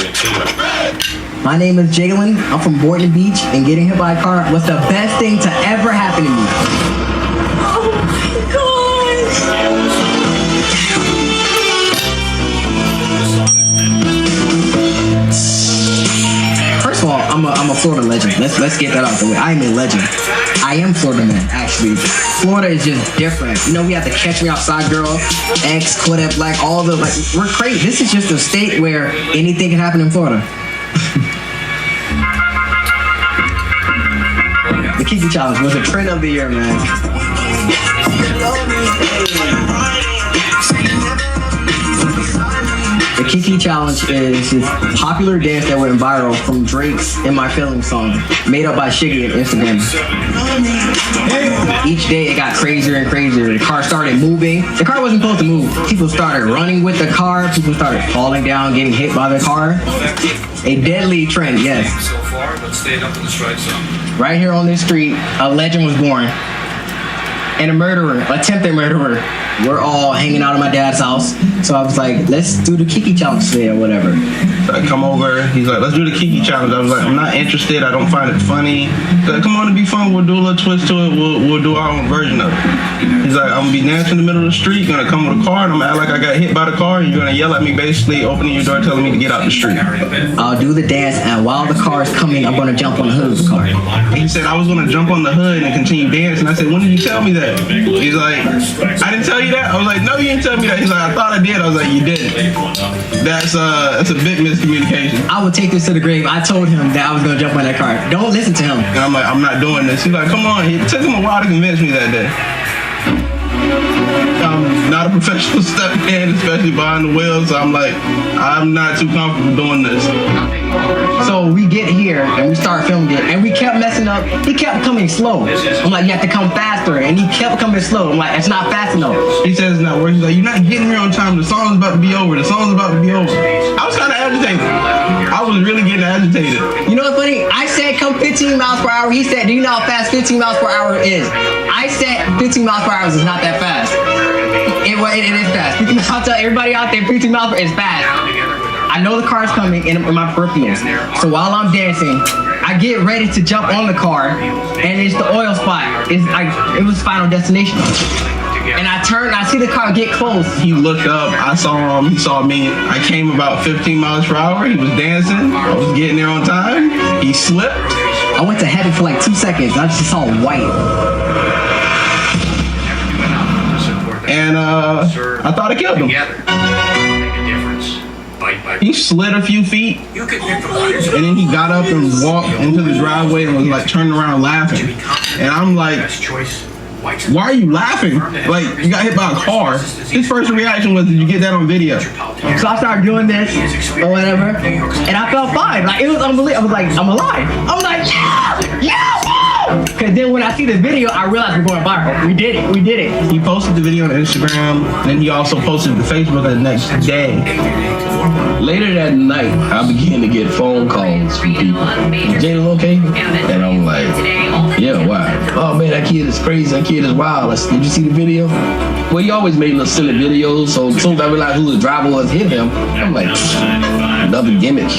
My name is Jalen. I'm from Boynton Beach, and getting hit by a car was the best thing to ever happen to me. Oh my gosh! First of all, I'm a Florida legend. Let's get that out the way. I am a legend. I am Florida man, actually. Florida is just different. You know, we have the Catch Me Outside girl, X, Kodak Black, all the, like, we're crazy. This is just a state where anything can happen in Florida. The Kiki Challenge was a trend of the year, man. The Kiki Challenge is this popular dance that went viral from Drake's In My Feelings song, made up by Shiggy on Instagram. Each day it got crazier and crazier. The car started moving. The car wasn't supposed to move. People started running with the car. People started falling down, getting hit by the car. A deadly trend, yes. So far, but stayed up in the strike zone. Right here on this street, a legend was born. And a murderer, attempted murderer, we're all hanging out at my dad's house. So I was like, let's do the Kiki challenge today or whatever. So I come over, he's like, let's do the Kiki challenge. I was like, I'm not interested, I don't find it funny. He's like, come on, it'll be fun, we'll do a little twist to it, we'll do our own version of it. He's like, I'm gonna be dancing in the middle of the street, gonna come with a car, and I'm gonna act like I got hit by the car, and you're gonna yell at me basically, opening your door, telling me to get out the street. I'll do the dance, and while the car is coming, I'm gonna jump on the hood of the car. He said I was gonna jump on the hood and continue dancing. I said, when did you tell me that? He's like, I didn't tell you that? I was like, no, you didn't tell me that. He's like, I thought I did. I was like, you didn't. That's a big miscommunication. I would take this to the grave. I told him that I was gonna jump on that car. Don't listen to him. And I'm like, I'm not doing this. He's like, come on. It took him a while to convince me that day. I'm not a professional stuntman, especially behind the wheel, so I'm like, I'm not too comfortable doing this. So we get here and we start filming it, and we kept messing up. He kept coming slow. I'm like, you have to come faster, and he kept coming slow. I'm like, it's not fast enough. He says it's not working. He's like, you're not getting here on time. The song's about to be over. The song's about to be over. I was kind of agitated. I was really getting agitated. You know what's funny? I said come 15 miles per hour. He said, do you know how fast 15 miles per hour is? I said 15 miles per hour is not that fast. It is fast. I'll tell everybody out there, 15 miles per hour is fast. I know the car's coming in my peripherals. So while I'm dancing, I get ready to jump on the car, and it's the oil spot. It was Final Destination. And I turned, I see the car get close. He looked up, I saw him, he saw me. I came about 15 miles per hour. He was dancing. I was getting there on time. He slipped. I went to heaven for like 2 seconds. I just saw white. And I thought I killed him. He slid a few feet, and then he got up and walked into the driveway and was like turning around laughing. And I'm like, why are you laughing? Like, you got hit by a car. His first reaction was, did you get that on video? So I started doing this or whatever, and I felt fine. Like, it was unbelievable. I was like, I'm alive. I was like, yeah! Because then when I see the video, I realized we're going viral. We did it. He posted the video on Instagram, and he also posted it to Facebook the next day. Later that night, I began to get phone calls from people. Is Jalen okay? And I'm like, yeah, why? Oh man, that kid is crazy. That kid is wild. Did you see the video? Well, he always made little silly videos, so as soon as I realized who the driver was hit him, I'm like, another gimmick.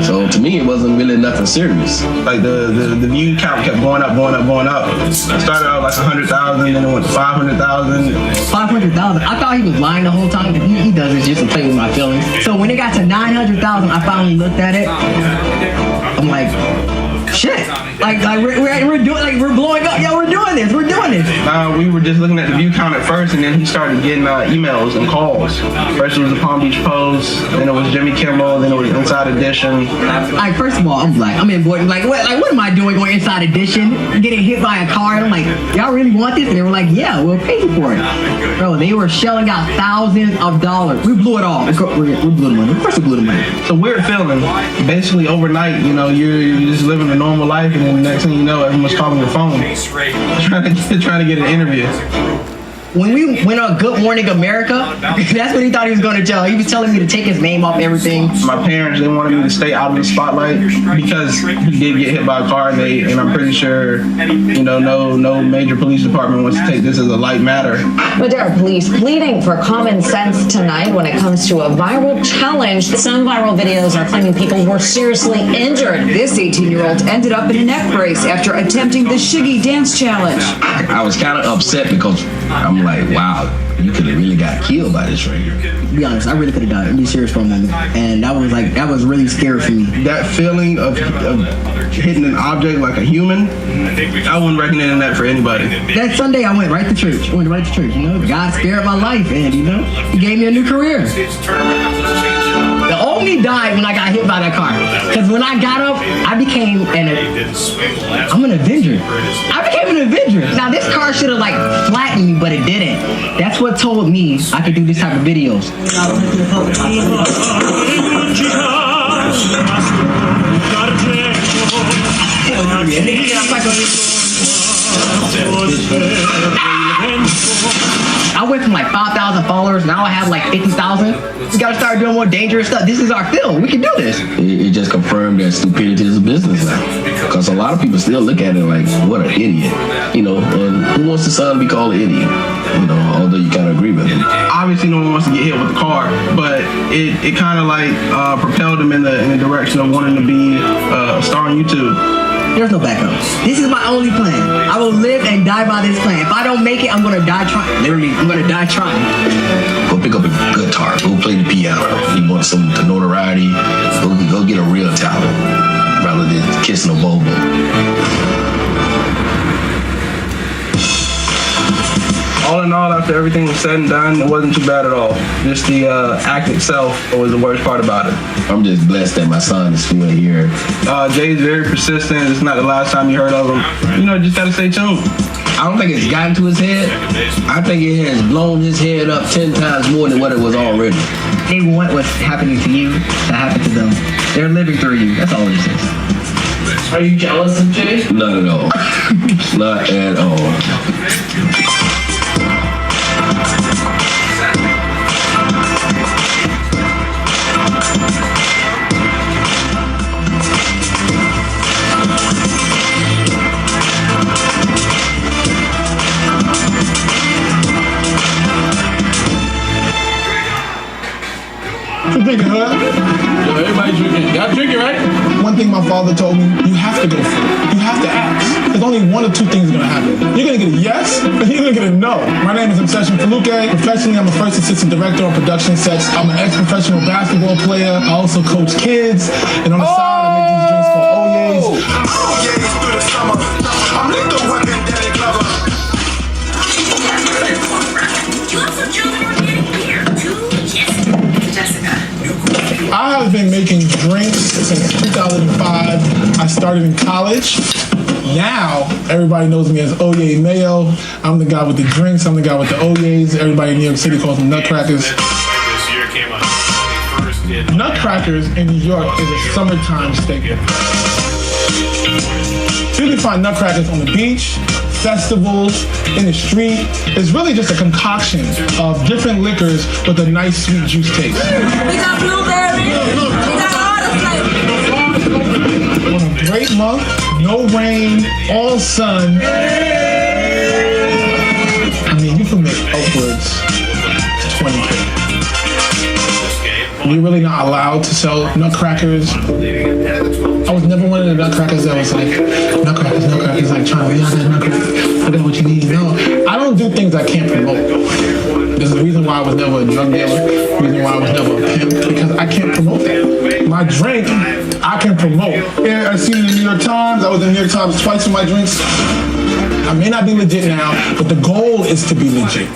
So to me, it wasn't really nothing serious. Like the view count kept going up. It started out like 100,000, then it went to 500,000. 500,000. I thought he was lying the whole time. He does it just to play with my feelings. So when it got to 900,000, I finally looked at it. I'm like, shit. Like we're doing, like we're blowing up. Yeah, we're doing this. We were just looking at the view count at first, and then he started getting emails and calls. First it was the Palm Beach Post, then it was Jimmy Kimmel, then it was Inside Edition. Like, first of all, I'm black. I'm important. Like what am I doing going Inside Edition? Getting hit by a car. And I'm like, y'all really want this? And they were like, yeah, we'll pay you for it. Bro, they were shelling out thousands of dollars. We blew it all. We blew the money. Of course we blew the money. It's a weird feeling. Basically overnight, you're just living a normal life, and then the next thing you know, everyone's calling your phone, trying to get an interview. When we went on Good Morning America, that's what he thought he was going to tell. He was telling me to take his name off everything. My parents, they wanted me to stay out of the spotlight because he did get hit by a car, and I'm pretty sure, no major police department wants to take this as a light matter. Madera police pleading for common sense tonight when it comes to a viral challenge. Some viral videos are claiming people were seriously injured. This 18-year-old ended up in a neck brace after attempting the Shiggy dance challenge. I was kind of upset because I'm like, wow, you could have really got killed by this right here. To be honest, I really could have died. Be serious for a moment. And that was really scary for me. That feeling of hitting an object like a human, I wouldn't recommend that for anybody. That Sunday I went right to church. God spared my life, and he gave me a new career. The old me died when I got hit by that car. Because when I got up, I'm an Avenger. I became an Avenger. Now this car should have flattened me, but it didn't. That's what told me I could do this type of videos. I went from like 5,000 followers, now I have like 50,000. We gotta start doing more dangerous stuff. This is our field. We can do this. It just confirmed that stupidity is a business now. Because a lot of people still look at it like, what an idiot. You know, and who wants the son to be called an idiot? You know, although you kind of agree with him. Obviously, no one wants to get hit with a car, but it kind of like propelled him in the direction of wanting to be a star on YouTube. There's no backup. This is my only plan. I will live and die by this plan. If I don't make it, I'm gonna die trying. Literally, I'm gonna die trying. Go pick up a guitar. Go play the piano. You want some notoriety? Go get a real talent rather than kissing a bobo. All in all, after everything was said and done, it wasn't too bad at all. Just the act itself was the worst part about it. I'm just blessed that my son is still here. Jay's very persistent. It's not the last time you heard of him. You know, just gotta stay tuned. I don't think it's gotten to his head. I think it has blown his head up 10 times more than what it was already. They want what's happening to you to happen to them. They're living through you. That's all it is. Are you jealous of Jay? Not at all. Not at all. Drinking, huh? Yo, everybody drinking. Y'all drinking, right? One thing my father told me, you have to go for it. You have to ask. There's only one or two things gonna happen. You're gonna get a yes, and you're gonna get a no. My name is Obsession Faluke. Professionally, I'm a first assistant director on production sets. I'm an ex-professional basketball player. I also coach kids. And on the side, I make these drinks called Oye's. Oye's through the summer. I'm like the weapon daddy lover. I have been making drinks since 2005. I started in college. Now, everybody knows me as Oye Mayo. I'm the guy with the drinks. I'm the guy with the Oyes. Everybody in New York City calls them Nutcrackers. Nutcrackers in New York is a summertime staple. You can find Nutcrackers on the beach, festivals, in the street. It's really just a concoction of different liquors with a nice sweet juice taste. We got blueberry. We got all the flavors. On a great month, no rain, all sun. I mean, you can make upwards to 20K. You're really not allowed to sell nutcrackers. I was never one of the nutcrackers that was like, nutcrackers, like trying to be out there, nutcrackers. I got what you need. No, I don't do things I can't promote. There's a reason why I was never a drug dealer, reason why I was never a pimp, because I can't promote that. My drink, I can promote. Yeah, I seen it in the New York Times. I was in the New York Times twice with my drinks. I may not be legit now, but the goal is to be legit.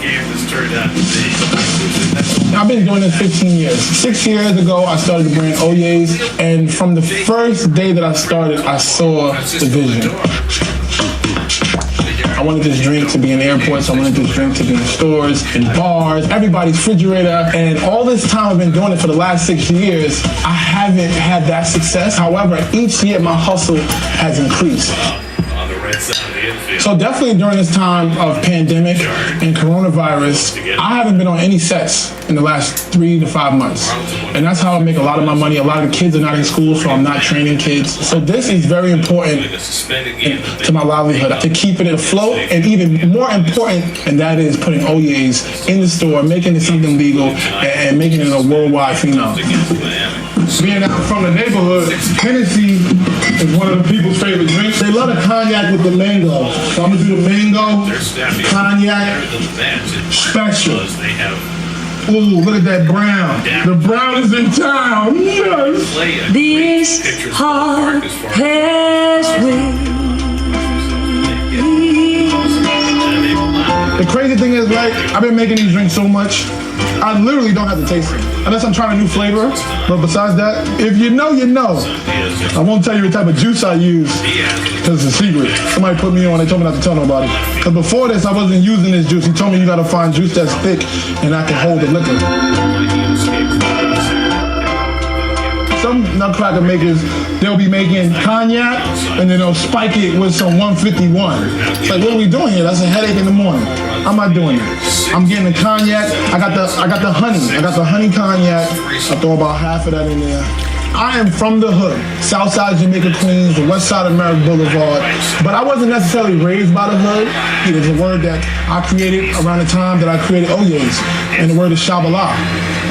I've been doing this 15 years. 6 years ago, I started the brand Oye's, and from the first day that I started, I saw the vision. I wanted this drink to be in airports. I wanted this drink to be in stores, in bars, everybody's refrigerator. And all this time I've been doing it for the last 6 years, I haven't had that success. However, each year my hustle has increased. So definitely during this time of pandemic and coronavirus, I haven't been on any sets in the last 3 to 5 months. And that's how I make a lot of my money. A lot of the kids are not in school, so I'm not training kids. So this is very important to my livelihood, to keep it afloat, and even more important, and that is putting Oye's in the store, making it something legal, and making it a worldwide phenomenon. Being out from the neighborhood, Hennessy is one of the people's favorite drinks. They love the cognac with the mango. So I'm gonna do the mango, cognac, special. Ooh, look at that brown. The brown is in town. Yes. This heart has wings. The crazy thing is, right, I've been making these drinks so much, I literally don't have to taste them. Unless I'm trying a new flavor. But besides that, if you know, you know. I won't tell you what type of juice I use, because it's a secret. Somebody put me on, they told me not to tell nobody. Because before this, I wasn't using this juice. He told me you gotta find juice that's thick and I can hold the liquor. Some firecracker makers, they'll be making cognac and then they'll spike it with some 151. It's like, what are we doing here? That's a headache in the morning. I'm not doing it. I'm getting the cognac. I got the honey. I got the honey cognac. I throw about half of that in there. I am from the hood, Southside Jamaica, Queens, the West Side of Merrick Boulevard, but I wasn't necessarily raised by the hood. It is a word that I created around the time that I created Oyes, and the word is Shabbalah.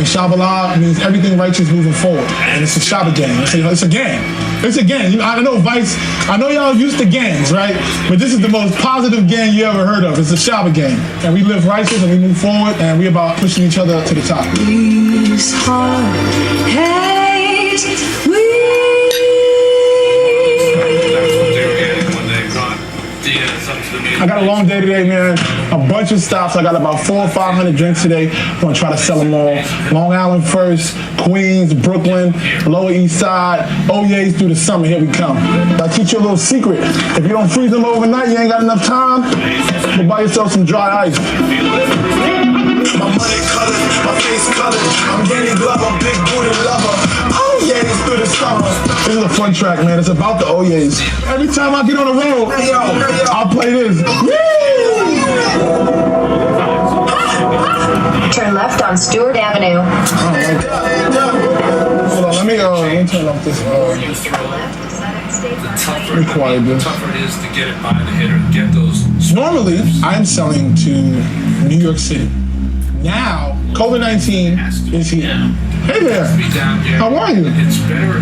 And Shabbalah means everything righteous moving forward, and it's a Shabbat gang. It's a gang. It's a gang. You know, I know Vice, I know y'all used to gangs, right? But this is the most positive gang you ever heard of. It's a Shabbat gang. And we live righteous and we move forward, and we about pushing each other to the top. These hard hate we. I got a long day today, man. A bunch of stops. I got about 400 or 500 drinks today. I'm gonna try to sell them all. Long Island first, Queens, Brooklyn, Lower East Side, Oyes through the summer. Here we come. I'll teach you a little secret. If you don't freeze them overnight, you ain't got enough time. Go buy yourself some dry ice. My money colored, my face colored. I'm Danny Glover, big booty lover. Oyes through the summer. This is a fun track, man. It's about the Oyes. Every time I get on the road, I'll play this. Turn left on Stewart Avenue. Hold on, let me turn off this. The tougher it is to get it by the hitter, get those. Normally, I'm selling to New York City. Now, COVID-19 is here. Hey there. How are you?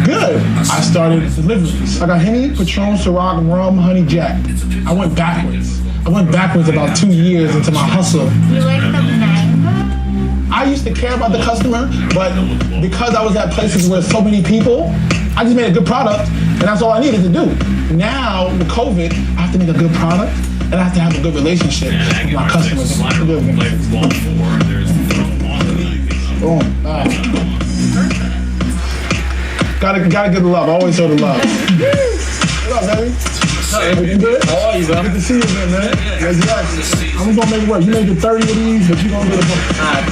Good. I started deliveries. I got Henny, Patron, Ciroc, rum, honey, Jack. I went backwards. About 2 years into my hustle. You like the mango? I used to care about the customer, but because I was at places where so many people, I just made a good product, and that's all I needed to do. Now, with COVID, I have to make a good product, and I have to have a good relationship with my customers. Boom. Gotta give the love. Always show the love. What up, baby? You good? How are you, bro? Good to see you again, man. Yes. I'm gonna make it work. You make it 30 of these, but you gonna get a book. Alright,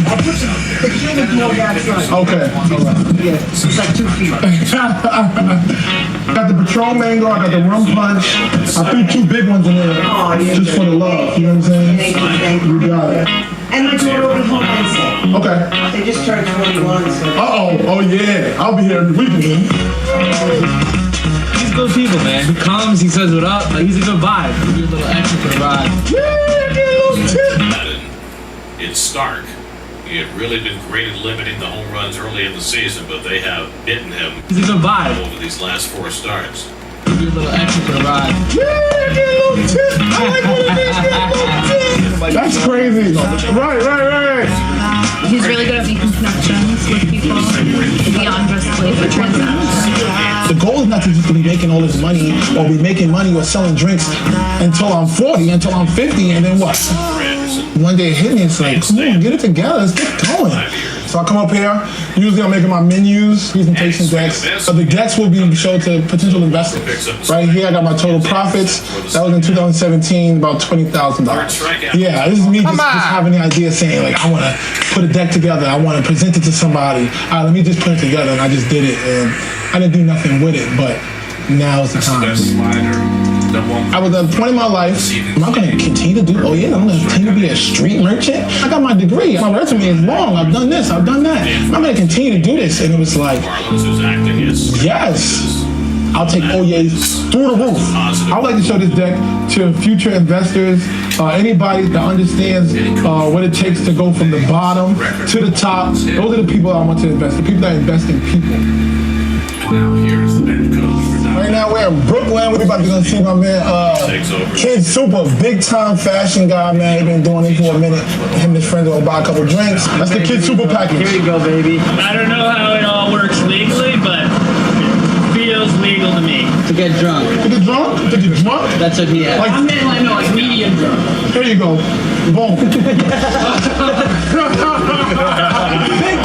I'll put the cubic more outside. Okay, alright. Yeah, it's like 2 feet. Got the Patron Mango, I got the Rum Punch. I threw 2 big ones in there just for the love. You know what I'm saying? Thank you. You got it. And my daughter will be home Wednesday. Okay. They just turned 21, so. Oh yeah. I'll be here every weekend. He's good people, man. He comes, he says what up. Like, he's a good vibe. He'll give a little extra for the ride. In Stark, he had really been great at limiting the home runs early in the season, but they have bitten him. He's a good vibe over these last 4 starts. He'll give a little extra for the ride. That's crazy. Right. He's really good at making connections with people beyond just like a transaction. The goal is not to just be making all this money or be making money or selling drinks until I'm 40, until I'm 50, and then what? One day it hit me, it's like, come on, get it together, let's get going. So I come up here, usually I'm making my menus, presentation decks. So the decks will be shown to potential investors. Right here I got my total profits. That was in 2017, about $20,000. Yeah, this is me just having the idea saying like, I wanna put a deck together, I wanna present it to somebody. All right, let me just put it together, and I just did it, and I didn't do nothing with it, but now's the time. I was at a point in my life, am I going to continue to do, I'm going to continue to be a street merchant? I got my degree, my resume is long, I've done this, I've done that. I'm going to continue to do this. And it was like, yes, I'll take Oyes through the roof. I would like to show this deck to future investors, anybody that understands what it takes to go from the bottom to the top. Those are the people I want to invest, the people that invest in people. Right now we're in Brooklyn. We're about to go see my man, Kid Super, big time fashion guy, man. He been doing it for a minute. Him and his friends will buy a couple drinks. That's the Kid Super package. Here you go, baby. I don't know how it all works legally, but it feels legal to me. To get drunk. To get drunk? To get drunk? That's what he has. Like, like medium drunk. Here you go. Boom. Big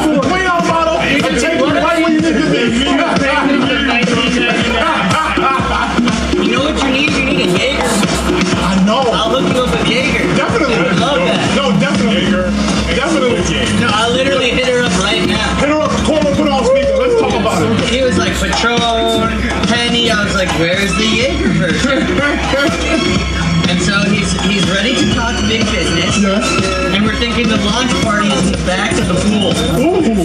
four. $20 bottle. You can take it right when you need to be. You know what you need? You need a Jaeger. I know. I'll hook you up with Jaeger. Definitely. I love that. No, definitely. Definitely. No, I'll literally hit her up right now. Hit her up. Call her. Put her on speaker. Let's talk about it. he was like Patron, Penny. I was like, where's the Jaeger version? And so he's ready to talk big business. Yes. And we're thinking the launch party is in the back of the pool. Ooh.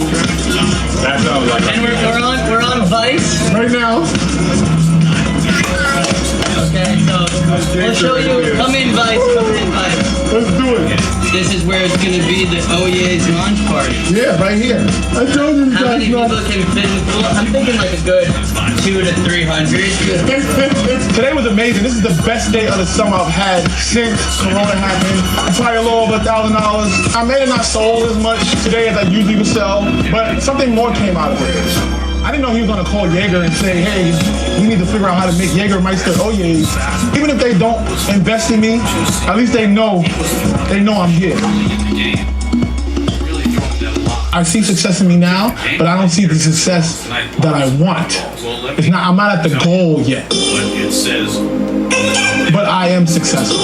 That sounds like. And we're on Vice right now. Okay, so we'll show you. Come in, Vice. Let's do it. This is where it's gonna be the Oye's launch party. Yeah, right here. I told you How many people can fit in the pool? I'm thinking like a good 200 to 300. Today was amazing. This is the best day of the summer I've had since Corona happened. Probably a little over $1,000. I may have not sold as much today as I usually would sell, but something more came out of it. I didn't know he was gonna call Jaeger and say, hey, we need to figure out how to make Jägermeister Oye's. Even if they don't invest in me, at least they know I'm here. I see success in me now, but I don't see the success that I want. I'm not at the goal yet. But I am successful.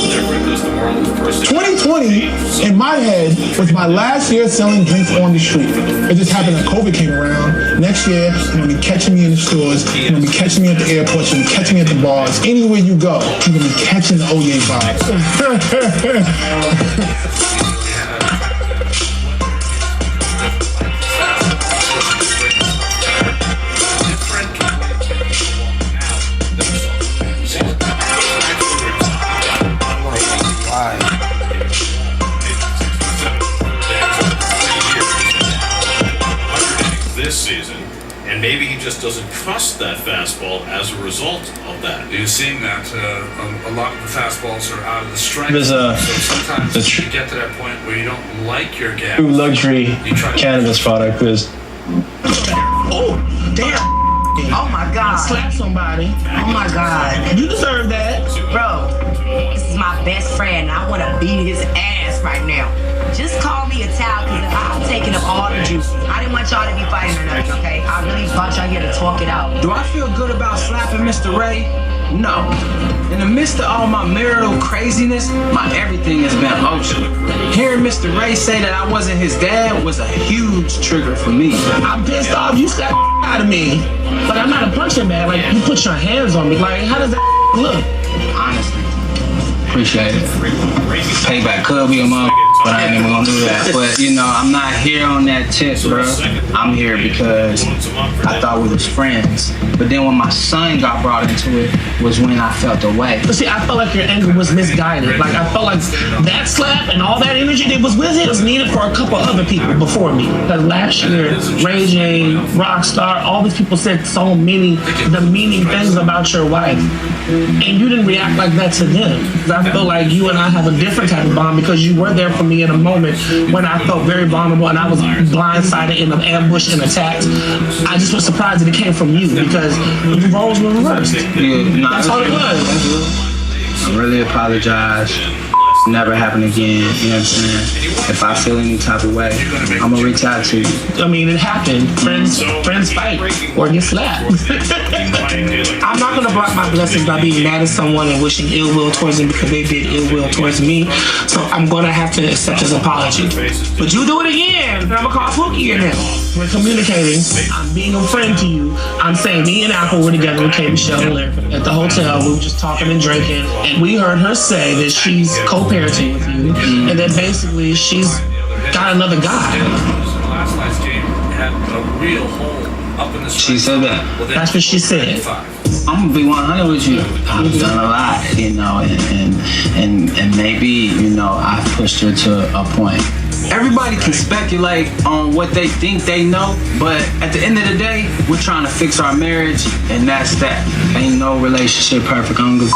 2020, in my head, was my last year selling drinks on the street. It just happened that COVID came around. Next year, you're gonna be catching me in the stores, you're gonna be catching me at the airports, you're gonna be catching me at the bars. Anywhere you go, you're gonna be catching the Oye vibe. This season, and maybe he just doesn't trust that fastball as a result of that. You're seeing that a lot of the fastballs are out of the strike. There's so sometimes you get to that point where you don't like your gap. Luxury cannabis product is. Oh, damn. Oh my God. Slap somebody. Oh my God. You deserve that. Bro, this is my best friend. I want to beat his ass right now. Just call me a towel because I'm taking up all the juice. I didn't want y'all to be fighting or nothing, okay? I really brought y'all here to talk it out. Do I feel good about slapping Mr. Ray? No. In the midst of all my marital craziness, my everything has been ocean. Hearing Mr. Ray say that I wasn't his dad was a huge trigger for me. I'm pissed off. You slapped out of me. But I'm not a punching bag. Like, you put your hands on me. Like, how does that look? Honestly. Appreciate it. Payback could be a mother, but I ain't even gonna do that. But you know, I'm not here on that tip, bro. I'm here because I thought we was friends. But then when my son got brought into it was when I felt away. But see, I felt like your anger was misguided. Like, I felt like that slap and all that energy that was with it was needed for a couple other people before me. Because last year, Ray J, Rockstar, all these people said so many demeaning things about your wife. And you didn't react like that to them. I feel like you and I have a different type of bond because you were there for me in a moment when I felt very vulnerable and I was blindsided in an ambush and attacked. I just was surprised that it came from you because the roles were reversed. Yeah, that's all it was. I really apologize. Never happen again, you know what I'm saying? If I feel any type of way, I'm gonna reach out to you. I mean, it happened. Friends fight or get slapped. I'm not gonna block my blessings by being mad at someone and wishing ill will towards them because they did ill will towards me. So I'm gonna have to accept his apology. But you do it again, and I'm gonna call Pookie in now. We're communicating. I'm being a friend to you. I'm saying me and Apple were together with K. Michelle at the hotel. We were just talking and drinking, and we heard her say that she's co-parenting with you, and that basically she's got another guy. Last night's game had a real hole up in the She said that. That's what she said. I'm gonna be 100 with you. I've done a lot, you know, and maybe, you know, I've pushed her to a point. Everybody can speculate on what they think they know, but at the end of the day, we're trying to fix our marriage, and that's that. Ain't no relationship perfect. I don't give a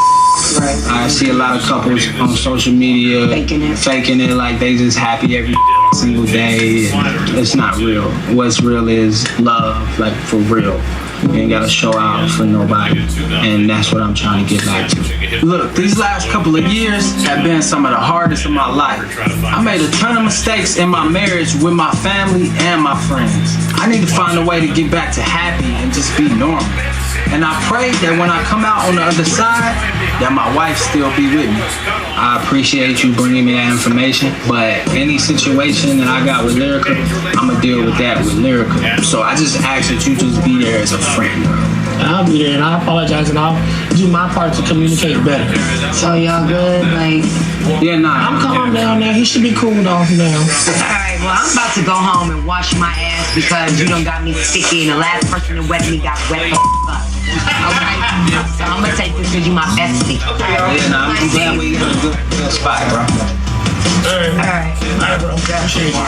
Right. I see a lot of couples on social media faking it like they just happy every single day. It's not real. What's real is love, like for real. You ain't gotta show out for nobody. And that's what I'm trying to get back to. Look, these last couple of years have been some of the hardest of my life. I made a ton of mistakes in my marriage with my family and my friends. I need to find a way to get back to happy and just be normal. And I pray that when I come out on the other side, that my wife still be with me. I appreciate you bringing me that information, but any situation that I got with Lyrica, I'm gonna deal with that with Lyrica. So I just ask that you just be there as a friend. I'll be there, and I apologize, and I'll do my part to communicate better. So y'all good? Like, yeah, nah. I'm calm down now. He should be cooled off now. Alright, well, I'm about to go home and wash my ass because you done got me sticky, and the last person that wet me got wet the up. Okay? So I'm gonna take this because you my bestie. Yeah, nah, I'm glad we in a good spot, bro. Alright, bro. Appreciate you.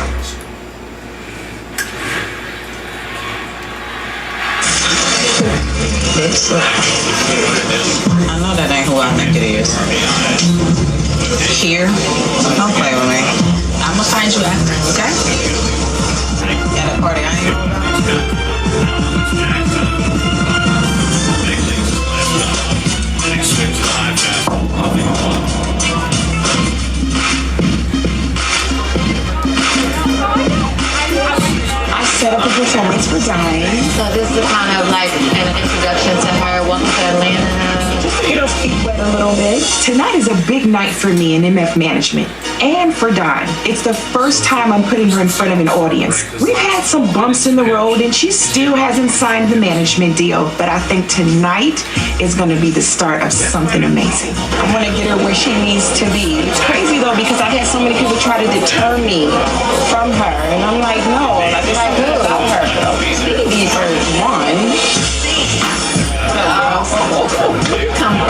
I know that ain't who I think it is. Here, don't play with me. I'ma find you after, okay? At a party I ain't know about. I set up a performance for Diane. So this is kind of like an introduction to her. Welcome to Atlanta. Just to get her feet wet a little bit. Tonight is a big night for me in MF Management and for Dawn. It's the first time I'm putting her in front of an audience. We've had some bumps in the road and she still hasn't signed the management deal, but I think tonight is going to be the start of something amazing. I want to get her where she needs to be. It's crazy though because I've had so many people try to deter me from her, and I'm like, no, like it's something about her. She could be for one. Where you come from?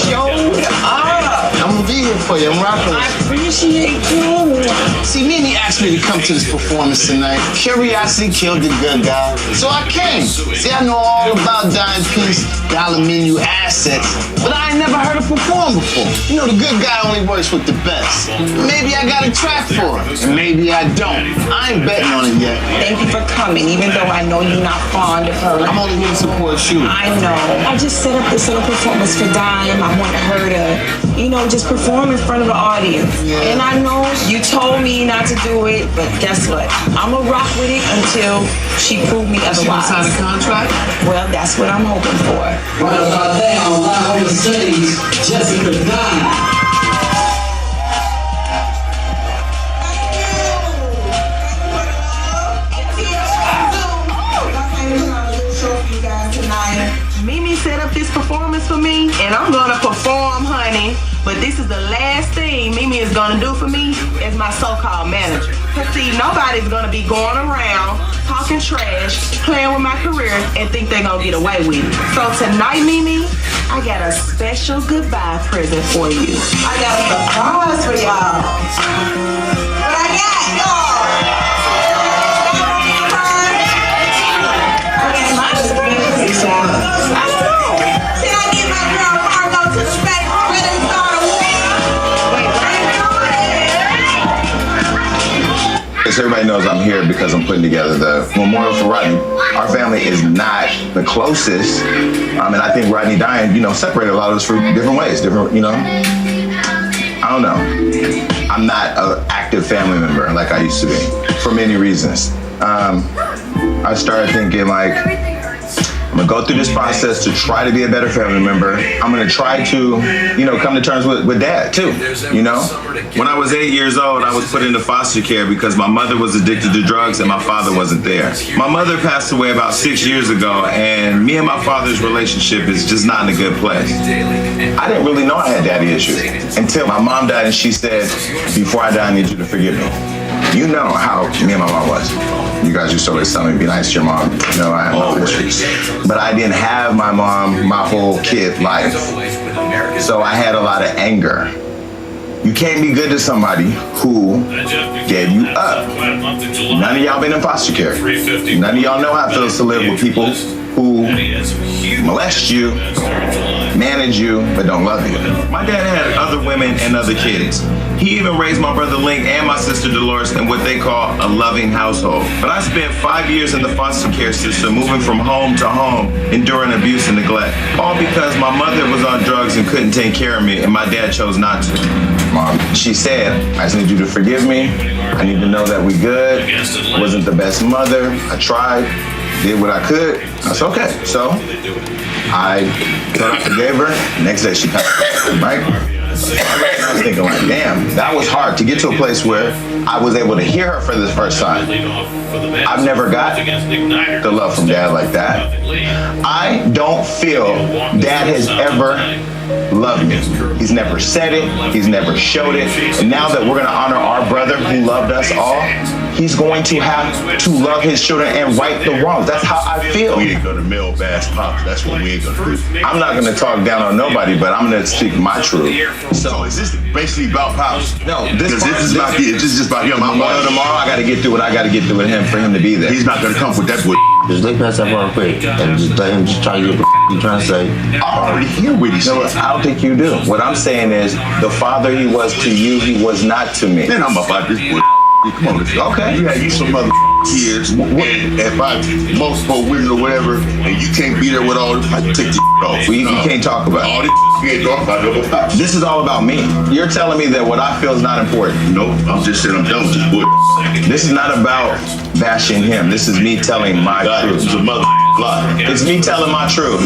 Showed up. I'm gonna be here for you. I'm rocking with you. Appreciate you. See, Mimi asked me to come to this performance tonight. Curiosity killed the good guy, so I came. See, I know all about Dime Piece, dollar menu assets, but I ain't never heard her perform before. You know, the good guy only works with the best. Maybe I got a track for her, and maybe I don't. I ain't betting on it yet. Thank you for coming, even though I know you're not fond of her. I'm only here to support you. I know. I just set up this little performance for Dime. I want her to, you know, just perform in front of the audience. Yeah. And I know you told me not to do it, but guess what? I'm gonna rock with it until she proved me otherwise. She gonna sign a contract? Well, that's what I'm hoping for. Right about there on Live Overseas, Jessica Dime. Mimi set up this performance for me, and I'm gonna perform, honey. But this is the last thing Mimi is gonna do for me as my so-called manager. Cause see, nobody's gonna be going around talking trash, playing with my career, and think they're gonna get away with it. So tonight, Mimi, I got a special goodbye present for you. I got a surprise for y'all. What I got, y'all? I don't know. Did I get my girl Margo to the back ready to start a war? As everybody knows, I'm here because I'm putting together the memorial for Rodney. Our family is not the closest, and I think Rodney dying, you know, separated a lot of us for different ways, different, you know. I don't know. I'm not an active family member like I used to be for many reasons. I started thinking like, I'm gonna go through this process to try to be a better family member. I'm gonna try to, you know, come to terms with dad too, you know? When I was 8 years old, I was put into foster care because my mother was addicted to drugs and my father wasn't there. My mother passed away about 6 years ago, and me and my father's relationship is just not in a good place. I didn't really know I had daddy issues until my mom died, and she said, before I die, I need you to forgive me. You know how me and my mom was. You guys used to always tell me, be nice to your mom. You know, I have no issues. But I didn't have my mom my whole kid life. So I had a lot of anger. You can't be good to somebody who gave you up. None of y'all been in foster care. None of y'all know how it feels to live with people who molest you, manage you, but don't love you. My dad had other women and other kids. He even raised my brother Link and my sister Dolores in what they call a loving household. But I spent 5 years in the foster care system, moving from home to home, enduring abuse and neglect. All because my mother was on drugs and couldn't take care of me, and my dad chose not to. Mom, she said, I just need you to forgive me. I need to know that we good. I wasn't the best mother. I tried. did what I could. That's okay. So I forgave her. Next day she passed, right? I was thinking like, damn, that was hard to get to a place where I was able to hear her for the first time. I've never got the love from Dad like that. I don't feel Dad has ever loved me. He's never said it. He's never showed it. And now that we're going to honor our brother who loved us all, he's going to have to love his children and right the wrongs. That's how I feel. We ain't gonna male bash Pops. That's what we ain't gonna do. I'm not going to talk down on nobody, but I'm going to speak my truth. So is this basically about Pops? No, this is about just about him. Tomorrow I got to get through what I got to get through with him for him to be there. He's not gonna come with that bull. Just look past that real quick and just let him just try to get what you trying to say. I already hear what he's saying. I don't think you do. What I'm saying is, the father he was to you, he was not to me. Man, I'm about this bull. Come on, let's go. Okay. You had you some other kids, and if I multiple women or whatever, and you can't be there with all this, I take the off. You can't talk about all it. this. You ain't talking about it. This is all about me. You're telling me that what I feel is not important. Nope, I'm just saying I'm done with this bull. This is not about bashing him. This is me telling my truth. It's a mother lie. It's me telling my truth.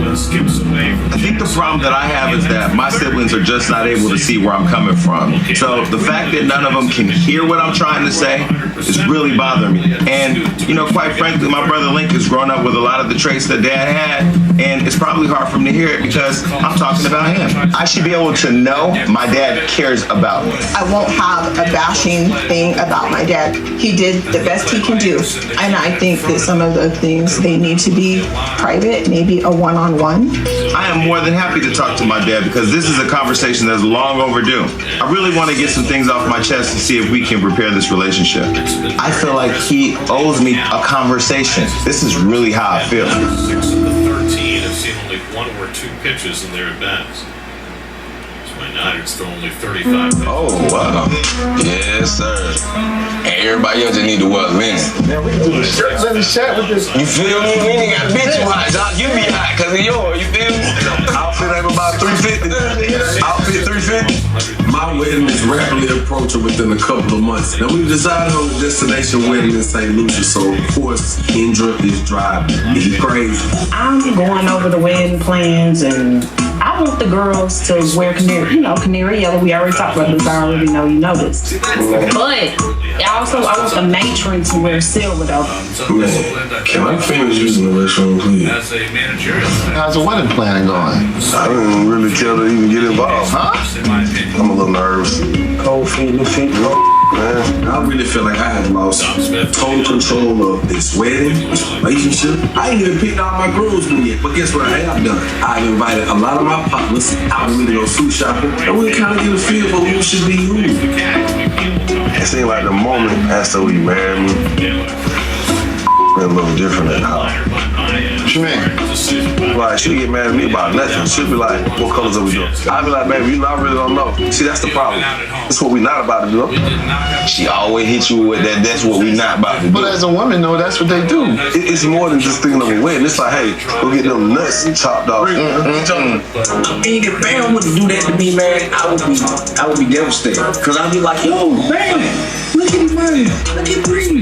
I think the problem that I have is that my siblings are just not able to see where I'm coming from. So the fact that none of them can hear what I'm trying to say is really bothering me. And, you know, quite frankly, my brother Link has grown up with a lot of the traits that Dad had, and it's probably hard for him to hear it because I'm talking about him. I should be able to know my dad cares about me. I won't have a bashing thing about my dad. He did the best he can do. And I think that some of the things, they need to be private, maybe a one-on-one. I am more than happy to talk to my dad because this is a conversation that's long overdue. I really want to get some things off my chest and see if we can repair this relationship. I feel like he owes me a conversation. This is really how I feel. 13 have seen only one or two pitches in their at-bats. My Niners throw only 35. Oh, wow. Yes, sir. And everybody else just need to wear linen. Man, we can do the shirt with this. You feel me? We ain't got bitch hot, Doc. You be hot because of yours. You feel me? Outfit ain't about 350. Outfit 350. My wedding is rapidly approaching within a couple of months. Now we've decided on a destination wedding in St. Lucia, so of course Kendra is driving. Is you crazy? I'm going over the wedding plans, and I want the girls to wear canary yellow. We already talked about this. I already know you know this. But I want the matron to wear silver though. Man, can I finish using the restroom, please? As a managerial, How's the wedding planning going? I didn't really care to even get involved. Huh? I'm a little nervous. Cold feet, little feet, man. I really feel like I have lost total control of this wedding, this relationship. I ain't even picked out my groomsmen yet, but guess what I have done? I've invited a lot of my partners out with me to go suit shopping, and we kind of get a feel for who should be who. It seemed like the moment after we married me, a little different than how. What you mean? Like, she'll get mad at me about nothing. She'll be like, what colors are we doing? I'll be like, baby, you know, I really don't know. See, that's the problem. That's what we not about to do. She always hit you with that. That's what we not about to do. But as a woman, though, that's what they do. It's more than just thinking of a wedding. It's like, hey, go get them nuts chopped off. And if Bam would do that to me, man, I would be devastated. Cause I'd be like, yo, man, look at him, man. Look at Bree.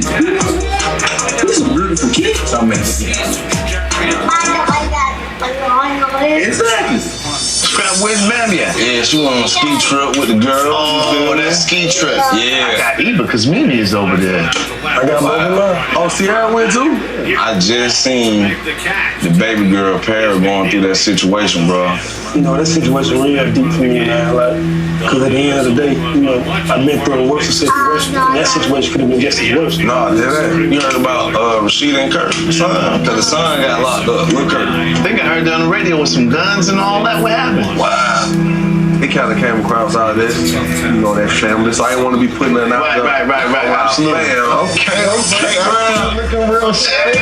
These are beautiful kids. I mean, Exactly. Where's Mammy at? Yeah, she went on a ski trip with the girl. Oh, that ski trip. Yeah. I got Eva because Mimi is over there. I got my Oh, Sierra went too? I just seen the baby girl Perry going through that situation, bro. you know, that situation real deep for me, man. Like, because at the end of the day, you know, I've been through a worse situation. And that situation could have been just as worse. No, did that? You heard about Rashida and Kurt? Son, because the son got locked up with Kurt. I think I heard that on the radio with some guns and all that. What happened? Wow. It kind of came across out of that, you know, that family. So I didn't want to be putting that out there. Right. Absolutely. Okay. Looking real shady.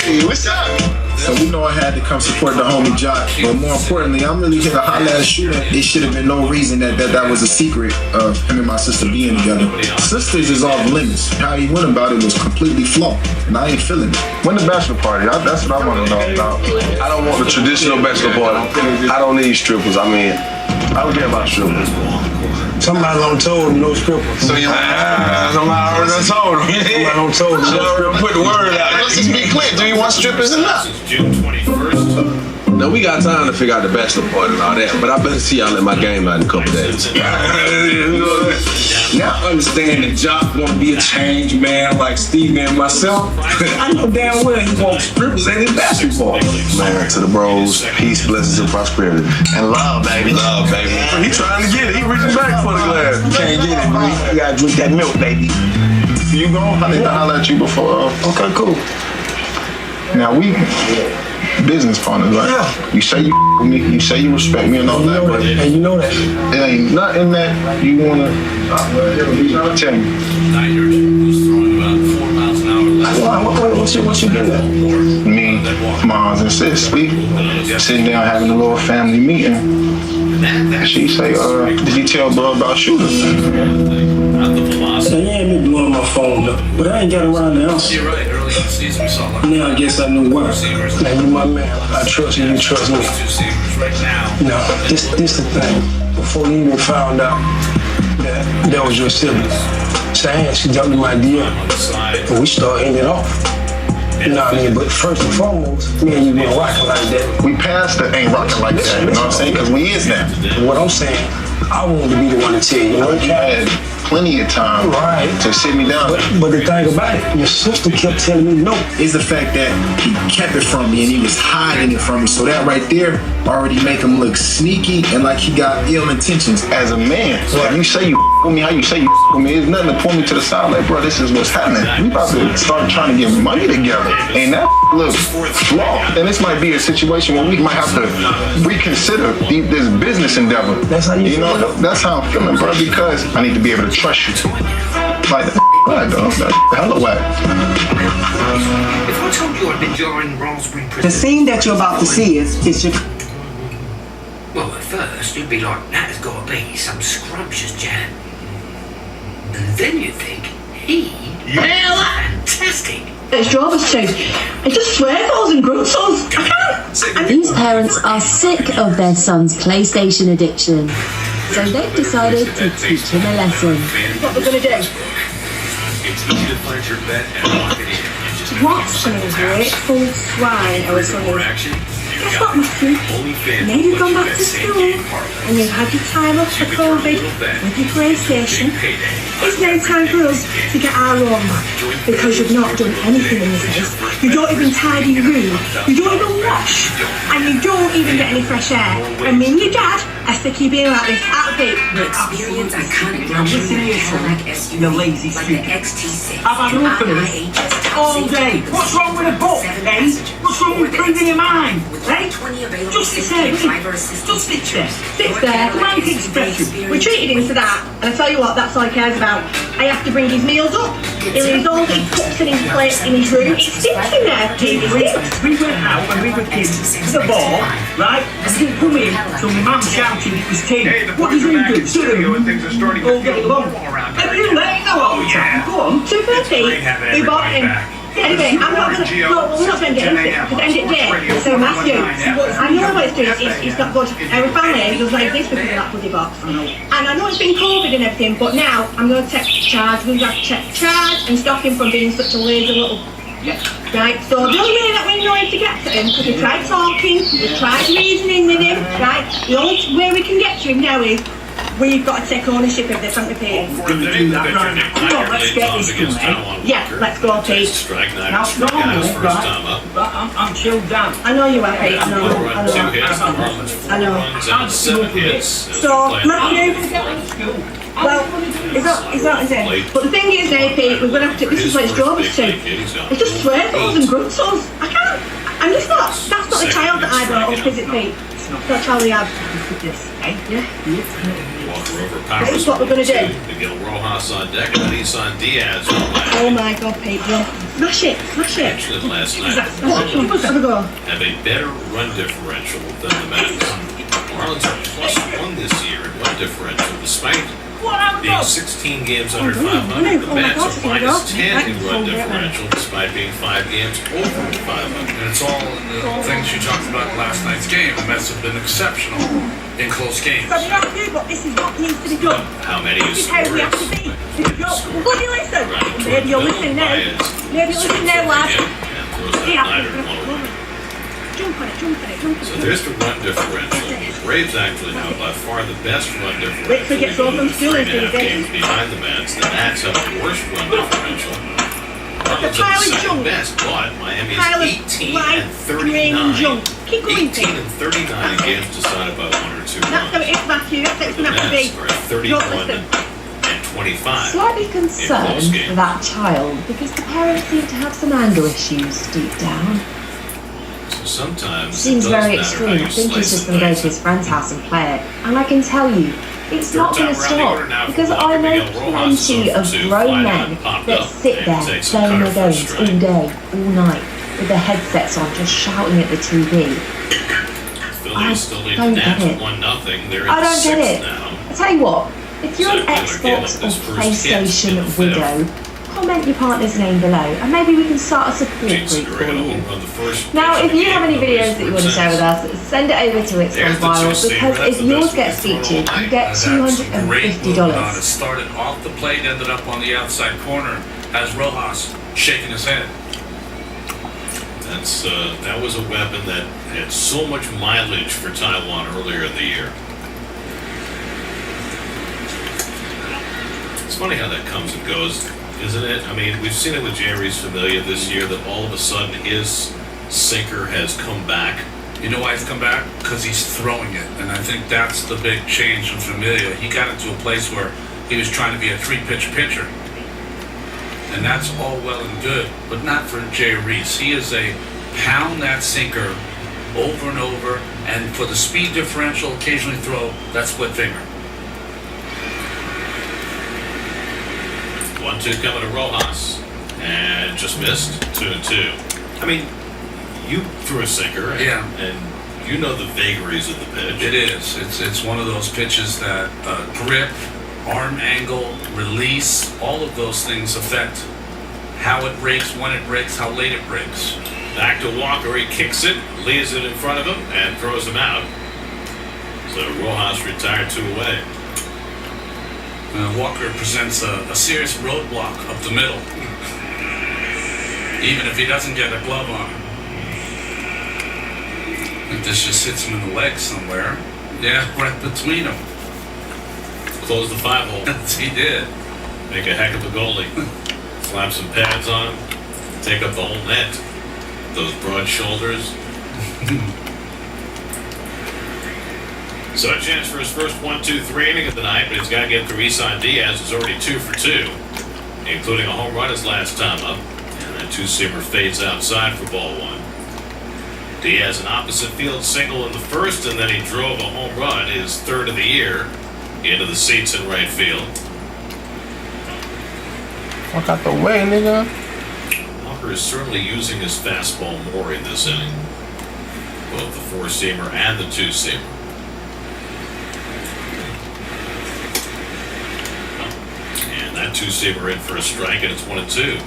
Hey, what's up? So we know I had to come support the homie Jock, but more importantly, I'm really here to holler at a shooter. It should have been no reason that was a secret of him and my sister being together. Sisters is off limits. How he went about it was completely flawed, and I ain't feeling it. When the bachelor party? That's what I want to know about. I don't want the traditional bachelor party. I don't need strippers. I mean, I don't care about strippers. Somebody done told him no strippers. So you somebody already done told him. Somebody done told him She no already strippers. put the word out. Let's just be clear. Do you want strippers or not? June 21st. Now we got time to figure out the bachelor party and all that, but I better see y'all at my game night in a couple days. Now I understand that Jock gonna be a changed man like Steve and myself. I know damn well he wants strippers at his basketball. Man, to the bros, peace, blessings, and prosperity. And love, baby. Love, baby. He trying to get it. He reaching back for the glass. You can't get it, man. You gotta drink that milk, baby. You go? I need to holler at you before. Okay, cool. Now we business partners, right? Yeah. You say you with me, you say you respect me and all that, but And you know that. it ain't nothing that you wanna tell me. Who's throwing about 4 miles an hour left. What you getting at? Me, moms and sis, we sitting down having a little family meeting. She say, did you tell bro about shooting? So you ain't been blowing my phone up, but I ain't got around to answer. You're right. Early in the season, we saw Now I guess I know why. Now you my man. I trust you. You trust me. right now. No, this the thing. Before you even found out that was your sibling, saying she jumped in my DM, and we started hitting it off. You know what I mean? But first and foremost, me and you been rocking like that. We passed the ain't rocking like that, you know what I'm saying? Because we is that. What I'm saying, I wanted to be the one to tell you. You had plenty of time to sit me down. But the thing about it, your sister kept telling me no. Is the fact that he kept it from me and he was hiding it from me. So that right there already make him look sneaky and like he got ill intentions. As a man, so if you say you with me, how you say you with me, it's nothing to pull me to the side like, bro, this is what's happening. We about to start trying to get money together. And that looks flawed. And this might be a situation where we might have to reconsider this business endeavor. That's how you know, that's how I'm feeling, bro, because I need to be able to trust you. Like, whack, dog. That's hella whack. If I told you I'd been jarring raspberry The prison, scene that you're about to see is your. well, at first you'd be like, that has got to be some scrumptious jam. And then you'd think, fantastic. It's Jarvis too. It just swears and grunts us. I can't. These parents are sick of their son's PlayStation addiction, so they've decided to teach him a lesson. What we're gonna do? It's easy to find your bet and lock it in. What's some ungrateful swine our son is? Guess what, Matthew? Now you've gone back to school and you've had your time off for COVID with your PlayStation. It's now time for us to get our own back because you've not done anything in this house. You don't even tidy your room. You don't even wash. And you don't even get any fresh air. And me and your dad are sick of you being like this. Out of it. Experience iconic luxury like SUV, The lazy like the XT6. I've had enough of this all day. What's wrong with a book, eh? What's wrong with printing in mind? Eh? Just sit there, just sit there. Sit there, come on, kid's expression. We treated him to that, and I tell you what, that's all he cares about. I have to bring his meals up. He leaves all his cups and his plates in his room. It stinks in there, Pete. It stinks. We went out when we were kids to the ball, right? And we didn't come in till my mum shouted it was tea. What does he do? Sit him all day long. And you let it go all the time. Go on. Super Pete, who bought him. Anyway, I'm not gonna. Well, we're not going to get into it because at the end of the day, so Matthew, I know what it's doing. It's not good. Our family does not exist because of that bloody box. And I know it's been COVID and everything, but now I'm going to take charge. We've got to take charge and stop him from being such a lazy little. Right, so the only way that we know how to get to him, because we tried talking, we tried reasoning with him, right? The only way we can get to him now is we've got to take ownership of this, haven't we, Pete? Come on, let's get this done, eh? Yeah, let's go, Pete. Now, I'm chilled down. I know you are, Pete. I know. So, Matthew, well, it's not, is it? But the thing is, Pete, we're going to have to, this is what it's drove us to. It just swears us and grunts us. I can't, I'm just not, that's not the child that I brought up, is it, Pete? That's how we have. This, eh? Yeah. This is what we're going to do. Miguel Rojas on deck and Isan Diaz. Oh my God, Pete, yeah. Smash it. Mentioned it last night. Let's have a go. Have a better run differential than the Mets. Marlins are +1 this year in run differential, despite Being 16 games under 500, the Mets are minus 10 in run differential despite being 5 games over 500. And it's all in the things you talked about in last night's game. The Mets have been exceptional in close games. So we have to, but this is what needs to be done. How many This is how we have to be. Would you listen? Maybe you'll listen now. Maybe you'll listen now, lad. Jump on it. So there's the run differential. The Braves actually have by far the best run differential. Wait till it gets home from school and 3.5 games behind the Mets. The Nats have the worst run differential. Marlins have the second best, but Miami is 18 and 39. 18 and 39 in games decided by 1 or 2 That's how it runs. is, Matthew. That's how it's going to have to be. The Mets are 31 and 25. Slightly concerned for that child because the parents seem to have some anger issues deep down. Sometimes Seems very extreme. I think he's just going to go to his friend's house and play it. And I can tell you, it's not going to stop because I know plenty of grown men that sit there playing their games all day, all night, with their headsets on, just shouting at the TV. Phillies still lead the don't Nats get it. 1-0. They're in I the don't get 6th it. now. I tell you what, if you're an Except Miller gave Xbox up or his first hit in PlayStation the widow, comment your partner's name below, and maybe we can start a support group for you. Now, if you have any videos that you want to share with us, send it over to It's Gone Viral, because if yours gets featured, you get Great move on it. $250. Started off the plate, ended up on the outside corner as Rojas shaking his head. That was a weapon that had so much mileage for Taiwan earlier in the year. It's funny how that comes and goes, isn't it? I mean, we've seen it with Jerry's Familia this year, that all of a sudden his sinker has come back. You know why he's come back? Because he's throwing it. And I think that's the big change from Familia. He got into a place where he was trying to be a 3-pitch pitcher. And that's all well and good, but not for Jay Reese. He is a pound that sinker over and over, and for the speed differential, occasionally throw that split finger. 1-2 coming to Rojas, and just missed. 2-2. I mean, you threw a sinker, and you know the vagaries of the pitch. It is. It's one of those pitches that grip, arm angle, release, all of those things affect how it breaks, when it breaks, how late it breaks. Back to Walker, he kicks it, leaves it in front of him, and throws him out. So Rojas retired 2 away. Walker presents a serious roadblock up the middle, even if he doesn't get a glove on him. If this just hits him in the leg somewhere, right between them. Close the 5-hole. He did. Make a heck of a goalie. Slap some pads on him. Take up the whole net. Those broad shoulders. So a chance for his first 1-2-3 inning of the night, but he's got to get through Isan Diaz, who's already 2 for 2, including a home run his last time up. And that 2-seamer fades outside for ball 1. Diaz an opposite field single in the first, and then he drove a home run, his 3rd of the year, into the seats in right field. Fuck out the way, nigga. Walker is certainly using his fastball more in this inning. Both the 4-seamer and the 2-seamer. And that 2-seamer in for a strike, and it's 1-2.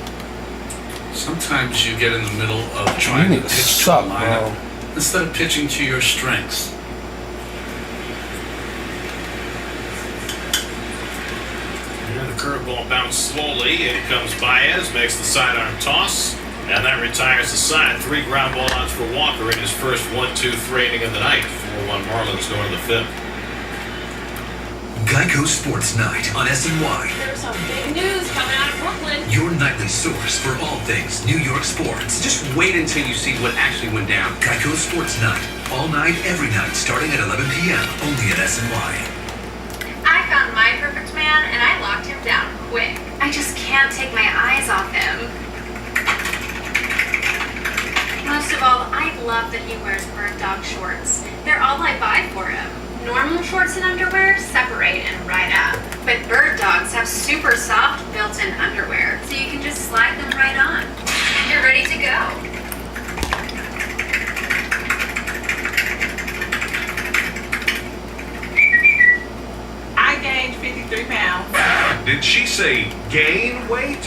Sometimes you get in the middle of trying to pitch to a lineup instead of pitching to your strengths. And the curveball bounced slowly. In comes Baez, makes the sidearm toss, and that retires the side. 3 ground ball outs for Walker in his first 1-2-3 inning of the night. 4-1 Marlins going to the 5th. Geico Sports Night on SNY. There's some big news coming out of Brooklyn. Your nightly source for all things New York sports. Just wait until you see what actually went down. Geico Sports Night. All night, every night, starting at 11 p.m. Only at SNY. I found my perfect man, and I locked him down quick. I just can't take my eyes off him. Most of all, I love that he wears bird dog shorts. They're all I buy for him. Normal shorts and underwear separate and ride up. But bird dogs have super soft built-in underwear, so you can just slide them right on. And you're ready to go. I gained 53 pounds. gain weight?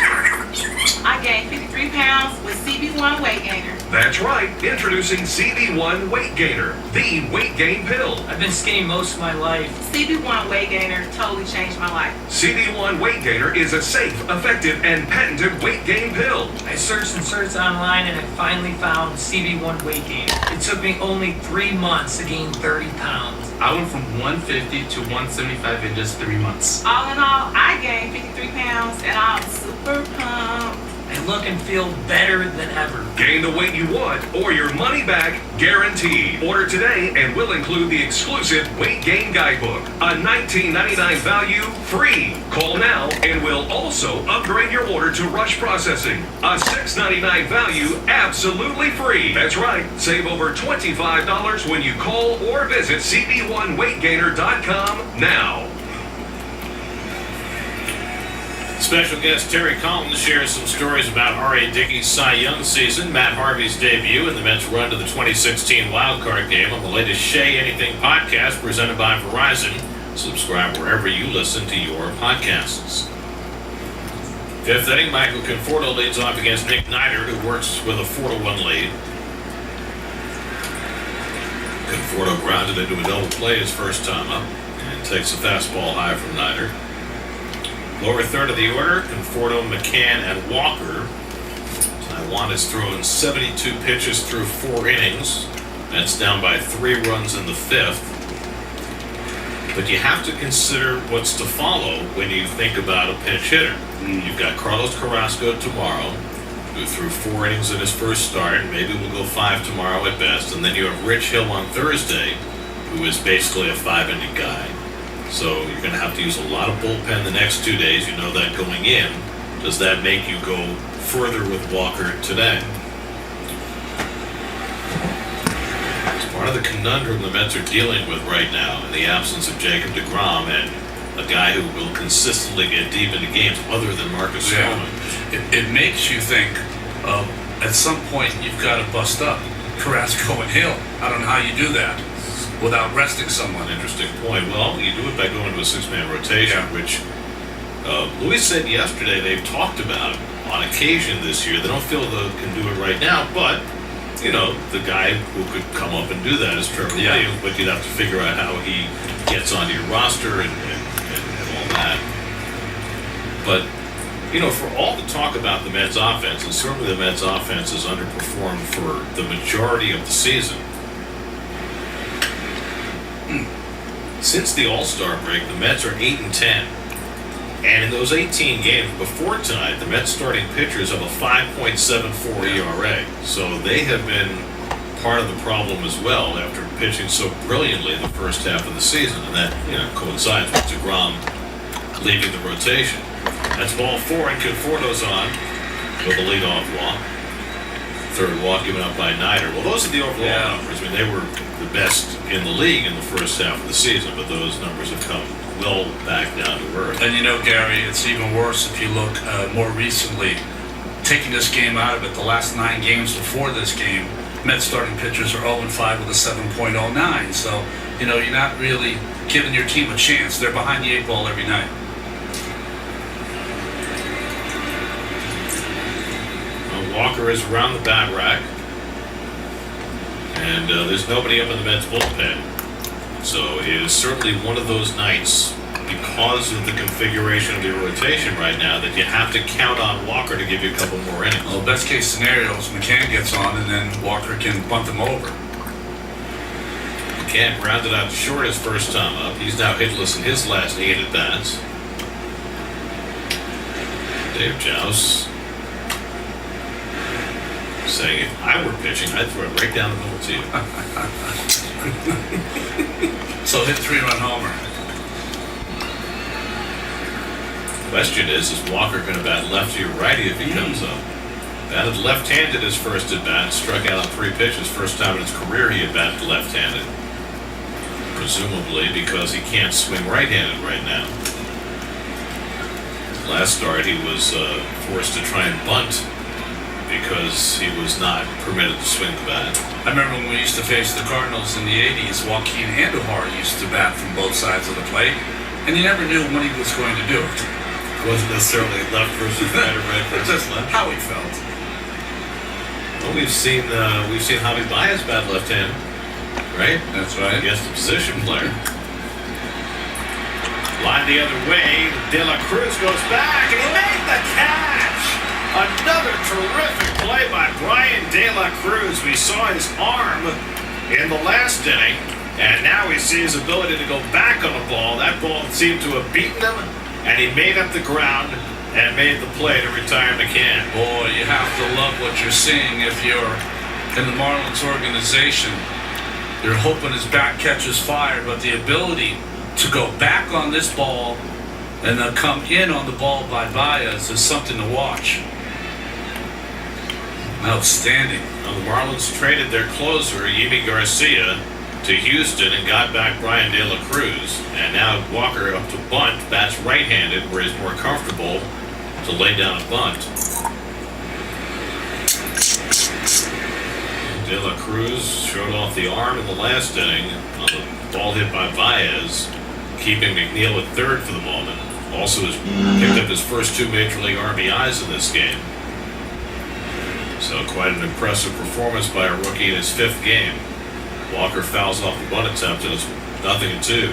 I gained 53 pounds with CB1 Weight Gainer. That's right. Introducing CB1 Weight Gainer, the weight gain pill. I've been skinny most of my life. CB1 Weight Gainer totally changed my life. CB1 Weight Gainer is a safe, effective, and patented weight gain pill. I searched and searched online and I finally found CB1 Weight Gainer. It took me only 3 months to gain 30 pounds. I went from 150 to 175 in just 3 months. All in all, I gained 53 pounds and I'm super pumped. I look and feel better than ever. Gain the weight you want or your money back guaranteed. Order today and we'll include the exclusive Weight Gain Guidebook. A $19.99 value free. Call now and we'll also upgrade your order to rush processing. A $6.99 value absolutely free. That's right. Save over $25 when you call or visit cb1weightgainer.com now. Special guest Terry Collins shares some stories about R.A. Dickey's Cy Young season, Matt Harvey's debut, and the Mets' run to the 2016 wildcard game on the latest Shea Anything podcast presented by Verizon. Subscribe wherever you listen to your podcasts. Fifth inning, Michael Conforto leads off against Nick Neidert, who works with a 4-1 lead. Conforto grounded into a double play his first time up and takes a fastball high from Neidert. Lower third of the order, Conforto, McCann, and Walker. Taiwan has thrown 72 pitches through 4 innings. That's down by 3 runs in the 5th. But you have to consider what's to follow when you think about a pinch hitter. You've got Carlos Carrasco tomorrow, who threw 4 innings in his first start. Maybe we'll go 5 tomorrow at best. And then you have Rich Hill on Thursday, who is basically a 5-inning guy. So you're going to have to use a lot of bullpen the next 2 days. You know that going in. Does that make you go further with Walker today? It's part of the conundrum the Mets are dealing with right now in the absence of Jacob deGrom and a guy who will consistently get deep into games other than Marcus Stroman. It makes you think at some point you've got to bust up Carrasco and Hill. I don't know how you do that without resting someone. Interesting point. Well, you do it by going to a 6-man rotation, which Luis said yesterday they've talked about on occasion this year. They don't feel they can do it right now, but, you know, the guy who could come up and do that is Trevor Williams, but you'd have to figure out how he gets onto your roster and all that. But, you know, for all the talk about the Mets offense, and certainly the Mets offense has underperformed for the majority of the season, since the All-Star break, the Mets are 8-10. And in those 18 games before tonight, the Mets starting pitchers have a 5.74 ERA. So they have been part of the problem as well after pitching so brilliantly the first half of the season. And that, you know, coincides with deGrom leaving the rotation. That's ball 4 and Conforto's on with a leadoff walk. Third walk given up by Neidert. Well, those are the overall numbers. I mean, they were the best in the league in the first half of the season, but those numbers have come well back down to earth. And you know, Gary, it's even worse if you look more recently. Taking this game out of it, the last 9 games before this game, Mets starting pitchers are 0-5 with a 7.09. So, you know, you're not really giving your team a chance. They're behind the 8 ball every night. Walker is around the bat rack, and there's nobody up in the Mets bullpen. So it is certainly one of those nights, because of the configuration of the rotation right now, that you have to count on Walker to give you a couple more innings. Well, best case scenario is McCann gets on and then Walker can bunt them over. McCann grounded out to short his first time up. He's now hitless in his last 8 at-bats. Dave Joust saying, if I were pitching, I'd throw it right down the middle to you. So hit 3-run homer. Question is Walker going to bat lefty or righty if he comes up? Batted left-handed his first at-bat, struck out on 3 pitches. First time in his career he had batted left-handed. Presumably because he can't swing right-handed right now. Last start he was forced to try and bunt because he was not permitted to swing the bat. I remember when we used to face the Cardinals in the 80s, Joaquin Andujar used to bat from both sides of the plate, and you never knew when he was going to do it. Wasn't necessarily left versus right or right versus Just left. how he felt. Well, we've seen Javi Baez bat left hand, right? That's right. Against the position player. Line the other way. De La Cruz goes back, and he made the catch. Another terrific play by Brian De La Cruz. We saw his arm in the last inning, and now we see his ability to go back on the ball. That ball seemed to have beaten him, and he made up the ground and made the play to retire McCann. Boy, you have to love what you're seeing if you're in the Marlins organization. You're hoping his bat catches fire, but the ability to go back on this ball and then come in on the ball by Baez is something to watch. Outstanding. Now the Marlins traded their closer, Yimi Garcia, to Houston and got back Brian De La Cruz. And now Walker up to bunt, bats right-handed, where he's more comfortable to lay down a bunt. De La Cruz showed off the arm in the last inning on the ball hit by Baez, keeping McNeil at third for the moment. Also has picked up his first 2 Major League RBIs in this game. So quite an impressive performance by a rookie in his 5th game. Walker fouls off the bunt attempt and it's 0-2.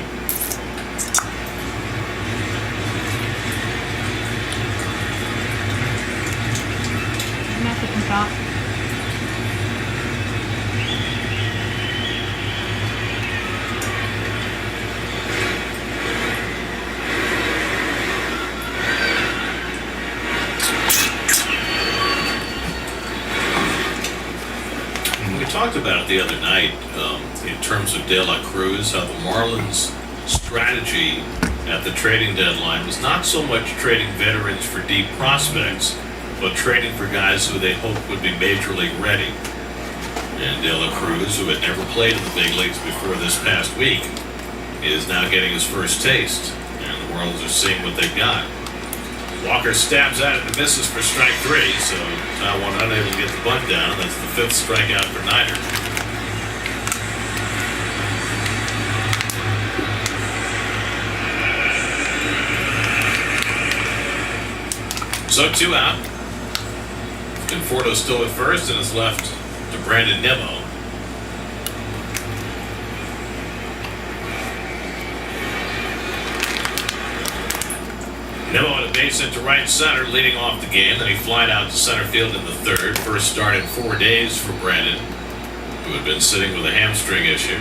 We talked about it the other night in terms of De La Cruz, how the Marlins' strategy at the trading deadline was not so much trading veterans for deep prospects, but trading for guys who they hoped would be major league ready. And De La Cruz, who had never played in the big leagues before this past week, is now getting his first taste. And the Marlins are seeing what they've got. Walker stabs at it and misses for strike 3, so Taiwan unable to get the bunt down. That's the 5th strikeout for Nider. So 2 out. Conforto still at first, and it's left to Brandon Nimmo. Nimmo at a base hit to right center, leading off the game. Then he flied out to center field in the 3rd. First start in 4 days for Brandon, who had been sitting with a hamstring issue.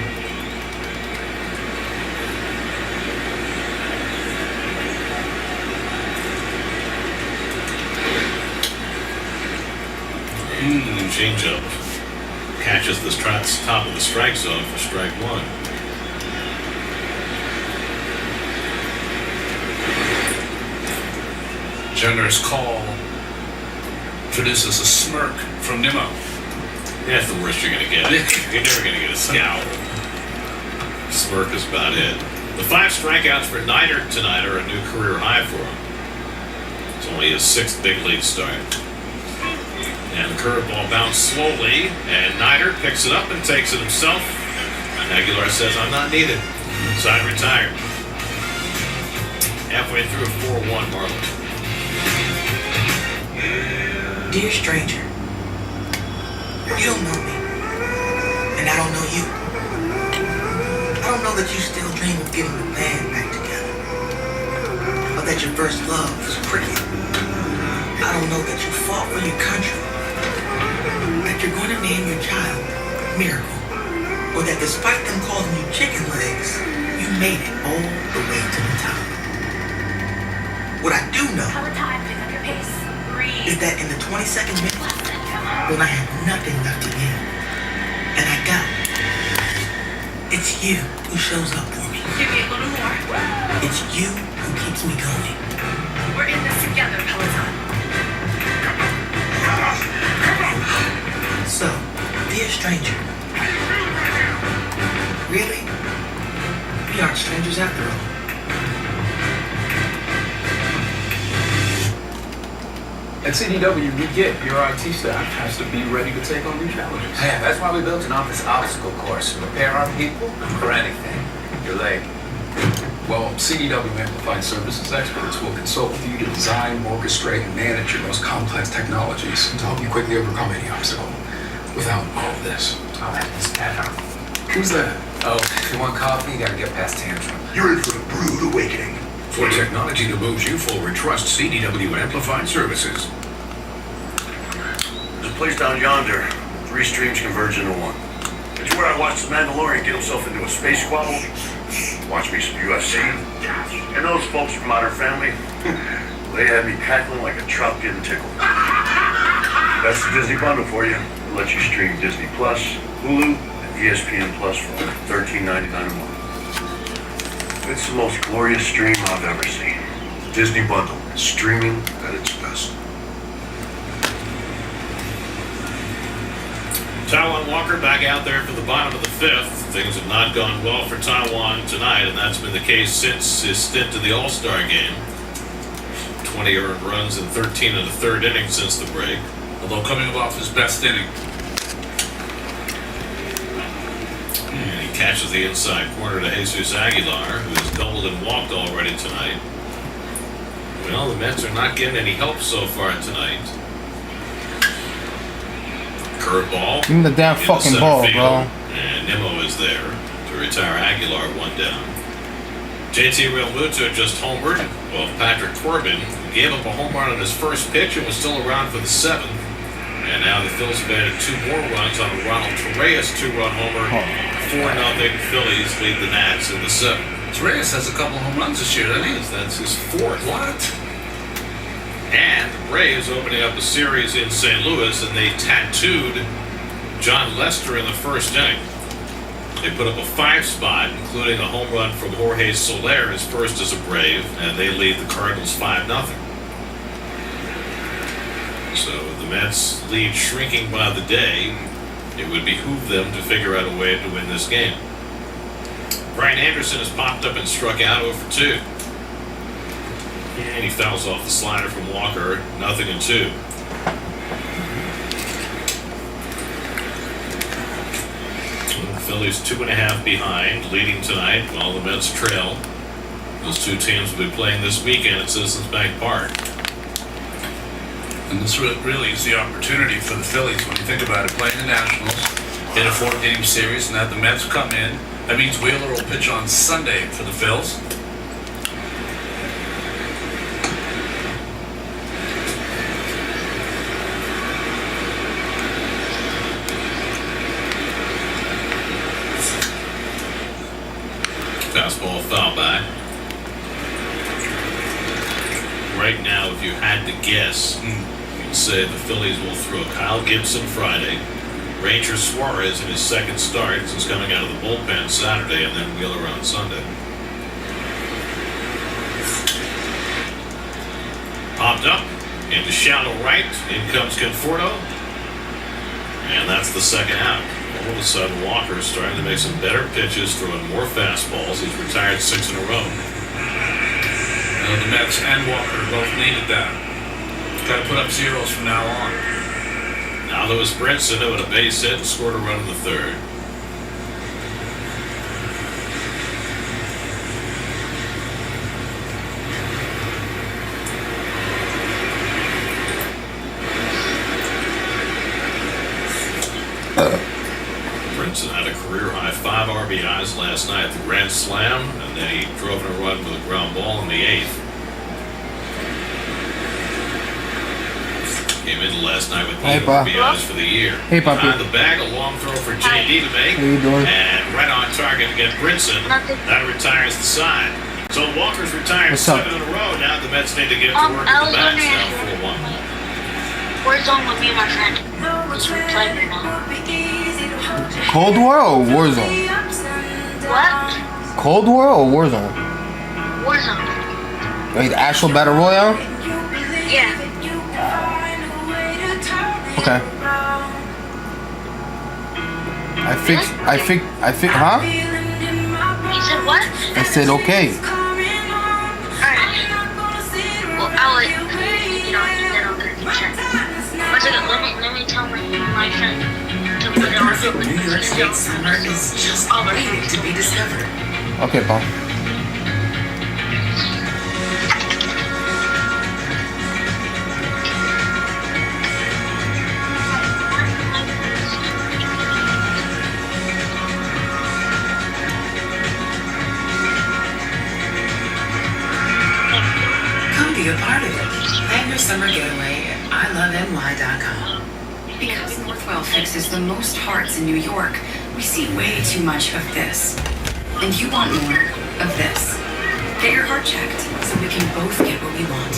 Changeup catches the top of the strike zone for strike 1. Generous call produces a smirk from Nimmo. That's the worst you're going to get. You're never going to get a scowl. Smirk is about it. The 5 strikeouts for Nider tonight are a new career high for him. It's only his 6th big league start. And the curveball bounced slowly, and Nider picks it up and takes it himself. Aguilar says, "I'm not needed." Side retired. Halfway through a 4-1 Marlins. Dear stranger, you don't know me, and I don't know you. I don't know that you still dream of getting the band back together, or that your first love was cricket. I don't know that you fought for your country, that you're going to name your child Miracle, or that despite them calling you chicken legs, you made it all the way to the top. What I do know is that in the 22nd minute, when I had nothing left to give, and I got it, it's you who shows up for me. Give me a little more. It's you who keeps me going. We're in this together, Peloton. So, dear stranger, really? We aren't strangers after all. At CDW, we get your IT staff has to be ready to take on new challenges. Yeah, that's why we built an office obstacle course to prepare our people for anything. You're late. Well, CDW Amplified Services experts will consult with you to design, orchestrate, and manage your most complex technologies to help you quickly overcome any obstacle without all of this. Oh, that's better. Who's that? Oh, if you want coffee, you gotta get past Tantrum. You're in for a rude awakening. For technology that moves you forward, trust CDW Amplified Services. There's a place down yonder. 3 streams converge into one. It's where I watched the Mandalorian get himself into a space squabble. Watch me some UFC. And those folks from Modern Family, they had me cackling like a trout getting tickled. That's the Disney bundle for you. It lets you stream Disney Plus, Hulu, and ESPN Plus for only $13.99 a month. It's the most glorious stream I've ever seen. Disney Bundle, streaming at its best. Taiwan Walker back out there for the bottom of the 5th. Things have not gone well for Taiwan tonight, and that's been the case since his stint in the All-Star game. 20 earned runs in 13 of the 3rd inning since the break. Although coming off his best inning. And he catches the inside corner to Jesus Aguilar, who has doubled and walked already tonight. Well, the Mets are not getting any help so far tonight. Curveball. Give me the damn fucking ball, bro. And Nimmo is there to retire Aguilar 1 down. JT Realmuto just homered, while Patrick Corbin gave up a home run on his first pitch and was still around for the 7th. And now the Phillies have added 2 more runs on a Ronald Torreyes 2-run homer. 4-0 Phillies lead the Nats in the 7th. Torreyes has a couple home runs this year, doesn't he? That's his 4th. What? And the Rays opening up a series in St. Louis, and they tattooed John Lester in the 1st inning. They put up a 5 spot, including a home run from Jorge Soler, his first as a Brave, and they lead the Cardinals 5-0. So with the Mets' lead shrinking by the day, it would behoove them to figure out a way to win this game. Brian Anderson has popped up and struck out 0 for 2. And he fouls off the slider from Walker, 0-2. The Phillies 2.5 behind, leading tonight while the Mets trail. Those 2 teams will be playing this weekend at Citizens Bank Park. And this really is the opportunity for the Phillies when you think about it. Playing the Nationals in a 4-game series and have the Mets come in. That means Wheeler will pitch on Sunday for the Phils. Fastball foul back. Right now, if you had to guess, you'd say the Phillies will throw Kyle Gibson Friday, Ranger Suarez in his 2nd start since coming out of the bullpen Saturday, and then Wheeler on Sunday. Popped up into shallow right. In comes Conforto. And that's the 2nd out. All of a sudden, Walker's starting to make some better pitches, throwing more fastballs. He's retired 6 in a row. The Mets and Walker both needed that. Got to put up zeros from now on. Now there was Brinson who had a base hit and scored a run in the 3rd. Brinson had a career-high 5 RBIs last night at the Grand Slam, and then he drove in a run with a ground ball in the 8th. Came into last night with 8 RBIs for the year. Hey, Papi. Behind the bag, a long throw for JD to make. How you doing? And right on target to get Brinson. That retires the side. So Walker's retired 7 in a row. Now the Mets need to get to work with the bats now 4-1. Where's on with me, my friend? Because we're playing now. Cold War or Warzone? What? Cold War or Warzone? Warzone. Like the actual Battle Royale? Yeah. Okay. Huh? You said what? I said okay. Alright. Well, I'll let you know, then I'll get the check. One second, let me tell my friend to put it on. New York State summer is just waiting to be discovered. Okay, Bob. summer getaway, I love NY.com. Because Northwell fixes the most hearts in New York, we see way too much of this. And you want more of this. Get your heart checked so we can both get what we want.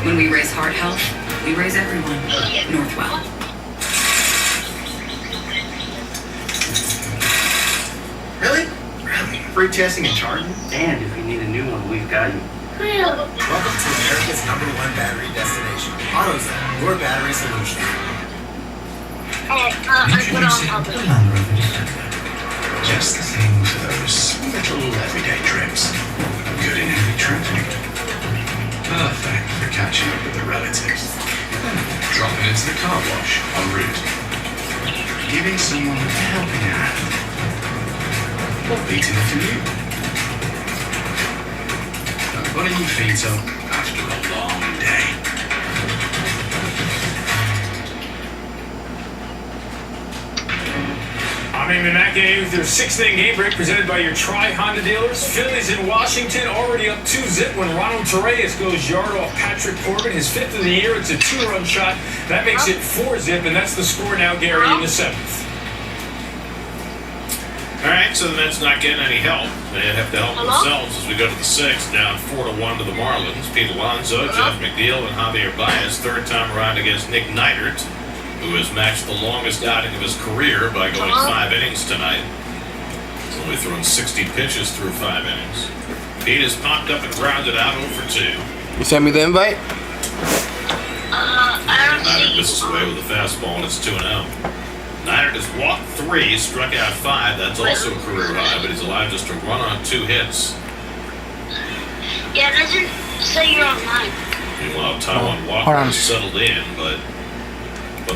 When we raise heart health, we raise everyone. Northwell. Really? Really? Free testing and charging? And if you need a new one, we've got you. Welcome to America's #1 battery destination. AutoZone, your battery solution. Just the thing for those little everyday trips. Good in heavy traffic. Perfect for catching up with the relatives. Dropping into the car wash en route. Giving someone a helping hand. Or beating the commute. Putting your feet up after a long day. I'm Eamon McInerney with your 6th-inning game break presented by your Tri-Honda dealers. Phillies in Washington already up 2-zip when Ronald Torreyes goes yard off Patrick Corbin. His 5th of the year. It's a 2-run shot. That makes it 4-zip, and that's the score now, Gary, in the 7th. All right, so the Mets not getting any help. They have to help themselves as we go to the 6th, down 4-1 to the Marlins. Pete Alonso, Jeff McNeil, and Javier Baez, third time around against Nick Neidert, who has matched the longest outing of his career by going 5 innings tonight. He's only thrown 60 pitches through 5 innings. Pete has popped up and grounded out 0 for 2. You sent me the invite? Neidert misses away with a fastball, and it's 2-0. Neidert has walked 3, struck out 5. That's also a career high, but he's allowed just to run on 2 hits. Yeah, it doesn't say you're online. Meanwhile, Taiwan Walker has settled in, but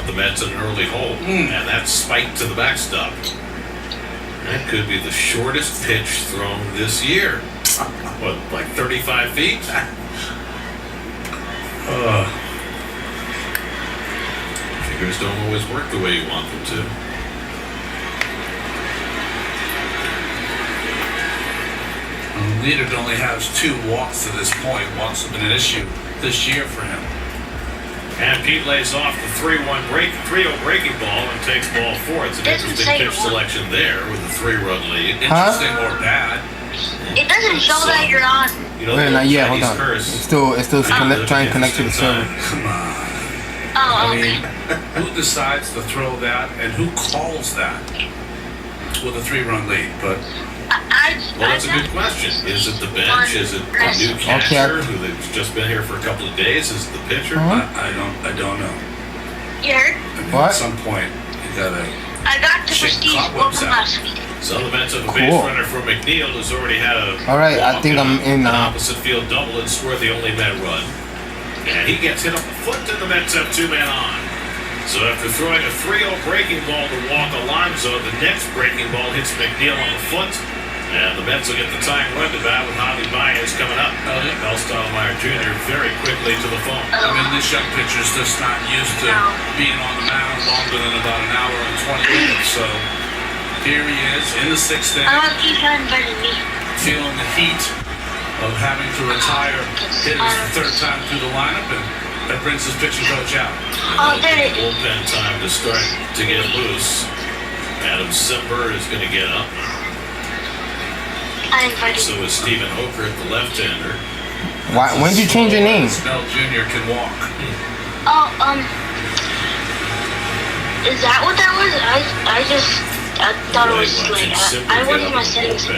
the Mets in an early hole, and that's spiked to the backstop. That could be the shortest pitch thrown this year. What, like 35 feet? Figures don't always work the way you want them to. Neidert only has 2 walks to this point. Walks have been an issue this year for him. And Pete lays off the 3-1 3-0 breaking ball and takes ball 4. It's an interesting pitch selection there with a 3-run lead. Interesting or bad. It doesn't show that you're on. You know, Wait, not yet. Hold on. Curse. It's still trying to connect to the server. Come on. Oh, I mean, who decides to throw that and who calls that with a 3-run lead? But well, that's a good question. Is it the bench? Is it a new catcher who's just been here for a couple of days? Is it the pitcher? I don't know. You heard? At some point, you gotta. I got the prestige open last week. So the Mets have a base runner for McNeil, who's already had a I think I'm in an opposite field double and scored the only Met run. And he gets hit up the foot, and the Mets have 2 men on. So after throwing a 3-0 breaking ball to walk Alonso, the next breaking ball hits McNeil on the foot. And the Mets will get the tying run to bat with Javi Baez coming up. Mel Stottlemyre Jr. very quickly to the phone. I mean, this young pitcher's just not used to being on the mound longer than about an hour and 20 minutes. So here he is in the 6th inning, feeling the heat of having to retire hitters the 3rd time through the lineup, and that brings his pitching coach out. Bullpen time to start to get loose. Adam Simber is going to get up. So is Stephen Hoker, the left-hander. When did you change your name? Snell Jr. can walk. Is that what that was? I thought it was like, I went in my settings.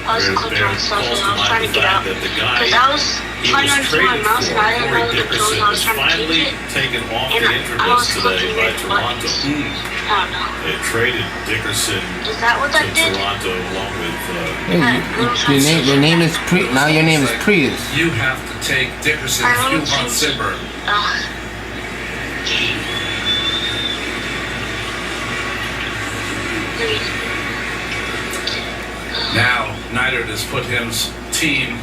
I was clicking on stuff and I was trying to get out. Because I was trying to undo my mouse and I didn't know the controls. I was trying to change it. Taken off the And I was integral today clicking by it, Toronto. I don't know. They traded Dickerson Is that what that to did? Toronto along with Your name is now your name is Prius. You have to take Dickerson, you want Simber. Now, Neidert has put his team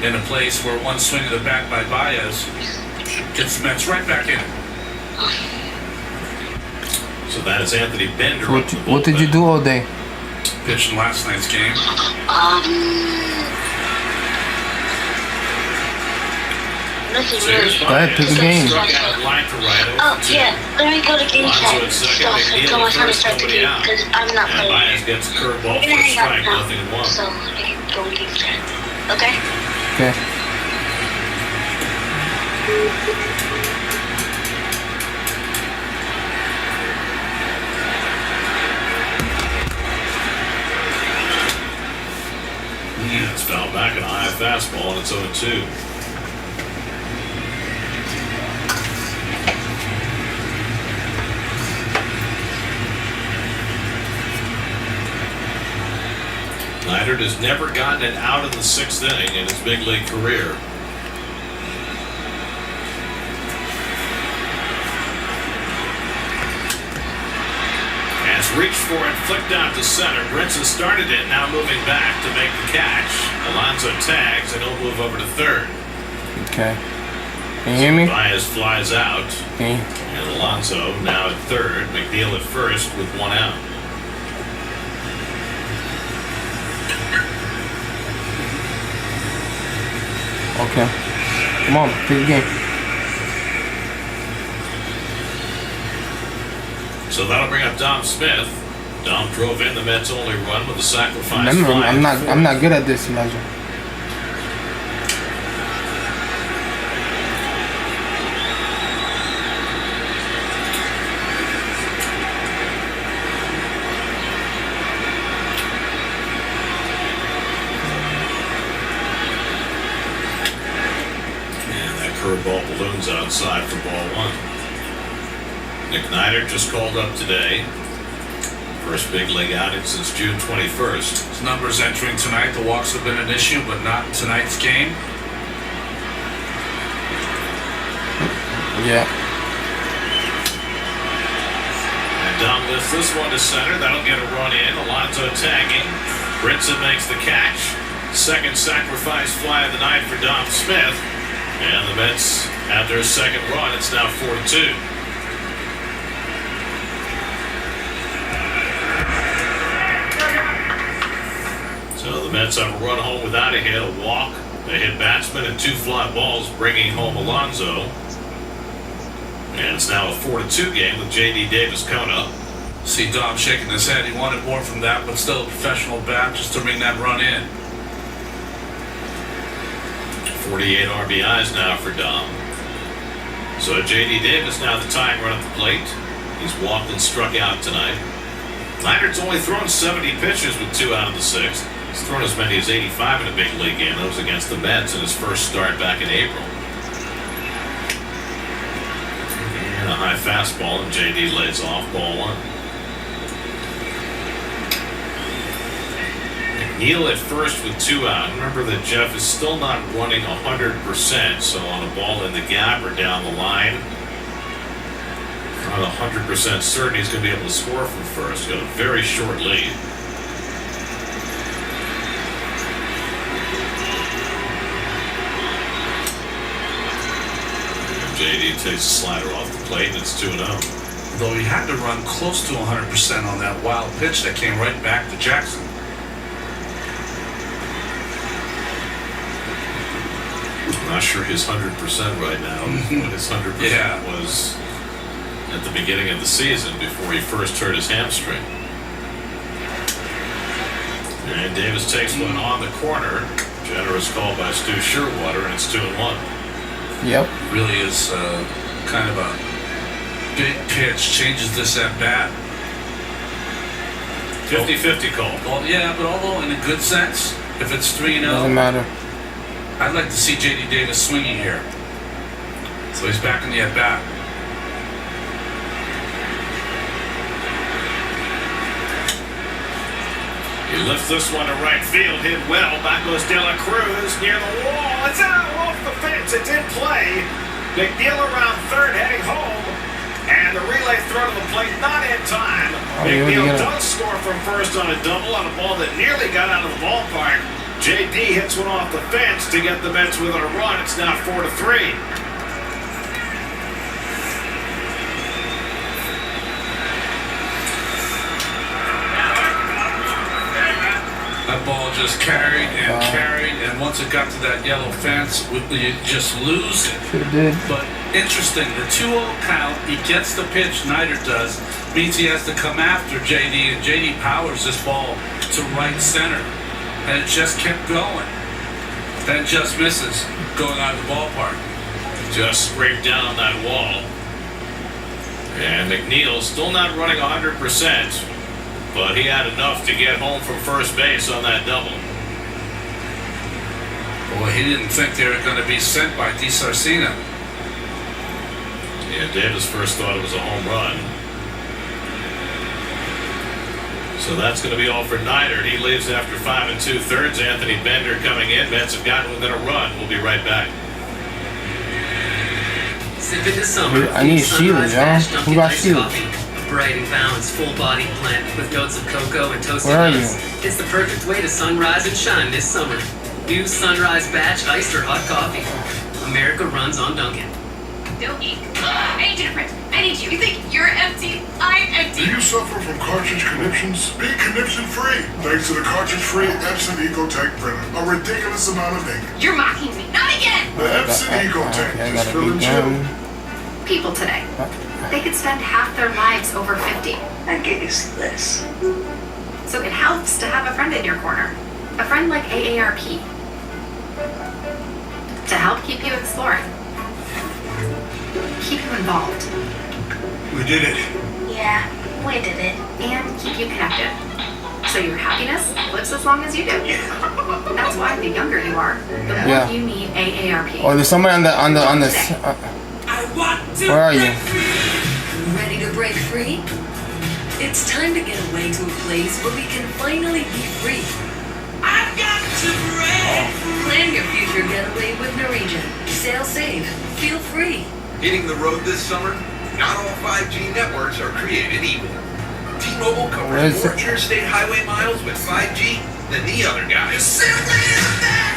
in a place where one swing of the bat by Baez gets the Mets right back in it. So that is Anthony Bender. What did you do all day? Pitched in last night's game. nothing really. Go ahead, pick a game. Oh, yeah. Let me go to game chat stuff until my time to start the game, because I'm not playing. Baez gets a curveball for a strike, nothing in one. So, I can go in game chat. Okay? Okay. It's fouled back in a high fastball, and it's 0-2. Neidert has never gotten it out of the 6th inning in his big league career. Has reached for it, flicked out to center. Brinson started it, now moving back to make the catch. Alonso tags, and he'll move over to third. Okay. Can you hear me? Baez flies out. Okay. And Alonso now at third. McNeil at first with one out. Okay. Come on, pick a game. So that'll bring up Dom Smith. Dom drove in the Mets' only run with a sacrifice. Remember, fly I'm not good at this, Elijah. Curveball balloons outside for ball one. Nick Neidert just called up today. First big league outing since June 21st. His numbers entering tonight, the walks have been an issue, but not in tonight's game. Yeah. And Dom lifts this one to center. That'll get a run in. Alonso tagging. Brinson makes the catch. Second sacrifice fly of the night for Dom Smith. And the Mets have their second run. It's now 4-2. So the Mets have a run home without a hit, a walk, a hit batsman, and 2 fly balls, bringing home Alonso. And it's now a 4-2 game with J.D. Davis coming up. See Dom shaking his head. He wanted more from that, but still a professional bat just to bring that run in. 48 RBIs now for Dom. So J.D. Davis now the tying run at the plate. He's walked and struck out tonight. Neidert's only thrown 70 pitches with 2 out of the 6. He's thrown as many as 85 in a big league game. That was against the Mets in his first start back in April. And a high fastball, and J.D. lays off ball one. McNeil at first with 2 out. Remember that Jeff is still not running 100%, so on a ball in the gap or down the line, not 100% certain he's going to be able to score from first. Got a very short lead. And JD takes a slider off the plate, and it's 2-0. Though he had to run close to 100% on that wild pitch that came right back to Jackson. I'm not sure his 100% right now. What his 100% was at the beginning of the season before he first hurt his hamstring. And Davis takes one on the corner. Generous call by Stu Sherwater, and it's 2-1. Yep. Really is kind of a big pitch. Changes this at bat. 50-50 call. Well, yeah, but although in a good sense, if it's 3-0, doesn't matter. I'd like to see J.D. Davis swinging here. So he's back in the at-bat. He lifts this one to right field, hit well. Back goes De La Cruz near the wall. It's out off the fence. It's in play. McNeil around third, heading home. And the relay throw to the plate, not in time. McNeil does score from first on a double on a ball that nearly got out of the ballpark. J.D. hits one off the fence to get the Mets within a run. It's now 4-3. That ball just carried, and once it got to that yellow fence, you just lose it. Sure did. But interesting, the 2-0 count, he gets the pitch, Snyder does, means he has to come after JD, and JD powers this ball to right center, and it just kept going. Then just misses going out of the ballpark. Just scraped down on that wall. And McNeil still not running 100%, but he had enough to get home from first base on that double. Boy, he didn't think they were going to be sent by DiSarcina. Yeah, Davis first thought it was a home run. So that's going to be all for Neidert. He leaves after 5 2/3. Anthony Bender coming in. Mets have gotten within a run. We'll be right back. Sip into summer. I need Sheila, John. Who got Sheila? A bright and balanced full body blend with notes of cocoa and toasted Where are you? nuts. It's the perfect way to sunrise and shine this summer. New Sunrise Batch iced or hot coffee. America runs on Dunkin'. Don't eat. I need you to print. I need you. You think you're empty? I'm empty. Do you suffer from cartridge conniptions? Be conniption free thanks to the cartridge-free Epson EcoTech printer. A ridiculous amount of ink. You're mocking me. Not again. The Epson EcoTech is filling you. People today, they could spend half their lives over 50. My gig is this. So it helps to have a friend in your corner. A friend like AARP. To help keep you exploring. Keep you involved. We did it. Yeah, we did it. And keep you connected. So your happiness lives as long as you do. That's why the younger you are, the more you need AARP. Oh, there's somebody on the where are you? Ready to break free? It's time to get away to a place where we can finally be free. I've got to break. Plan your future getaway with Norwegian. Sail safe. Feel free. Hitting the road this summer? Not all 5G networks are created equal. T-Mobile covers more interstate highway miles with 5G than the other guys.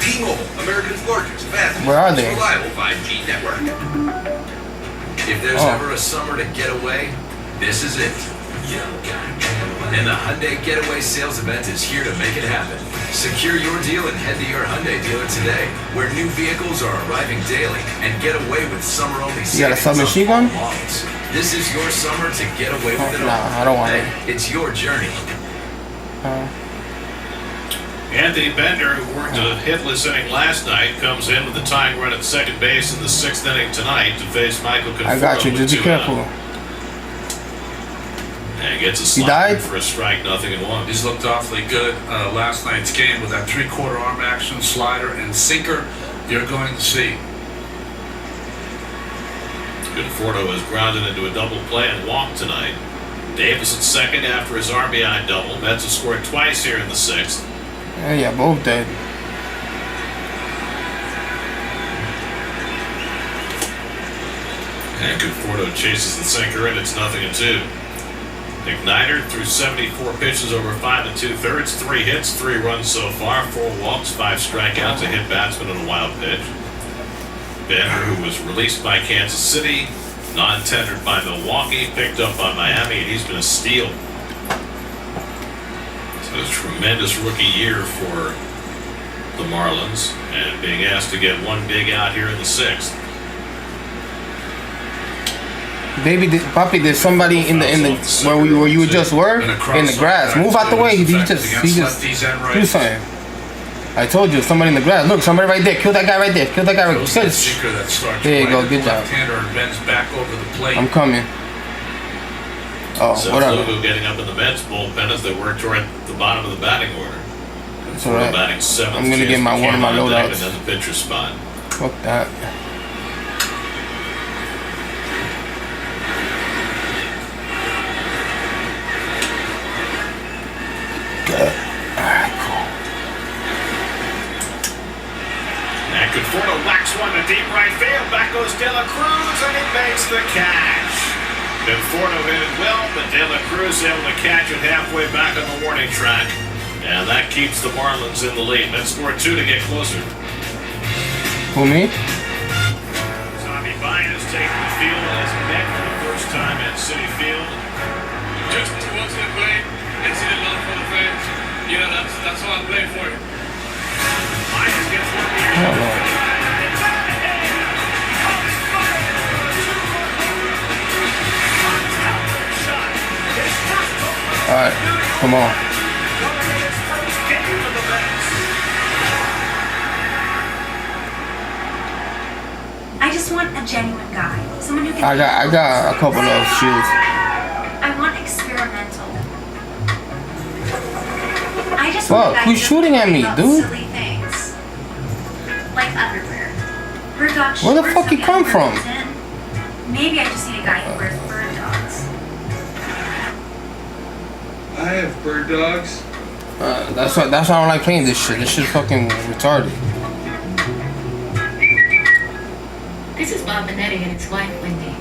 T-Mobile, America's largest, fastest, most reliable 5G network. If there's ever a summer to get away, this is it. And the Hyundai Getaway Sales Event is here to make it happen. Secure your deal and head to your Hyundai dealer today, where new vehicles are arriving daily, and get away with summer-only savings. You got a submachine gun? Models. This is your summer to get away with it all. Nah, I don't want it. It's your journey. Anthony Bender, who worked a hitless inning last night, comes in with the tying run at second base in the 6th inning tonight to face Michael Conforto. I got you. Just be careful. And gets a slider for a strike, 0-1. He's looked awfully good last night's game with that 3/4 arm action, slider, and sinker. You're going to see. Conforto has grounded into a double play and walked tonight. Davis at second after his RBI double. Mets have scored twice here in the 6th. Yeah, both dead. And Conforto chases the sinker in. It's 0-2. Igniter threw 74 pitches over 5 2/3, 3 hits, 3 runs so far, 4 walks, 5 strikeouts, a hit batsman and a wild pitch. Bender, who was released by Kansas City, non-tendered by Milwaukee, picked up by Miami, and he's been a steal. So a tremendous rookie year for the Marlins, and being asked to get one big out here in the 6th. Baby, Papi, there's somebody in the where you just were in the grass. Move out the way. He just do something. I told you, somebody in the grass. Look, somebody right there. Kill that guy right there. Kill that guy right there. There you go. Good job. I'm coming. Oh, so whatever. Lugo getting up in the Mets bullpen as they work toward the bottom of the batting order. It's alright. Batting 7th. I'm gonna get one of my loadouts. And then the pitcher spot. Fuck that. Alright, cool. And Conforto whacks one to deep right field. Back goes De La Cruz, and he makes the catch. Conforto hit it well, but De La Cruz able to catch it halfway back on the warning track. And that keeps the Marlins in the lead. Mets score 2 to get closer. Who, me? Tommy Baez taking the field as Met for the first time at Citi Field. Just to watch them play and see the love for the fans. You know, that's what I'm playing for. Alright, come on. I just want a genuine guy. Someone who can. I got a couple of shoes. I want experimental. I just Fuck, want a guy who's who shooting at me, about dude? silly things. Like underwear. Bird dog Where the shorts fuck he have come underwear from? built in. Maybe I just need a guy who wears bird dogs. I have bird dogs. That's why I don't like playing this shit. This shit's fucking retarded. This is Bob Benetti and his wife, Wendy.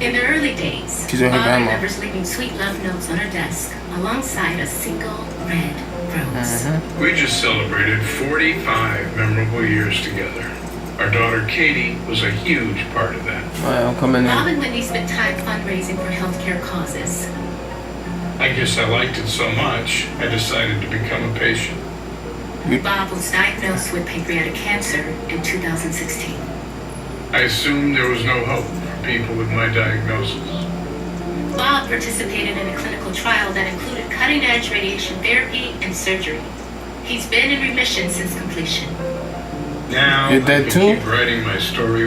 In the early days, She's with her Bob grandma. remembers leaving sweet love notes on her desk alongside a single red rose. We just celebrated 45 memorable years together. Our daughter Katie was a huge part of that. Alright, I'm coming Bob in. and Wendy spent time fundraising for healthcare causes. I guess I liked it so much, I decided to become a patient. Bob was diagnosed with pancreatic cancer in 2016. I assumed there was no hope for people with my diagnosis. Bob participated in a clinical trial that included cutting-edge radiation therapy and surgery. He's been in remission since completion. Now You're I dead can too? keep writing my story